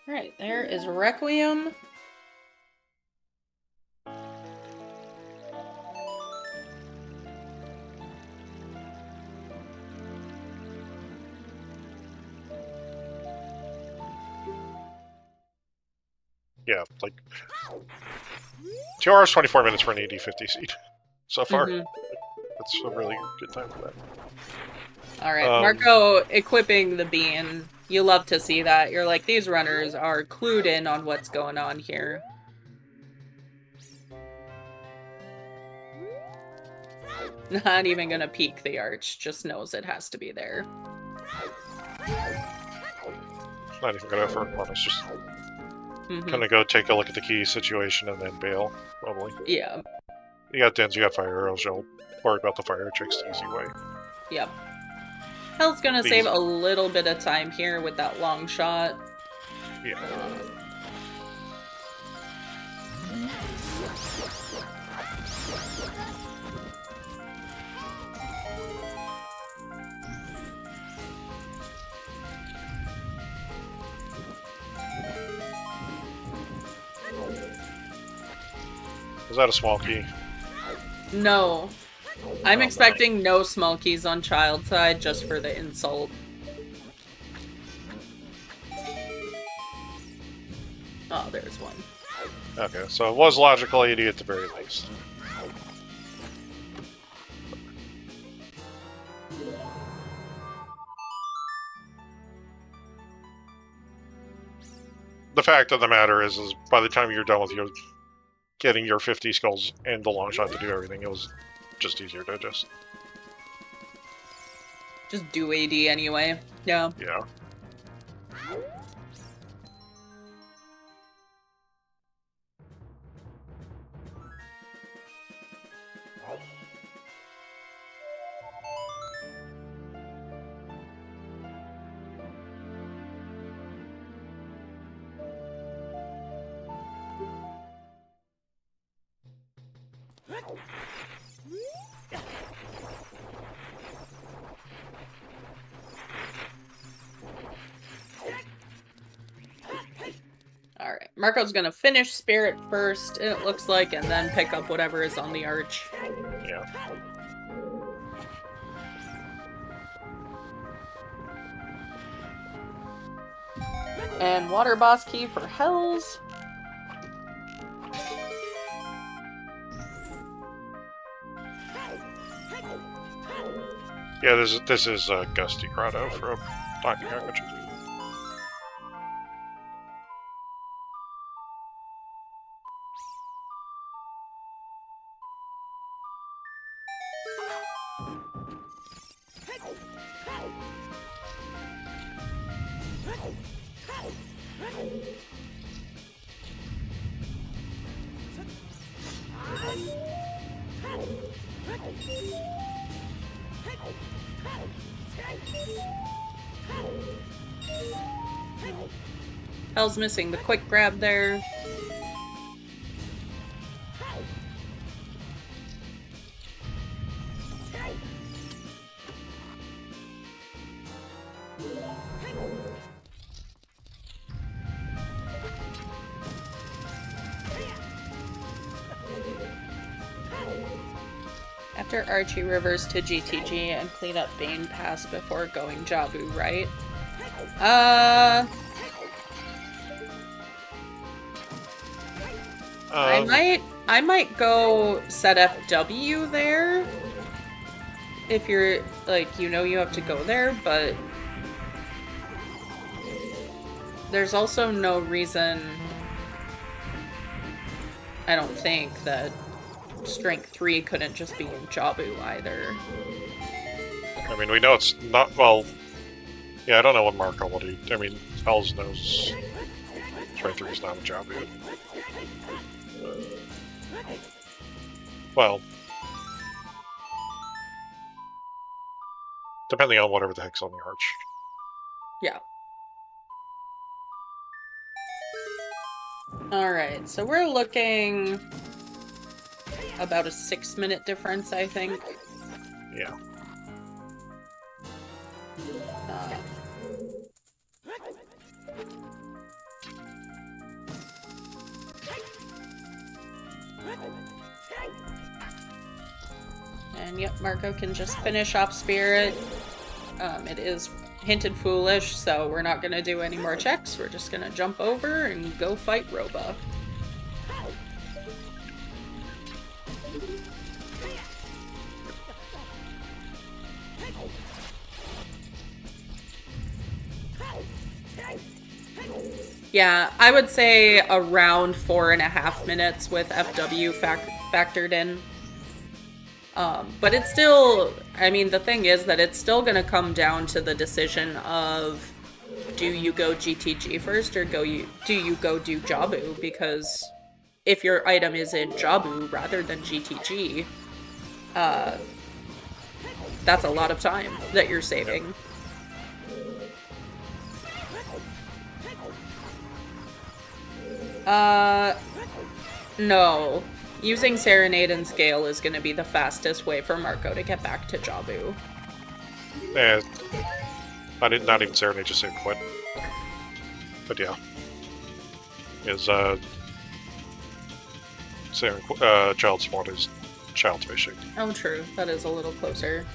Alright, there is Requiem. Yeah, like 2 hours 24 minutes for an AD50 seed so far. That's a really good time for that. Alright, Marco equipping the bean. You love to see that. You're like, these runners are clued in on what's going on here. Not even gonna peek the arch, just knows it has to be there. Not even gonna effort one, it's just gonna go take a look at the key situation and then bail, probably. Yeah. You got Dens, you got fire arrows, you'll worry about the fire tricks the easy way. Yep. Hell's gonna save a little bit of time here with that long shot. Yeah. Is that a small key? No. I'm expecting no small keys on child side just for the insult. Oh, there's one. Okay, so it was logical 80 at the very least. the fact of the matter is by the time you're done with getting your 50 skulls and the long shot to do everything, it was just easier to just do AD anyway. Yeah. Yeah. Alright, Marco's gonna finish Spirit first, it looks like, and then pick up whatever is on the arch. Yeah. And Water Boss Key for Hells. Yeah, this is Gusty Grotto from Donkey Kong Country. Hell's missing the quick grab there. After Archie reverse to GTG and clean up Bane Pass before going Jabu, right? I might go set FW there. If you're, like, you know you have to go there, but there's also no reason, I don't think, that Strength 3 couldn't just be in Jabu either. I mean, we know it's not, well, yeah, I don't know what Marco will do. I mean, Hells knows Strength 3 is not a Jabu. Well, depending on whatever the heck's on the arch. Yeah. Alright, so we're looking about a 6-minute difference, I think. Yeah. And yep, Marco can just finish off Spirit. It is hinted foolish, so we're not gonna do any more checks. We're just gonna jump over and go fight Roba. Yeah, I would say around 4.5 minutes with FW factored in. But it's still, I mean, the thing is that it's still going to come down to the decision of, do you go GTG first or do you go do Jabu? Because if your item is in Jabu rather than GTG, that's a lot of time that you're saving. No. Using Serenade and Scale is going to be the fastest way for Marco to get back to Jabu. Yeah. Not even Serenade, just say quit. But yeah. Is, Child Spawn is Child's Fishing. Oh, true. That is a little closer.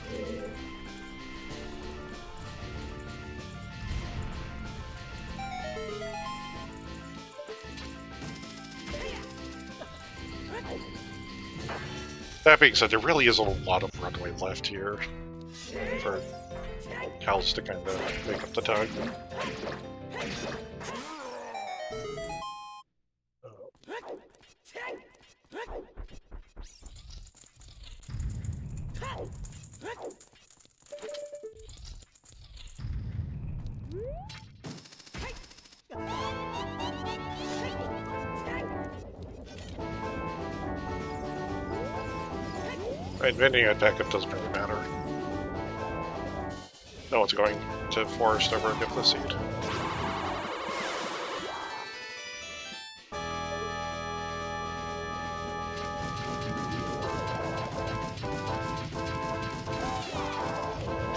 That being said, there really isn't a lot of runway left here for Hells to kind of make up the tug. Inventing a backup doesn't really matter. No one's going to forest over and get the seed.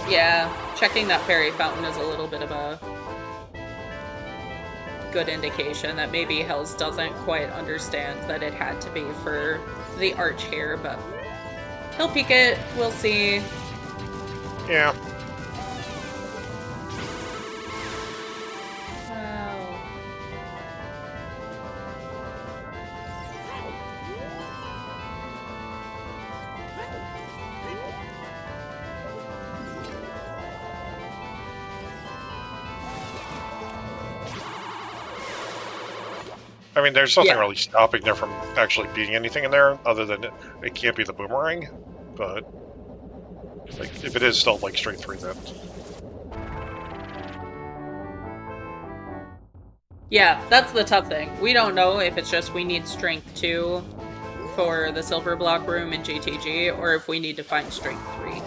Yeah, checking that fairy fountain is a little bit of a good indication that maybe Hells doesn't quite understand that it had to be for the arch here, but he'll peek it, we'll see. Yeah. Wow. I mean, there's nothing Yeah. really stopping there from actually being anything in there, other than it can't be the boomerang. But like, if it is still like straight 3, then Yeah, that's the tough thing. We don't know if it's just we need strength 2 for the silver block room in GTG, or if we need to find strength 3.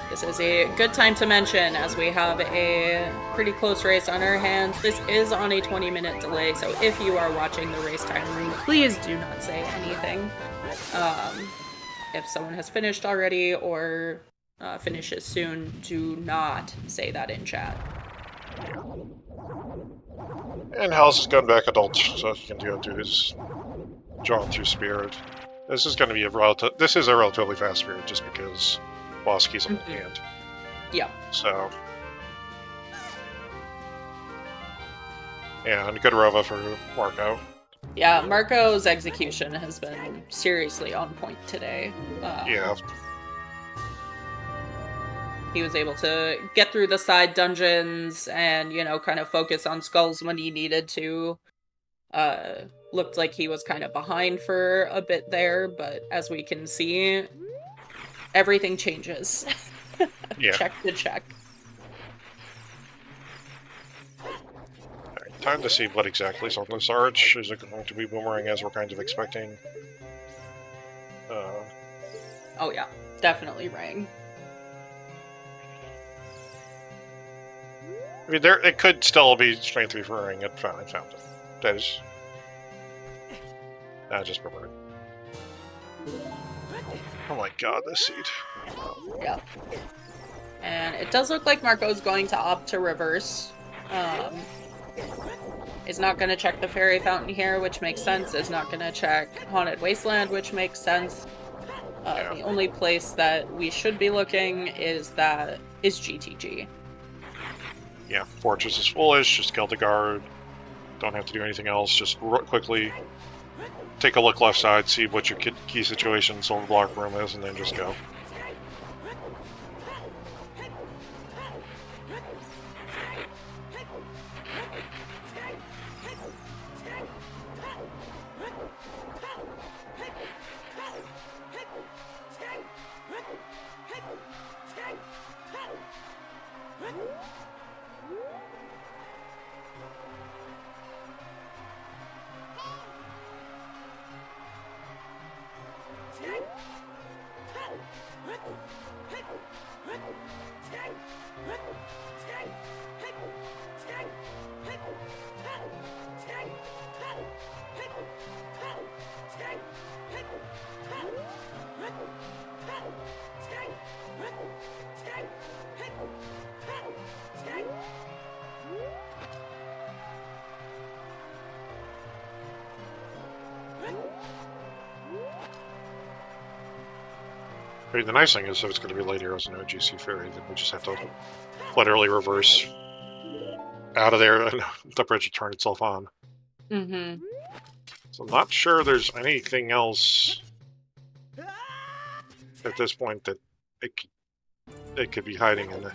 This is a good time to mention, as we have a pretty close race on our hands. This is on a 20-minute delay, so if you are watching the race time room, please do not say anything. If someone has finished already or finishes soon, do not say that in chat. and House is going back adult, so he can go do his drawn through spirit. This is going to be a relatively fast spirit, just because boss keys on the hand. Yeah. So, yeah, and good Rova for Marco. Yeah, Marco's execution has been seriously on point today. Yeah, He was able to get through the side dungeons and, you know, kind of focus on skulls when he needed to. Looked like he was kind of behind for a bit there, but as we can see, everything changes. yeah. Check to check. Alright, time to see what exactly is on this arch. Is it going to be boomerang as we're kind of expecting? Oh yeah, definitely rang. I mean, it could still be strength 3 for ring. I found it. That is... just boomerang. Oh my god, this seed. Yeah. And it does look like Marco's going to opt to reverse. Is not going to check the fairy fountain here, which makes sense. Is not going to check Haunted Wasteland, which makes sense. Yeah. The only place that we should be looking is GTG. Yeah, Fortress is foolish, just kill the guard. Don't have to do anything else, just quickly take a look left side, see what your key situation silver block room is, and then just go. I mean, the nice thing is if it's going to be late arrows and no GC fairy, then we just have to literally reverse out of there and the bridge will turn itself on. Mm-hmm. So I'm not sure there's anything else at this point that it could be hiding in.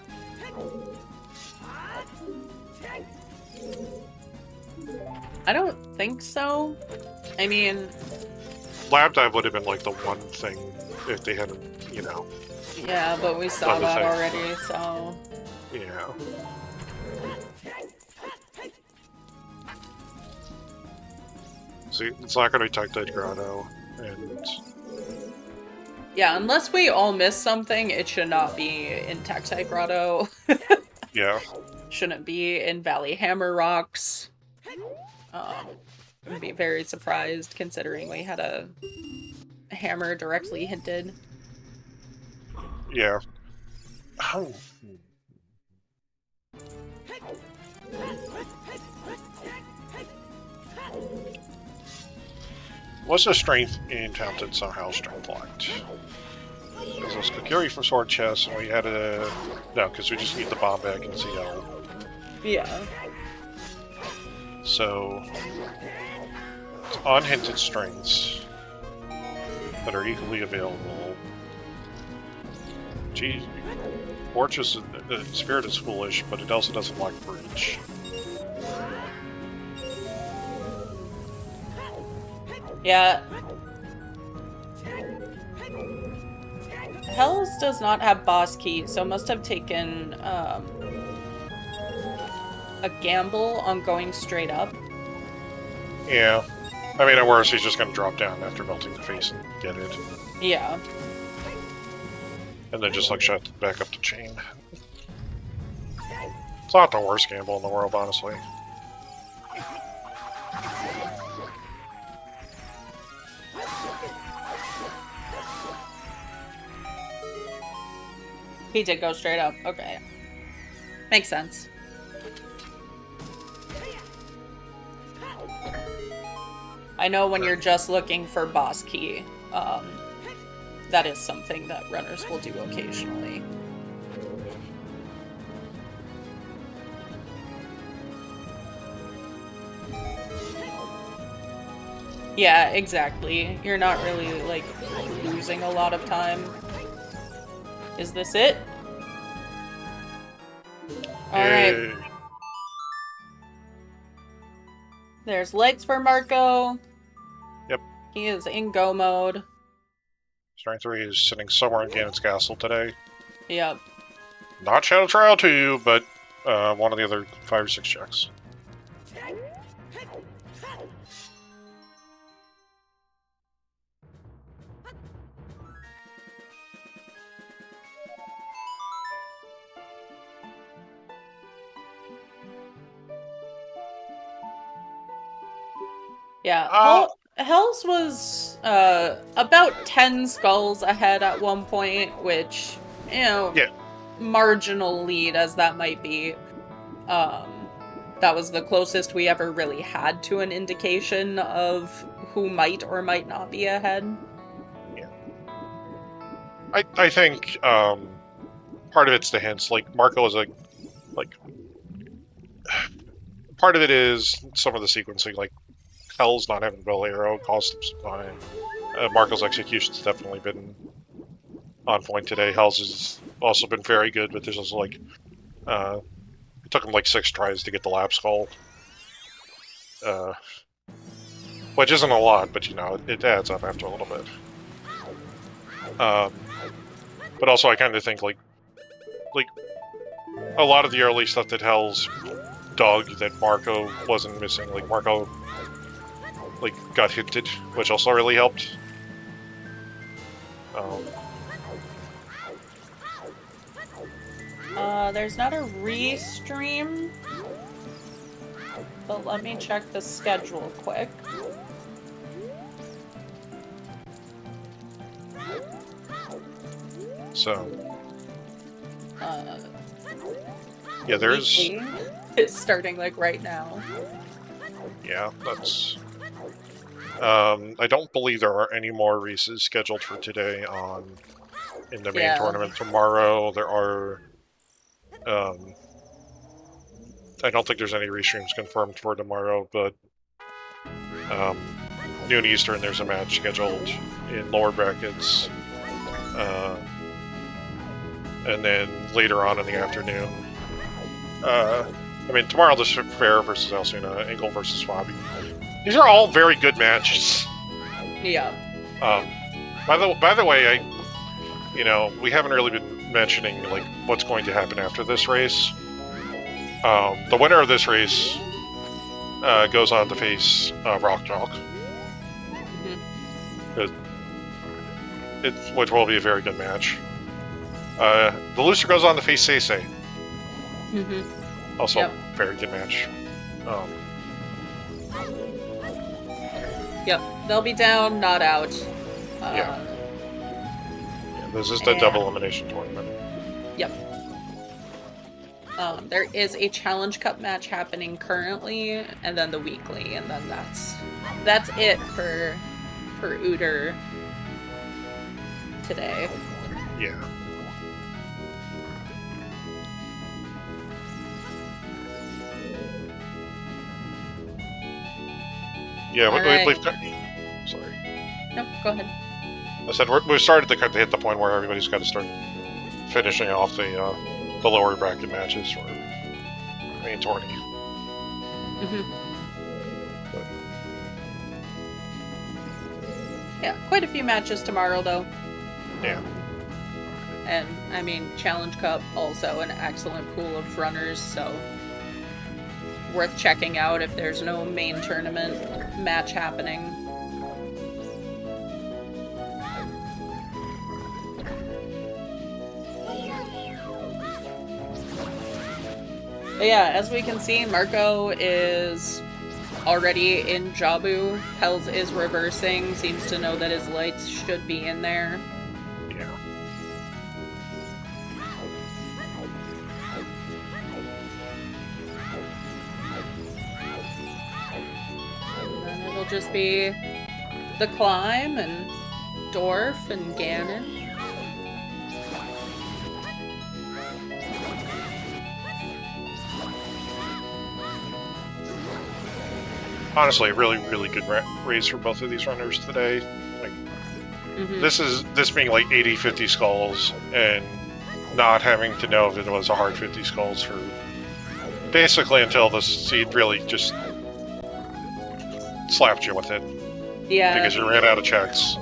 I don't think so. I mean, Lab dive would have been like the one thing if they hadn't, you know. yeah, but we saw Other that thing. already, so... Yeah. See, it's not going to be Tectite Grotto, and Yeah, unless we all miss something, it should not be in Tectite Grotto. yeah. Shouldn't be in Valley Hammer Rocks. I'd be very surprised considering we had a hammer directly hinted. Yeah. Oh. What's the strength in Talented somehow strength locked? There's a Kokiri for sword chest, and we had a... No, because we just need the bomb bag and ZL. Yeah. So... It's unhinted strengths that are equally available. Geez. Fortress, the Spirit is foolish, but it also doesn't like Breach. Yeah. Hells does not have boss key, so must have taken a gamble on going straight up. Yeah. I mean, at worst, he's just going to drop down after melting the face and get it. Yeah. And then just, like, shut back up the chain. It's not the worst gamble in the world, honestly. He did go straight up. Okay. Makes sense. I know when you're just looking for boss key, that is something that runners will do occasionally. Yeah, exactly. You're not really, like, losing a lot of time. Is this it? Alright. There's legs for Marco. Yep. He is in go mode. Strength 3 is sitting somewhere in Ganon's castle today. Yep. Not Shadow Trial 2, but one of the other 5 or 6 checks. Yeah, Hells was about 10 skulls ahead at one point, which, you know, yeah. Marginal lead as that might be. That was the closest we ever really had to an indication of who might or might not be ahead. Yeah. I think part of it's the hints. Like, Marco is part of it is some of the sequencing, like Hell's not having bow arrow cost him some time. Marco's execution's definitely been on point today. Hell's has also been very good, but there's also like it took him like 6 tries to get the lap skull. Which isn't a lot, but you know, it adds up after a little bit. But also I kinda think like a lot of the early stuff that Hell's dug that Marco wasn't missing, like Marco like got hinted, which also really helped. There's not a restream, but let me check the schedule quick. So, yeah, there's... It's starting, like, right now. Yeah, that's... I don't believe there are any more races scheduled for today in the main tournament tomorrow. There are... I don't think there's any restreams confirmed for tomorrow, but noon Eastern there's a match scheduled in lower brackets. and then later on in the afternoon. I mean, tomorrow there's Fair versus Alcina, Engel versus Fabi. These are all very good matches. Yeah. By the way, we haven't really been mentioning like what's going to happen after this race. The winner of this race goes on to face Rock Chalk, which will be a very good match. The loser goes on to face Seisei. Also, very good match. Yep, they'll be down, not out. Yeah, this is the double elimination tournament. Yep. There is a Challenge Cup match happening currently, and then the weekly, and then that's it for Uter today. Yeah. Yeah, we've got... Sorry. No, go ahead. I said we've started to hit the point where everybody's got to start finishing off the lower bracket matches for main tourney. But... Yeah, quite a few matches tomorrow, though. Yeah. And, I mean, Challenge Cup, also an excellent pool of runners, so worth checking out if there's no main tournament match happening. But yeah, as we can see, Marco is already in Jabu. Hells is reversing, seems to know that his lights should be in there. Yeah. And then it'll just be the climb and Dorf and Ganon. Honestly, a really, really good race for both of these runners today. Like, this being like 80-50 skulls and not having to know if it was a hard 50 skulls for basically until the seed really just slapped you with it. Yeah. Because you ran out of checks.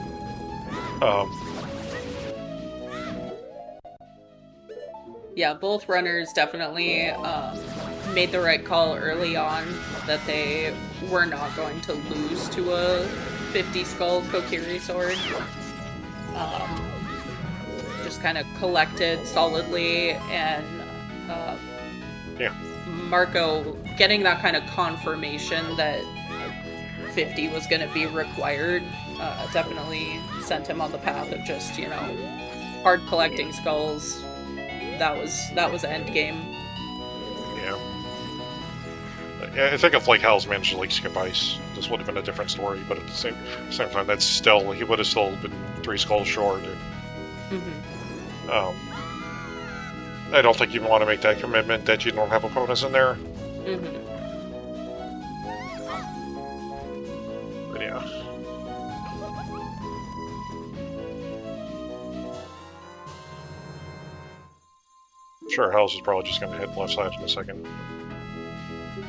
Yeah, both runners definitely made the right call early on that they were not going to lose to a 50 skull Kokiri sword. Just kind of collected solidly, and Marco getting that kind of confirmation that 50 was going to be required definitely sent him on the path of just, hard collecting skulls. That was end game. Yeah. I think if Hell's managed to skip ice, this would have been a different story. But at the same time, that's still he would have still been 3 skulls short. I don't think you want to make that commitment that you don't have opponents in there. But yeah. Sure, Hells is probably just going to hit left side in a second.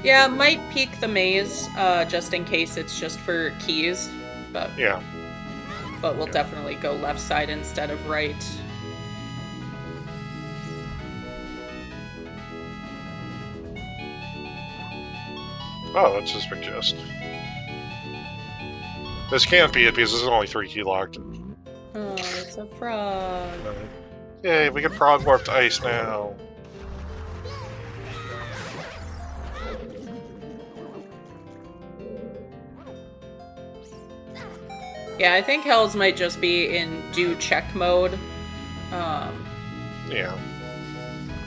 Yeah, might peek the maze, just in case it's just for keys, but yeah. But we'll definitely go left side instead of right. Oh, that's his big chest. This can't be it because this is only 3 key locked. Oh, it's a frog. Yay, we can frog warp to ice now. Yeah, I think Hells might just be in do check mode. Yeah.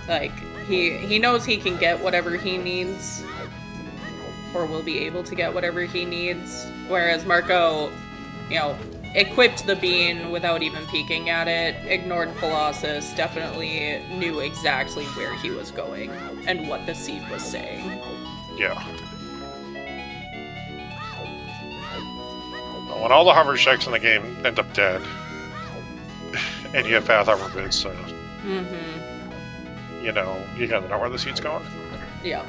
Like, he knows he can get whatever he needs. Or will be able to get whatever he needs. Whereas Marco, equipped the bean without even peeking at it, ignored Colossus, definitely knew exactly where he was going and what the seed was saying. Yeah. When all the hover checks in the game end up dead, and you have path hover bids, so... you know where the seat's going. Yeah.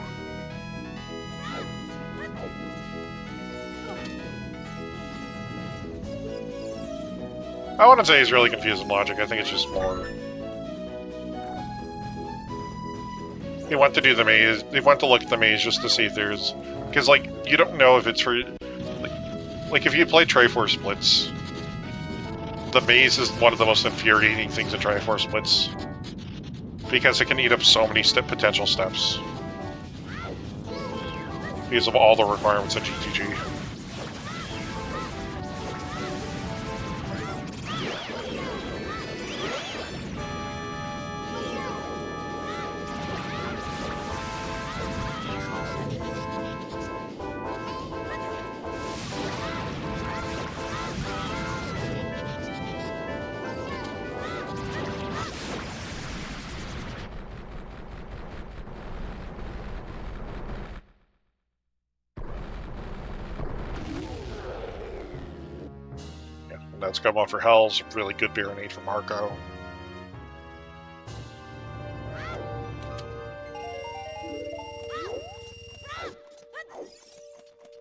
I wouldn't say he's really confused in logic. I think it's just more. He went to do the maze. He went to look at the maze just to see if there's, because like you don't know if it's for, like if you play Triforce Splits, the maze is one of the most infuriating things in Triforce Splits because it can eat up so many potential steps because of all the requirements in GTG. That's Come On for Hell's really good Baronade for Marco.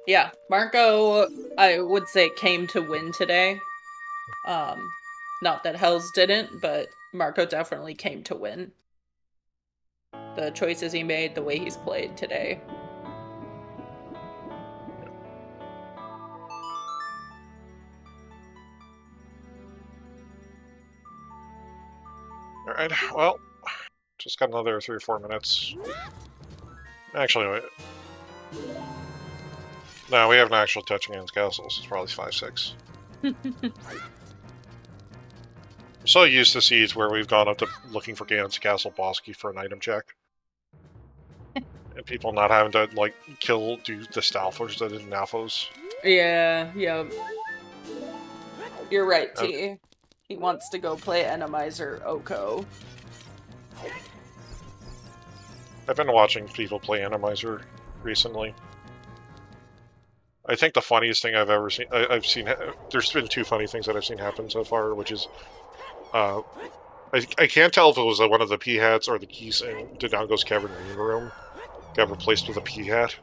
Yeah, Marco, I would say, came to win today. Not that Hells didn't, but Marco definitely came to win. The choices he made, the way he's played today. Alright, well, just got another 3 or 4 minutes. Actually, wait. No, we haven't actually touched Ganon's castles. It's probably 5, 6. I'm so used to seeds where we've gone up to looking for Ganon's castle boss key for an item check. And people not having to, like, do the Stalfers that did in Alphos. Yeah. You're right, T. He wants to go play Randomizer Oko. I've been watching people play Randomizer recently. I think the funniest thing I've ever seen, I've seen, there's been 2 funny things that I've seen happen so far, which is, I can't tell if it was one of the P-hats or the keys in Dodongo's Cavern room got replaced with a P-hat.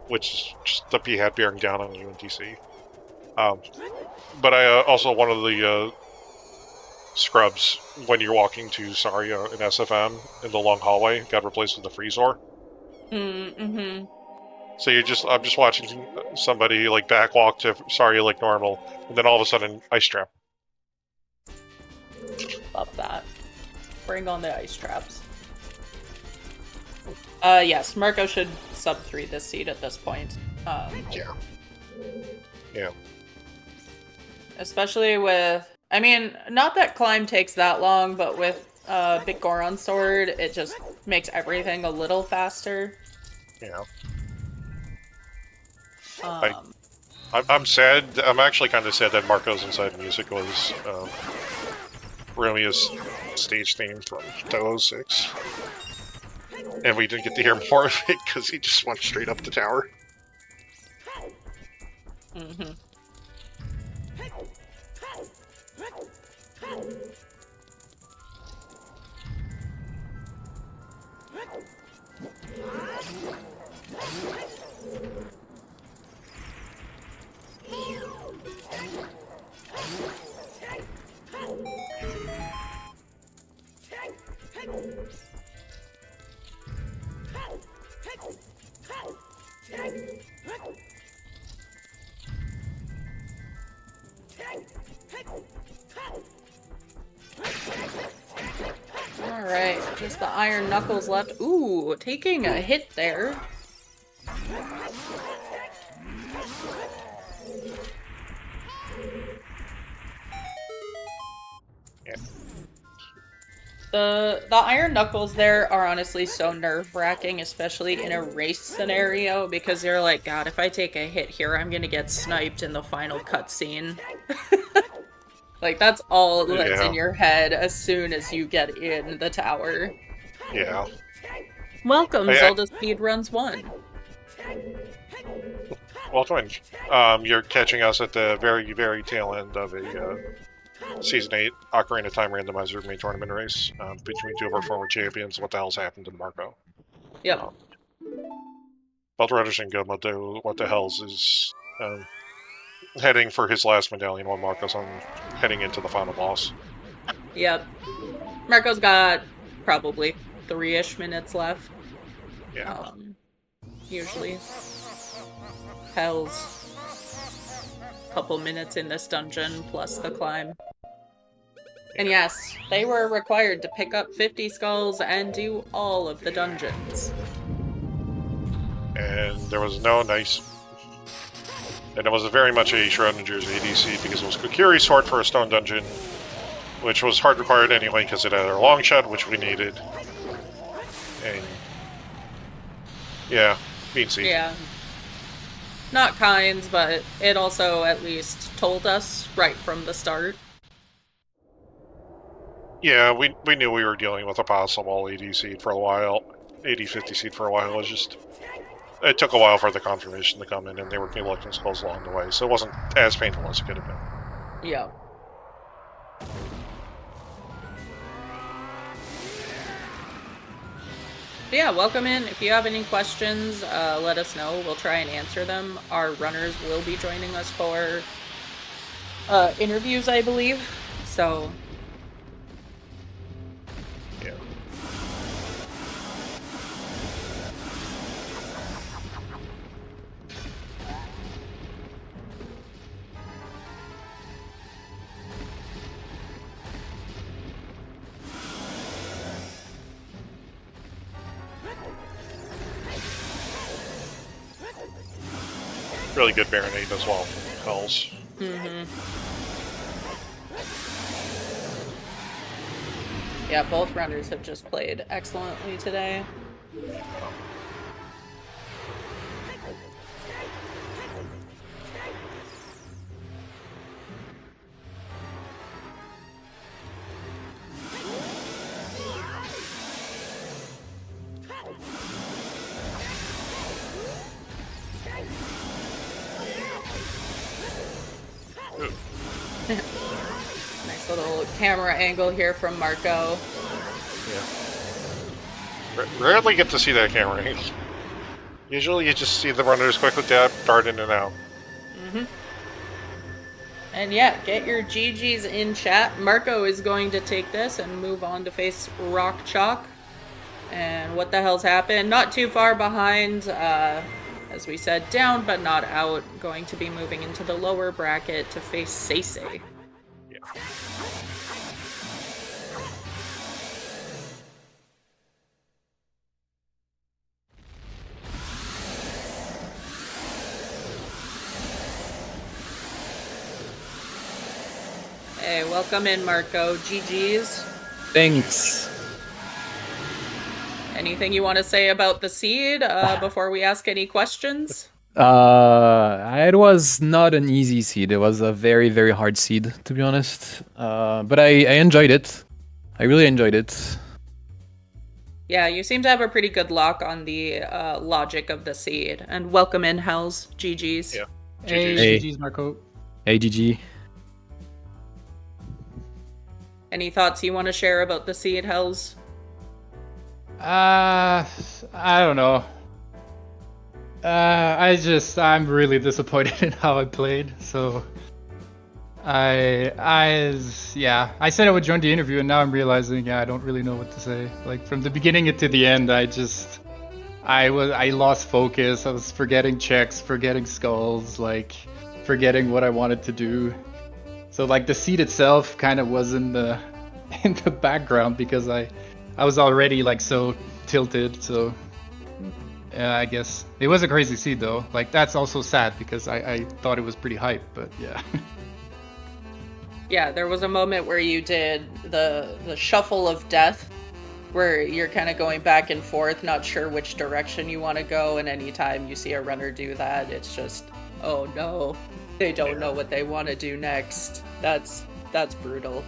Which is just the P-hat bearing down on UNTC. But I also, one of the scrubs, when you're walking to Saria in SFM, in the long hallway, got replaced with the Freezor. Mm-hmm. So I'm just watching somebody like backwalk to Saria like normal, and then all of a sudden, ice trap. Love that. Bring on the ice traps. Yes, Marco should sub 3 this seed at this point. Yeah. Especially with, I mean, not that climb takes that long, but with Big Goron Sword, it just makes everything a little faster. Yeah. I'm sad. I'm actually kind of sad that Marco's Inside Music was Romeo's stage theme from Toho 6. And we didn't get to hear more of it because he just went straight up the tower. Mm-hmm. Alright, just the Iron Knuckles left. Ooh, taking a hit there. Yeah. The Iron Knuckles there are honestly so nerve-wracking, especially in a race scenario, because you're like, God, if I take a hit here, I'm gonna get sniped in the final cutscene. Like, that's all that's in your head as soon as you get in the tower. Yeah. Welcome, ZeldaSpeedRuns 1. Well, twin, you're catching us at the very, very tail end of Season 8 Ocarina of Time Randomizer main tournament race between two of our former champions. What the hell's happened to Marco? Yep. Both Rudders and Gomo, what the hell's is heading for his last medallion while Marco's heading into the final boss. Yep. Marco's got probably 3-ish minutes left. Yeah. Usually. Hell's couple minutes in this dungeon plus the climb. And yes, they were required to pick up 50 skulls and do all of the dungeons. And there was no nice... And it was very much a Schrodinger's ADC because it was Kokiri's sword for a stone dungeon, which was hard required anyway because it had our long shot, which we needed. And... yeah, beansy. Yeah. Not kind, but it also at least told us right from the start. Yeah, we knew we were dealing with a possible AD seed for a while. AD50 seed for a while. It was just... it took a while for the confirmation to come in, and they were collecting skulls along the way, so it wasn't as painful as it could have been. Yeah. But yeah, welcome in. If you have any questions, let us know. We'll try and answer them. Our runners will be joining us for interviews, I believe. So... yeah. Really good Baronade as well from Hells. Yeah, both runners have just played excellently today. Nice little camera angle here from Marco. Yeah. Rarely get to see that camera angle. Usually you just see the runners quickly dart in and out. And yeah, get your GGs in chat. Marco is going to take this and move on to face Rock Chalk. And what the hell's happened? Not too far behind, as we said, down but not out. Going to be moving into the lower bracket to face Seisei. Yeah. Hey, welcome in, Marco. GG's. Thanks. Anything you want to say about the seed before we ask any questions? It was not an easy seed. It was a very, very hard seed, to be honest. But I enjoyed it. I really enjoyed it. Yeah, you seem to have a pretty good lock on the logic of the seed. And welcome in, Hells. GG's. Yeah. Hey, GG's, Marco. Hey, GG. Any thoughts you want to share about the seed, Hells? I don't know. I'm really disappointed in how I played. So, I said I would join the interview, and now I'm realizing, I don't really know what to say. Like from the beginning to the end, I lost focus. I was forgetting checks, forgetting skulls, like forgetting what I wanted to do. So like the seed itself kind of was in the background because I was already like so tilted. So yeah, I guess it was a crazy seed though. Like that's also sad because I thought it was pretty hype, but yeah. Yeah, there was a moment where you did the shuffle of death, where you're kind of going back and forth, not sure which direction you want to go, and anytime you see a runner do that, it's just, oh no, they don't know what they want to do next. That's brutal.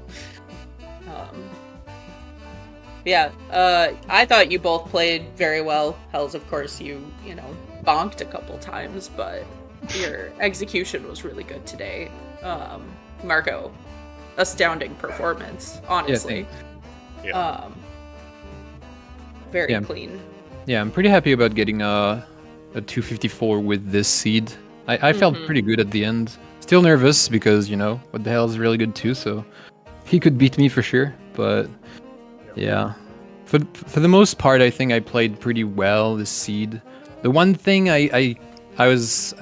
I thought you both played very well. Hells, of course, you bonked a couple times, but your execution was really good today. Marco, astounding performance, honestly. Yeah. Very Yeah. clean. Yeah, I'm pretty happy about getting a 254 with this seed. I felt pretty good at the end. Still nervous because, what the hell is really good too, so he could beat me for sure. But yeah. For the most part, I think I played pretty well this seed. The one thing I was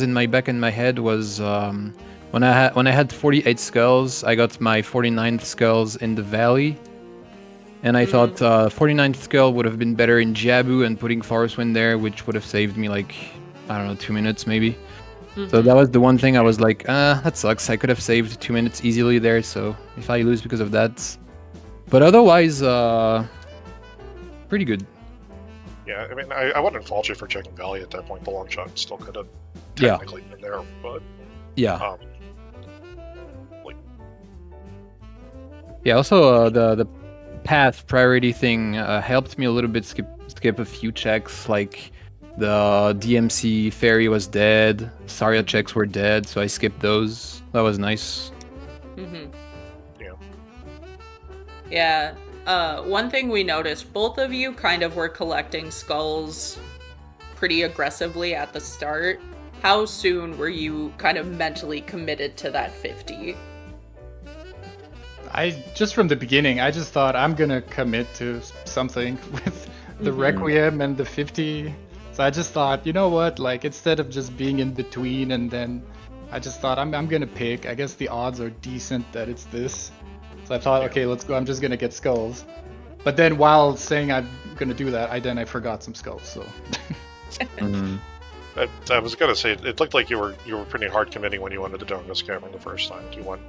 in my back and my head was when I had 48 skulls, I got my 49th skulls in the valley. And I thought 49th skull would have been better in Jabu and putting Forest Wind there, which would have saved me like, I don't know, 2 minutes maybe. So that was the one thing I was like, that sucks. I could have saved 2 minutes easily there, so if I lose because of that. But otherwise, pretty good. Yeah, I mean, I wouldn't fault you for checking Valley at that point. The long shot still could have technically been there, but Yeah. Yeah, also the path priority thing helped me a little bit skip a few checks, like the DMC ferry was dead, Saria checks were dead, so I skipped those. That was nice. Yeah. One thing we noticed, both of you kind of were collecting skulls pretty aggressively at the start. How soon were you kind of mentally committed to that 50? Just from the beginning, I just thought I'm gonna commit to something with the Requiem and the 50. So I just thought, you know what, like instead of just being in between, and then I just thought I'm gonna pick. I guess the odds are decent that it's this. So I thought, okay, let's go. I'm just gonna get skulls. But then while saying I'm gonna do that, I forgot some skulls. So. I was gonna say it looked like you were pretty hard committing when you went to the Dongus Cavern the first time. You went.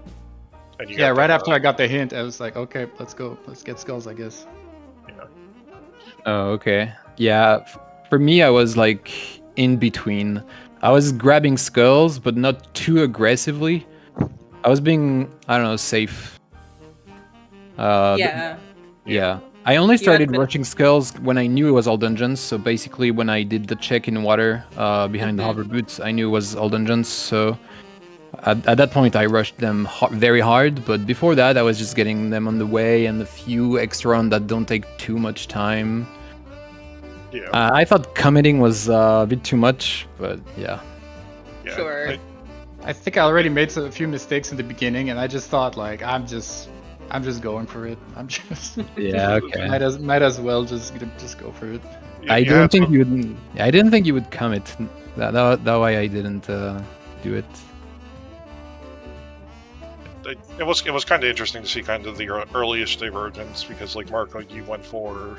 And you got right after I got the hint, I was like, okay, let's go. Let's get skulls, I guess. Yeah. Oh, okay. Yeah, for me, I was like in between. I was grabbing skulls, but not too aggressively. I was being, I don't know, safe. Yeah. Yeah. I only started rushing skulls when I knew it was all dungeons. So basically, when I did the check in water behind the hover boots, I knew it was all dungeons. So at that point, I rushed them very hard. But before that, I was just getting them on the way and a few extra on that don't take too much time. Yeah. I thought committing was a bit too much, but yeah. Sure. I think I already made a few mistakes in the beginning, and I just thought like I'm just going for it. I'm just Yeah. Okay. might as well just go for it. I didn't think you would commit. That why I didn't do it. It was kind of interesting to see kind of the earliest divergence, because like Marco, you went for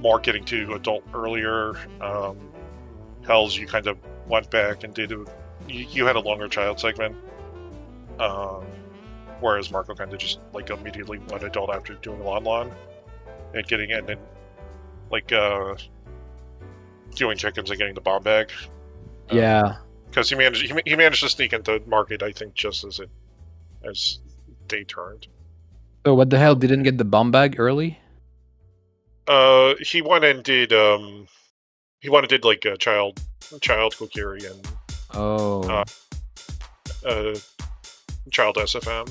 more getting to adult earlier. Hells, you kind of went back and you had a longer child segment. Whereas Marco kind of just like immediately went adult after doing Lon and getting in and like doing chickens and getting the bomb bag. Yeah. Because he managed to sneak into market, I think, just as day turned. So what the hell? Didn't get the bomb bag early? He went and did like a child Kokiri and child SFM.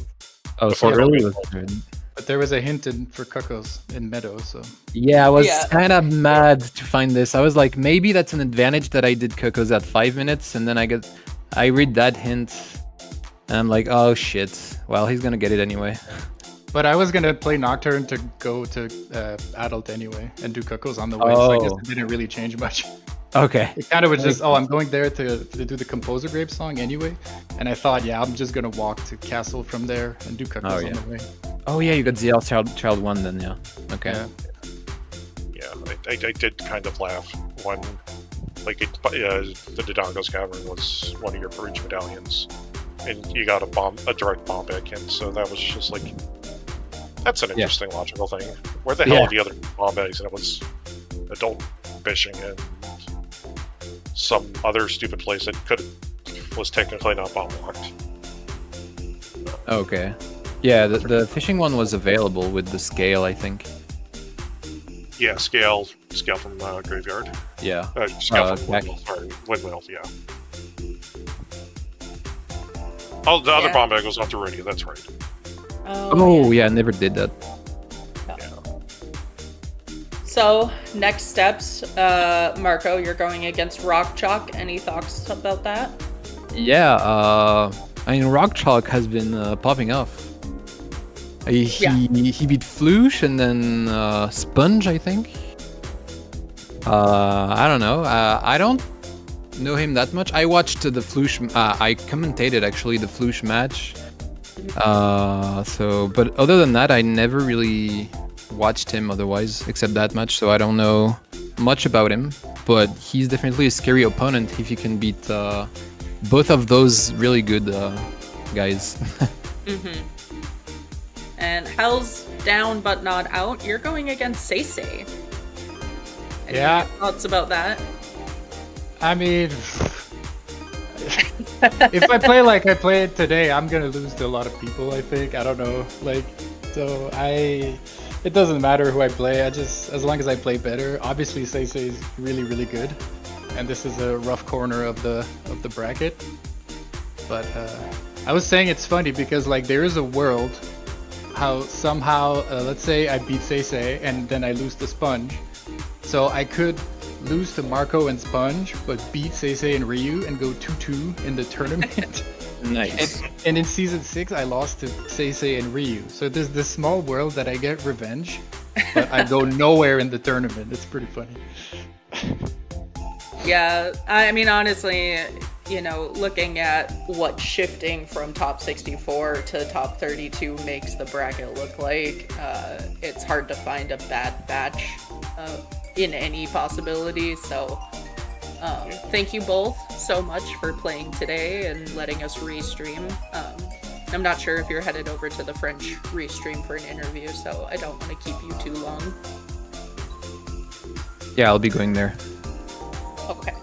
Oh, so early was good. But there was a hint for Cuckoos in Meadow, so. Yeah, I was kind of mad to find this. I was like, maybe that's an advantage that I did Cuckoos at 5 minutes, and then I read that hint, and I'm like, oh shit. Well, he's gonna get it anyway. But I was gonna play Nocturne to go to Adult anyway and do Cuckoos on the way, so I guess it didn't really change much. Okay. It kind of was just, I'm going there to do the Composer Grave song anyway, and I thought, I'm just gonna walk to Castle from there and do Cuckoos on the way. Oh yeah, you got ZL Child 1 then, yeah. Okay. Yeah, I did kind of laugh when, like, the Dodongo's Cavern was one of your Peruge medallions, and you got a direct bomb back in, so that was just like, that's an interesting logical thing. Where the hell are the other bomb bags? And it was adult fishing and some other stupid place that was technically not bomb locked. Okay. Yeah, the fishing one was available with the scale, I think. Yeah, scale from Graveyard. Yeah. Scale from Windmill, yeah. Oh, the other bomb bag was off the radio, that's right. Oh yeah, I never did that. So, next steps, Marco, you're going against Rock Chalk. Any thoughts about that? Yeah, I mean, Rock Chalk has been popping off. He beat Flush and then Sponge, I think. I don't know. I don't know him that much. I watched the Flush. I commentated actually the Flush match. But other than that, I never really watched him otherwise, except that much. So I don't know much about him. But he's definitely a scary opponent if you can beat both of those really good guys. And Hell's down but not out. You're going against Seisei. Any thoughts about that? I mean, if I play like I played today, I'm gonna lose to a lot of people. I think. I don't know. It doesn't matter who I play. As long as I play better. Obviously, Seisei is really, really good, and this is a rough corner of the bracket. But I was saying it's funny because like there is a world how somehow let's say I beat Seisei and then I lose to Sponge, so I could lose to Marco and Sponge, but beat Seisei and Ryu and go 2-2 in the tournament. Nice. And in season 6, I lost to Seisei and Ryu. So there's this small world that I get revenge, but I go nowhere in the tournament. It's pretty funny. Yeah, I mean, honestly, you know, looking at what shifting from top 64 to top 32 makes the bracket look like, it's hard to find a bad batch in any possibility. So thank you both so much for playing today and letting us restream. I'm not sure if you're headed over to the French restream for an interview, so I don't want to keep you too long. Yeah, I'll be going there. Okay.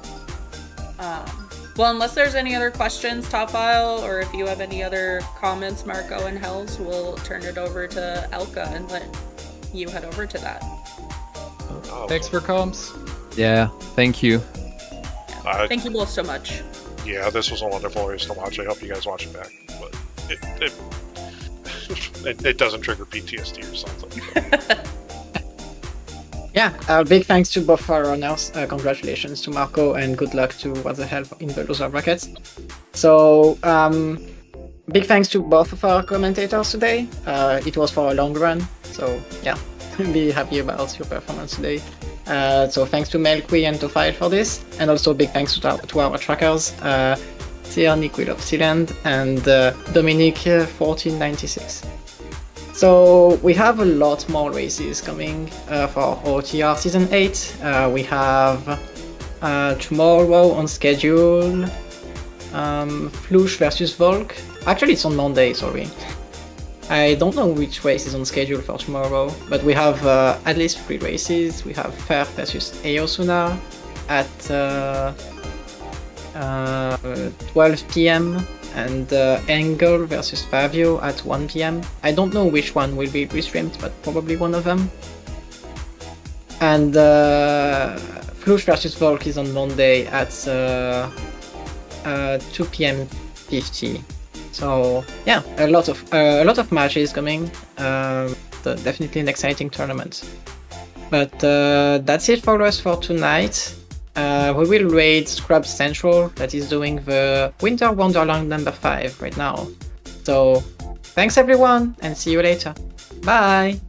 Well, unless there's any other questions, Top File, or if you have any other comments, Marco and Hells, we'll turn it over to Elka and let you head over to that. Thanks for comms. Yeah, thank you. Yeah. Thank you both so much. Yeah, this was a wonderful race to watch. I hope you guys watch it back. But it doesn't trigger PTSD or something. Yeah, big thanks to both our runners. Congratulations to Marco and good luck to What the Hell in the loser brackets. So, big thanks to both of our commentators today. It was for a long run, so yeah, be happy about your performance today. So thanks to Melqui and Tofile for this, and also big thanks to our trackers, Nick Will of Sealand and Dominic 1496. So we have a lot more races coming for OTR Season 8. We have tomorrow on schedule Flush versus Volk. Actually it's on Monday, sorry. I don't know which race is on schedule for tomorrow, but we have at least 3 races. We have Fer versus Eosuna at 12 PM and Engel versus Fabio at 1 PM. I don't know which one will be restreamed, but probably one of them. And Flush versus Volk is on Monday at 2 PM 50. So yeah, a lot of matches coming. Definitely an exciting tournament. But that's it for us for tonight. We will raid Scrub Central, that is doing the Winter Wonderland number 5 right now. So thanks everyone, and see you later. Bye!